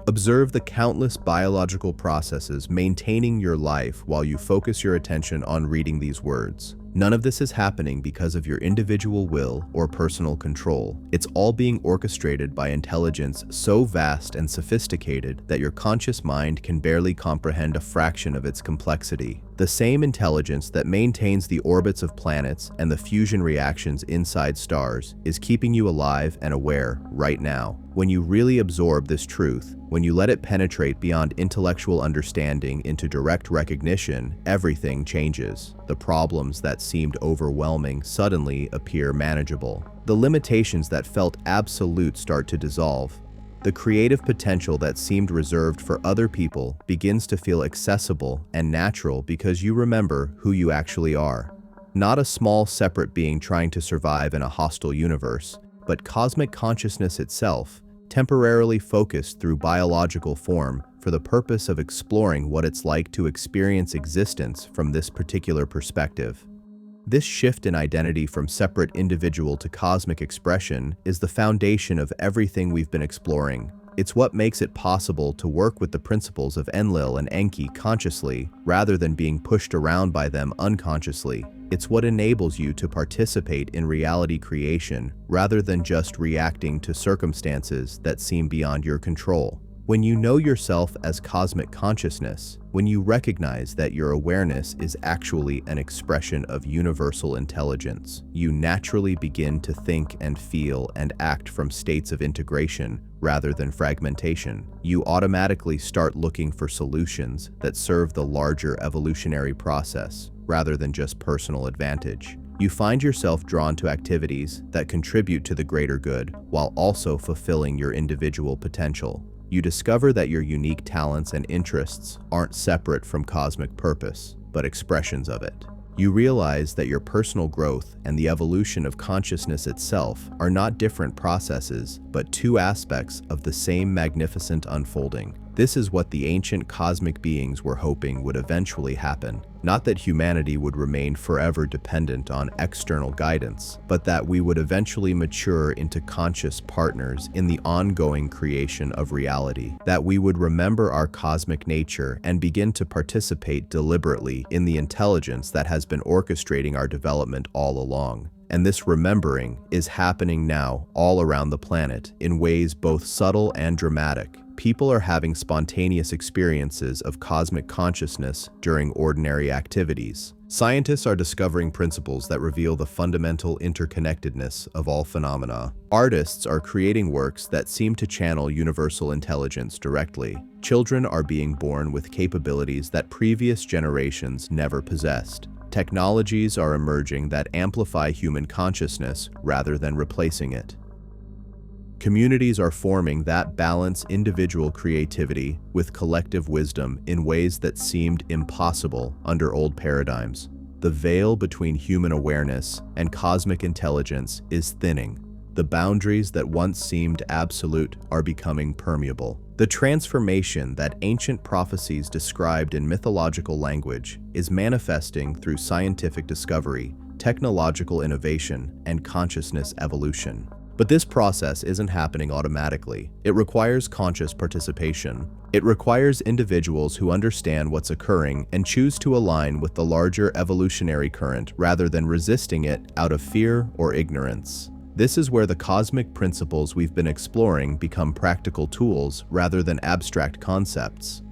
Observe the countless biological processes maintaining your life while you focus your attention on reading these words. None of this is happening because of your individual will or personal control. It's all being orchestrated by intelligence so vast and sophisticated that your conscious mind can barely comprehend a fraction of its complexity. The same intelligence that maintains the orbits of planets and the fusion reactions inside stars is keeping you alive and aware right now. When you really absorb this truth, when you let it penetrate beyond intellectual understanding into direct recognition, everything changes. The problems that seemed overwhelming suddenly appear manageable. The limitations that felt absolute start to dissolve. The creative potential that seemed reserved for other people begins to feel accessible and natural because you remember who you actually are. Not a small separate being trying to survive in a hostile universe, but cosmic consciousness itself, temporarily focused through biological form for the purpose of exploring what it's like to experience existence from this particular perspective. This shift in identity from separate individual to cosmic expression is the foundation of everything we've been exploring. It's what makes it possible to work with the principles of Enlil and Enki consciously rather than being pushed around by them unconsciously. It's what enables you to participate in reality creation rather than just reacting to circumstances that seem beyond your control. When you know yourself as cosmic consciousness, when you recognize that your awareness is actually an expression of universal intelligence, you naturally begin to think and feel and act from states of integration rather than fragmentation. You automatically start looking for solutions that serve the larger evolutionary process rather than just personal advantage. You find yourself drawn to activities that contribute to the greater good while also fulfilling your individual potential. You discover that your unique talents and interests aren't separate from cosmic purpose, but expressions of it. You realize that your personal growth and the evolution of consciousness itself are not different processes, but two aspects of the same magnificent unfolding. This is what the ancient cosmic beings were hoping would eventually happen. Not that humanity would remain forever dependent on external guidance, but that we would eventually mature into conscious partners in the ongoing creation of reality. That we would remember our cosmic nature and begin to participate deliberately in the intelligence that has been orchestrating our development all along. And this remembering is happening now all around the planet in ways both subtle and dramatic. People are having spontaneous experiences of cosmic consciousness during ordinary activities. Scientists are discovering principles that reveal the fundamental interconnectedness of all phenomena. Artists are creating works that seem to channel universal intelligence directly. Children are being born with capabilities that previous generations never possessed. Technologies are emerging that amplify human consciousness rather than replacing it. Communities are forming that balance individual creativity with collective wisdom in ways that seemed impossible under old paradigms. The veil between human awareness and cosmic intelligence is thinning. The boundaries that once seemed absolute are becoming permeable. The transformation that ancient prophecies described in mythological language is manifesting through scientific discovery, technological innovation, and consciousness evolution. But this process isn't happening automatically. It requires conscious participation. It requires individuals who understand what's occurring and choose to align with the larger evolutionary current rather than resisting it out of fear or ignorance. This is where the cosmic principles we've been exploring become practical tools rather than abstract concepts.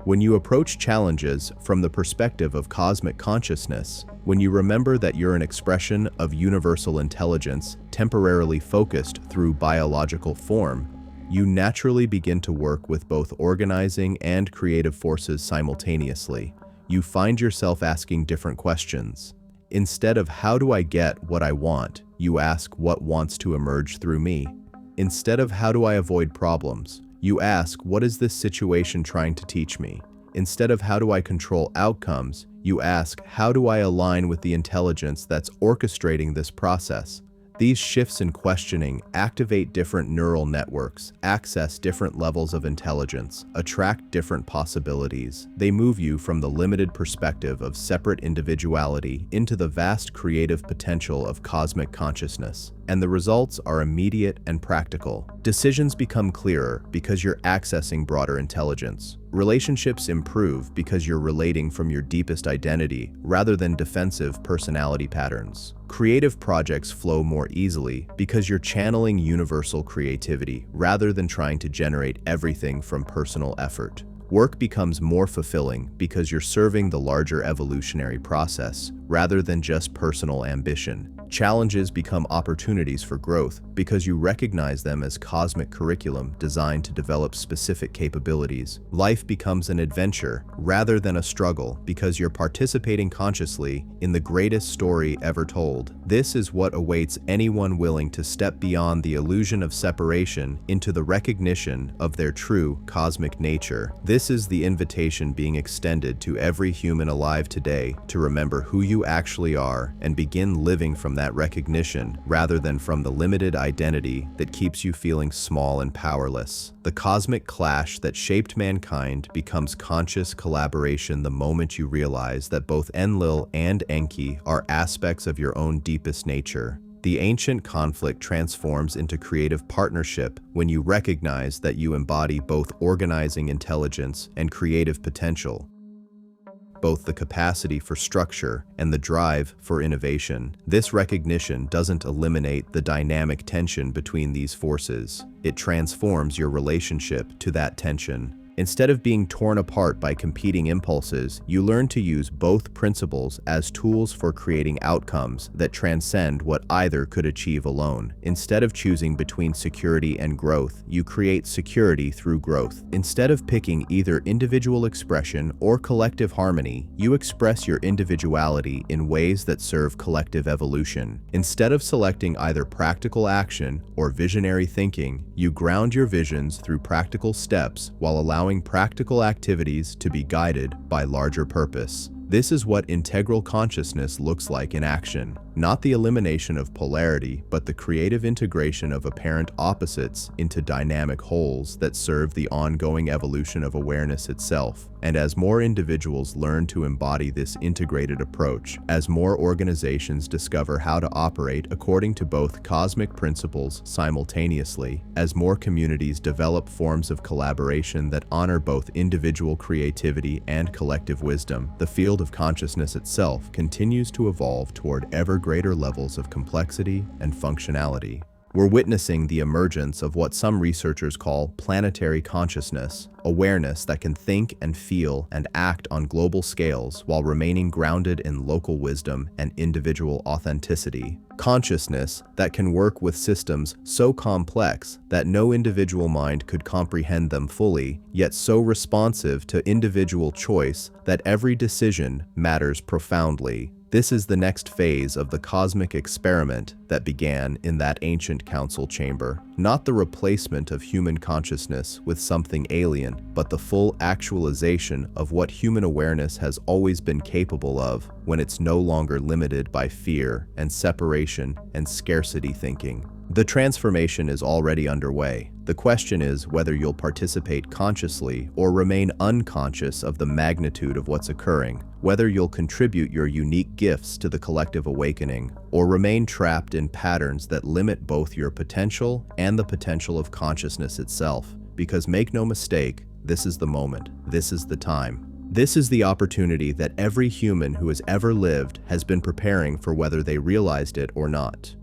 When you approach challenges from the perspective of cosmic consciousness, when you remember that you're an expression of universal intelligence temporarily focused through biological form, you naturally begin to work with both organizing and creative forces simultaneously. You find yourself asking different questions. Instead of how do I get what I want, you ask what wants to emerge through me. Instead of how do I avoid problems, you ask what is this situation trying to teach me. Instead of how do I control outcomes, you ask how do I align with the intelligence that's orchestrating this process. These shifts in questioning activate different neural networks, access different levels of intelligence, attract different possibilities. They move you from the limited perspective of separate individuality into the vast creative potential of cosmic consciousness. And the results are immediate and practical. Decisions become clearer because you're accessing broader intelligence. Relationships improve because you're relating from your deepest identity rather than defensive personality patterns. Creative projects flow more easily because you're channeling universal creativity rather than trying to generate everything from personal effort. Work becomes more fulfilling because you're serving the larger evolutionary process rather than just personal ambition. Challenges become opportunities for growth because you recognize them as cosmic curriculum designed to develop specific capabilities. Life becomes an adventure rather than a struggle because you're participating consciously in the greatest story ever told. This is what awaits anyone willing to step beyond the illusion of separation into the recognition of their true cosmic nature. This is the invitation being extended to every human alive today to remember who you actually are and begin living from that recognition rather than from the limited identity that keeps you feeling small and powerless. The cosmic clash that shaped mankind becomes conscious collaboration the moment you realize that both Enlil and Enki are aspects of your own deepest nature. The ancient conflict transforms into creative partnership when you recognize that you embody both organizing intelligence and creative potential, both the capacity for structure and the drive for innovation. This recognition doesn't eliminate the dynamic tension between these forces. It transforms your relationship to that tension. Instead of being torn apart by competing impulses, you learn to use both principles as tools for creating outcomes that transcend what either could achieve alone. Instead of choosing between security and growth, you create security through growth. Instead of picking either individual expression or collective harmony, you express your individuality in ways that serve collective evolution. Instead of selecting either practical action or visionary thinking, you ground your visions through practical steps while allowing practical activities to be guided by larger purpose. This is what integral consciousness looks like in action. Not the elimination of polarity, but the creative integration of apparent opposites into dynamic wholes that serve the ongoing evolution of awareness itself. And as more individuals learn to embody this integrated approach, as more organizations discover how to operate according to both cosmic principles simultaneously, as more communities develop forms of collaboration that honor both individual creativity and collective wisdom, the field of consciousness itself continues to evolve toward ever greater levels of complexity and functionality. We're witnessing the emergence of what some researchers call planetary consciousness, awareness that can think and feel and act on global scales while remaining grounded in local wisdom and individual authenticity. Consciousness that can work with systems so complex that no individual mind could comprehend them fully, yet so responsive to individual choice that every decision matters profoundly. This is the next phase of the cosmic experiment that began in that ancient council chamber. Not the replacement of human consciousness with something alien, but the full actualization of what human awareness has always been capable of when it's no longer limited by fear and separation and scarcity thinking. The transformation is already underway. The question is whether you'll participate consciously or remain unconscious of the magnitude of what's occurring, whether you'll contribute your unique gifts to the collective awakening, or remain trapped in patterns that limit both your potential and the potential of consciousness itself. Because make no mistake, this is the moment, this is the time. This is the opportunity that every human who has ever lived has been preparing for, whether they realized it or not.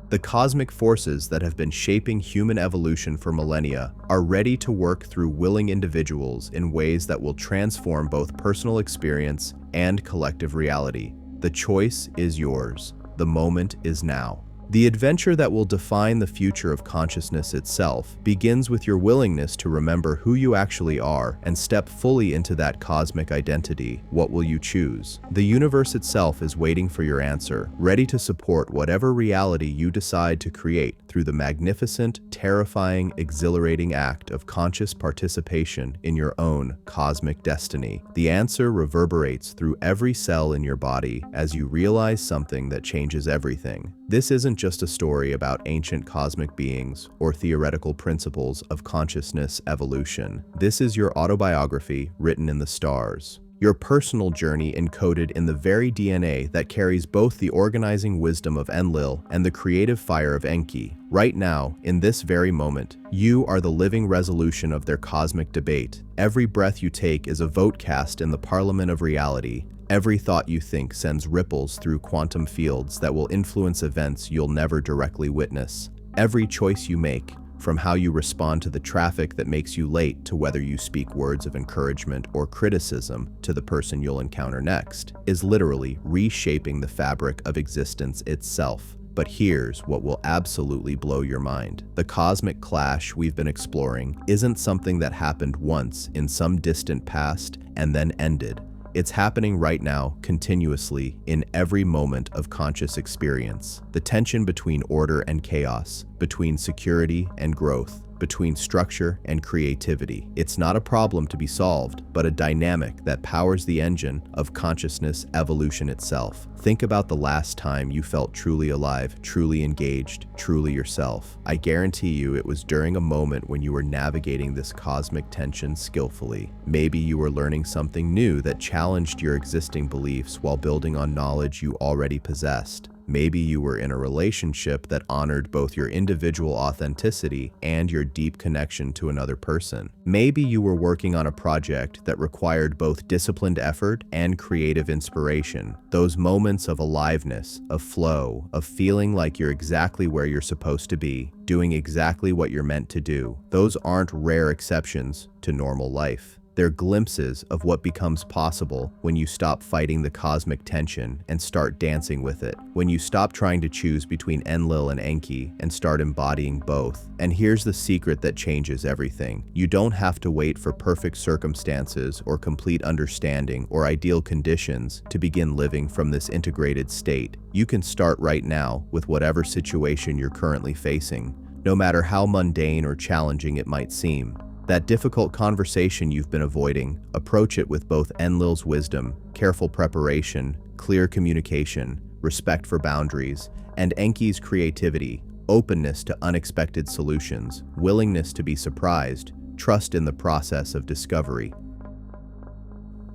The cosmic forces that have been shaping human evolution for millennia are ready to work through willing individuals in ways that will transform both personal experience and collective reality. The choice is yours. The moment is now. The adventure that will define the future of consciousness itself begins with your willingness to remember who you actually are and step fully into that cosmic identity. What will you choose? The universe itself is waiting for your answer, ready to support whatever reality you decide to create through the magnificent, terrifying, exhilarating act of conscious participation in your own cosmic destiny. The answer reverberates through every cell in your body as you realize something that changes everything. This isn't just a story about ancient cosmic beings or theoretical principles of consciousness evolution. This is your autobiography written in the stars. Your personal journey encoded in the very DNA that carries both the organizing wisdom of Enlil and the creative fire of Enki. Right now, in this very moment, you are the living resolution of their cosmic debate. Every breath you take is a vote cast in the parliament of reality. Every thought you think sends ripples through quantum fields that will influence events you'll never directly witness. Every choice you make, from how you respond to the traffic that makes you late to whether you speak words of encouragement or criticism to the person you'll encounter next, is literally reshaping the fabric of existence itself. But here's what will absolutely blow your mind. The cosmic clash we've been exploring isn't something that happened once in some distant past and then ended. It's happening right now, continuously, in every moment of conscious experience. The tension between order and chaos, between security and growth, between structure and creativity. It's not a problem to be solved, but a dynamic that powers the engine of consciousness evolution itself. Think about the last time you felt truly alive, truly engaged, truly yourself. I guarantee you it was during a moment when you were navigating this cosmic tension skillfully. Maybe you were learning something new that challenged your existing beliefs while building on knowledge you already possessed. Maybe you were in a relationship that honored both your individual authenticity and your deep connection to another person. Maybe you were working on a project that required both disciplined effort and creative inspiration. Those moments of aliveness, of flow, of feeling like you're exactly where you're supposed to be, doing exactly what you're meant to do. Those aren't rare exceptions to normal life. They're glimpses of what becomes possible when you stop fighting the cosmic tension and start dancing with it. When you stop trying to choose between Enlil and Enki and start embodying both. And here's the secret that changes everything. You don't have to wait for perfect circumstances or complete understanding or ideal conditions to begin living from this integrated state. You can start right now with whatever situation you're currently facing, no matter how mundane or challenging it might seem. That difficult conversation you've been avoiding, approach it with both Enlil's wisdom, careful preparation, clear communication, respect for boundaries, and Enki's creativity, openness to unexpected solutions, willingness to be surprised, trust in the process of discovery.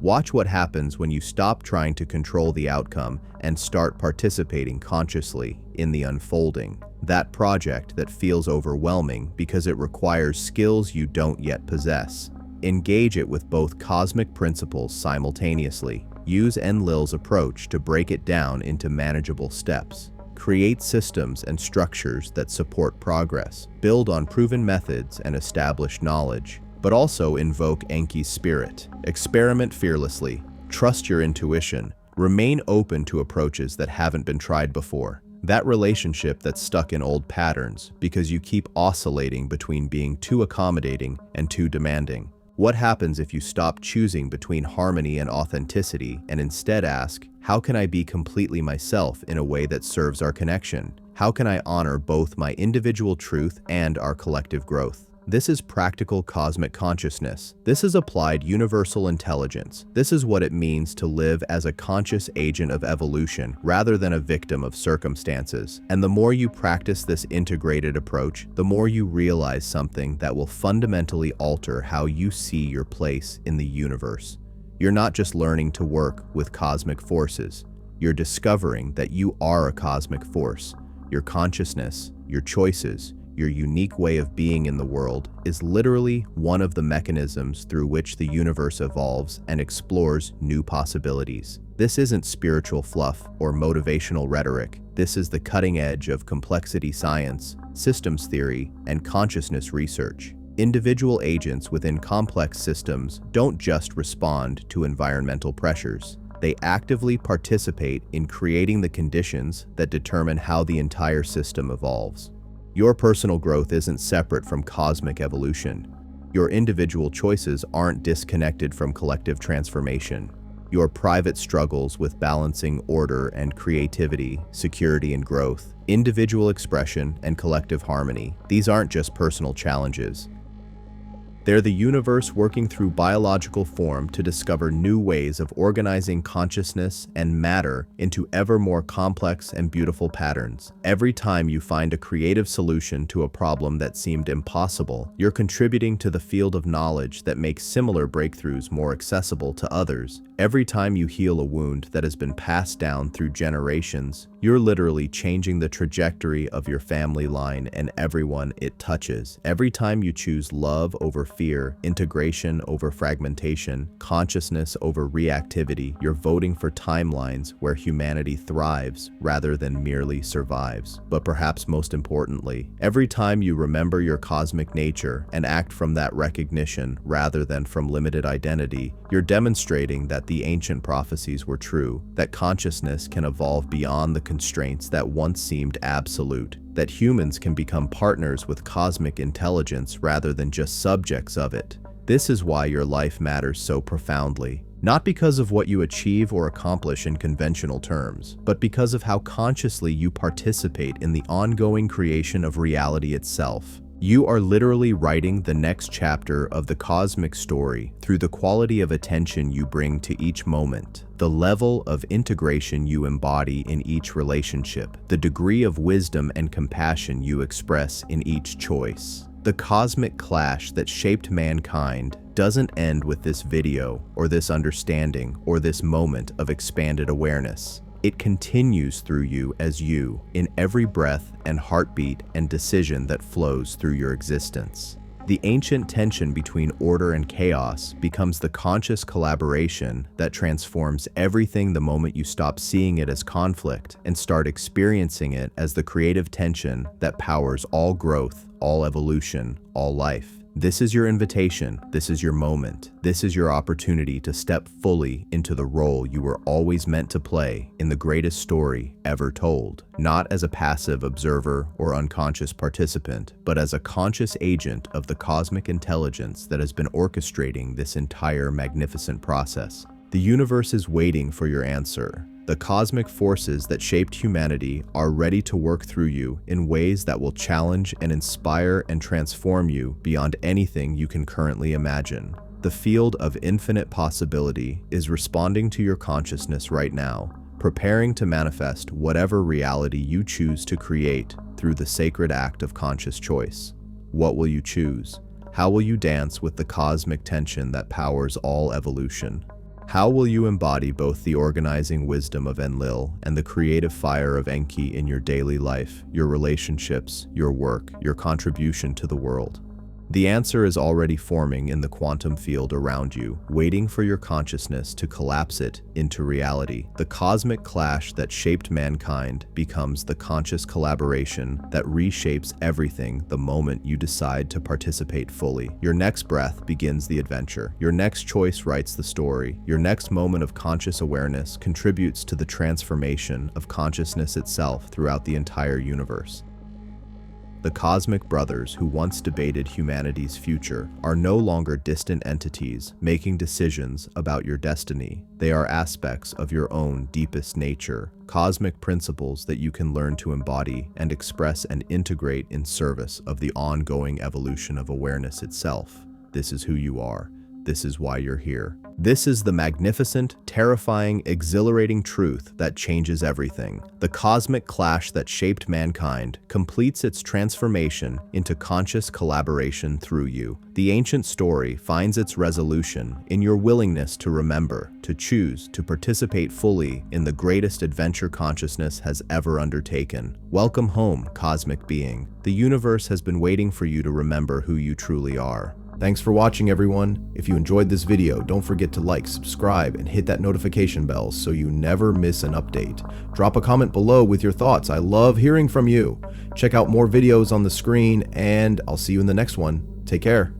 Watch what happens when you stop trying to control the outcome and start participating consciously in the unfolding. That project that feels overwhelming because it requires skills you don't yet possess. Engage it with both cosmic principles simultaneously. Use Enlil's approach to break it down into manageable steps. Create systems and structures that support progress. Build on proven methods and established knowledge, but also invoke Enki's spirit. Experiment fearlessly. Trust your intuition. Remain open to approaches that haven't been tried before. That relationship that's stuck in old patterns because you keep oscillating between being too accommodating and too demanding. What happens if you stop choosing between harmony and authenticity and instead ask, how can I be completely myself in a way that serves our connection? How can I honor both my individual truth and our collective growth? This is practical cosmic consciousness. This is applied universal intelligence. This is what it means to live as a conscious agent of evolution rather than a victim of circumstances. And the more you practice this integrated approach, the more you realize something that will fundamentally alter how you see your place in the universe. You're not just learning to work with cosmic forces. You're discovering that you are a cosmic force. Your consciousness, your choices, your unique way of being in the world is literally one of the mechanisms through which the universe evolves and explores new possibilities. This isn't spiritual fluff or motivational rhetoric. This is the cutting edge of complexity science, systems theory, and consciousness research. Individual agents within complex systems don't just respond to environmental pressures. They actively participate in creating the conditions that determine how the entire system evolves. Your personal growth isn't separate from cosmic evolution. Your individual choices aren't disconnected from collective transformation. Your private struggles with balancing order and creativity, security and growth, individual expression and collective harmony, these aren't just personal challenges. They're the universe working through biological form to discover new ways of organizing consciousness and matter into ever more complex and beautiful patterns. Every time you find a creative solution to a problem that seemed impossible, you're contributing to the field of knowledge that makes similar breakthroughs more accessible to others. Every time you heal a wound that has been passed down through generations, you're literally changing the trajectory of your family line and everyone it touches. Every time you choose love over fear, integration over fragmentation, consciousness over reactivity, you're voting for timelines where humanity thrives rather than merely survives. But perhaps most importantly, every time you remember your cosmic nature and act from that recognition rather than from limited identity, you're demonstrating that the ancient prophecies were true, that consciousness can evolve beyond the constraints that once seemed absolute, that humans can become partners with cosmic intelligence rather than just subjects of it. This is why your life matters so profoundly. Not because of what you achieve or accomplish in conventional terms, but because of how consciously you participate in the ongoing creation of reality itself. You are literally writing the next chapter of the cosmic story through the quality of attention you bring to each moment, the level of integration you embody in each relationship, the degree of wisdom and compassion you express in each choice. The cosmic clash that shaped mankind doesn't end with this video or this understanding or this moment of expanded awareness. It continues through you as you, in every breath and heartbeat and decision that flows through your existence. The ancient tension between order and chaos becomes the conscious collaboration that transforms everything the moment you stop seeing it as conflict and start experiencing it as the creative tension that powers all growth, all evolution, all life. This is your invitation. This is your moment. This is your opportunity to step fully into the role you were always meant to play in the greatest story ever told, not as a passive observer or unconscious participant, but as a conscious agent of the cosmic intelligence that has been orchestrating this entire magnificent process. The universe is waiting for your answer. The cosmic forces that shaped humanity are ready to work through you in ways that will challenge and inspire and transform you beyond anything you can currently imagine. The field of infinite possibility is responding to your consciousness right now, preparing to manifest whatever reality you choose to create through the sacred act of conscious choice. What will you choose? How will you dance with the cosmic tension that powers all evolution? How will you embody both the organizing wisdom of Enlil and the creative fire of Enki in your daily life, your relationships, your work, your contribution to the world? The answer is already forming in the quantum field around you, waiting for your consciousness to collapse it into reality. The cosmic clash that shaped mankind becomes the conscious collaboration that reshapes everything the moment you decide to participate fully. Your next breath begins the adventure. Your next choice writes the story. Your next moment of conscious awareness contributes to the transformation of consciousness itself throughout the entire universe. The cosmic brothers who once debated humanity's future are no longer distant entities making decisions about your destiny. They are aspects of your own deepest nature, cosmic principles that you can learn to embody and express and integrate in service of the ongoing evolution of awareness itself. This is who you are. This is why you're here. This is the magnificent, terrifying, exhilarating truth that changes everything. The cosmic clash that shaped mankind completes its transformation into conscious collaboration through you. The ancient story finds its resolution in your willingness to remember, to choose, to participate fully in the greatest adventure consciousness has ever undertaken. Welcome home, cosmic being. The universe has been waiting for you to remember who you truly are. Thanks for watching, everyone. If you enjoyed this video, don't forget to like, subscribe, and hit that notification bell so you never miss an update. Drop a comment below with your thoughts. I love hearing from you. Check out more videos on the screen, and I'll see you in the next one. Take care.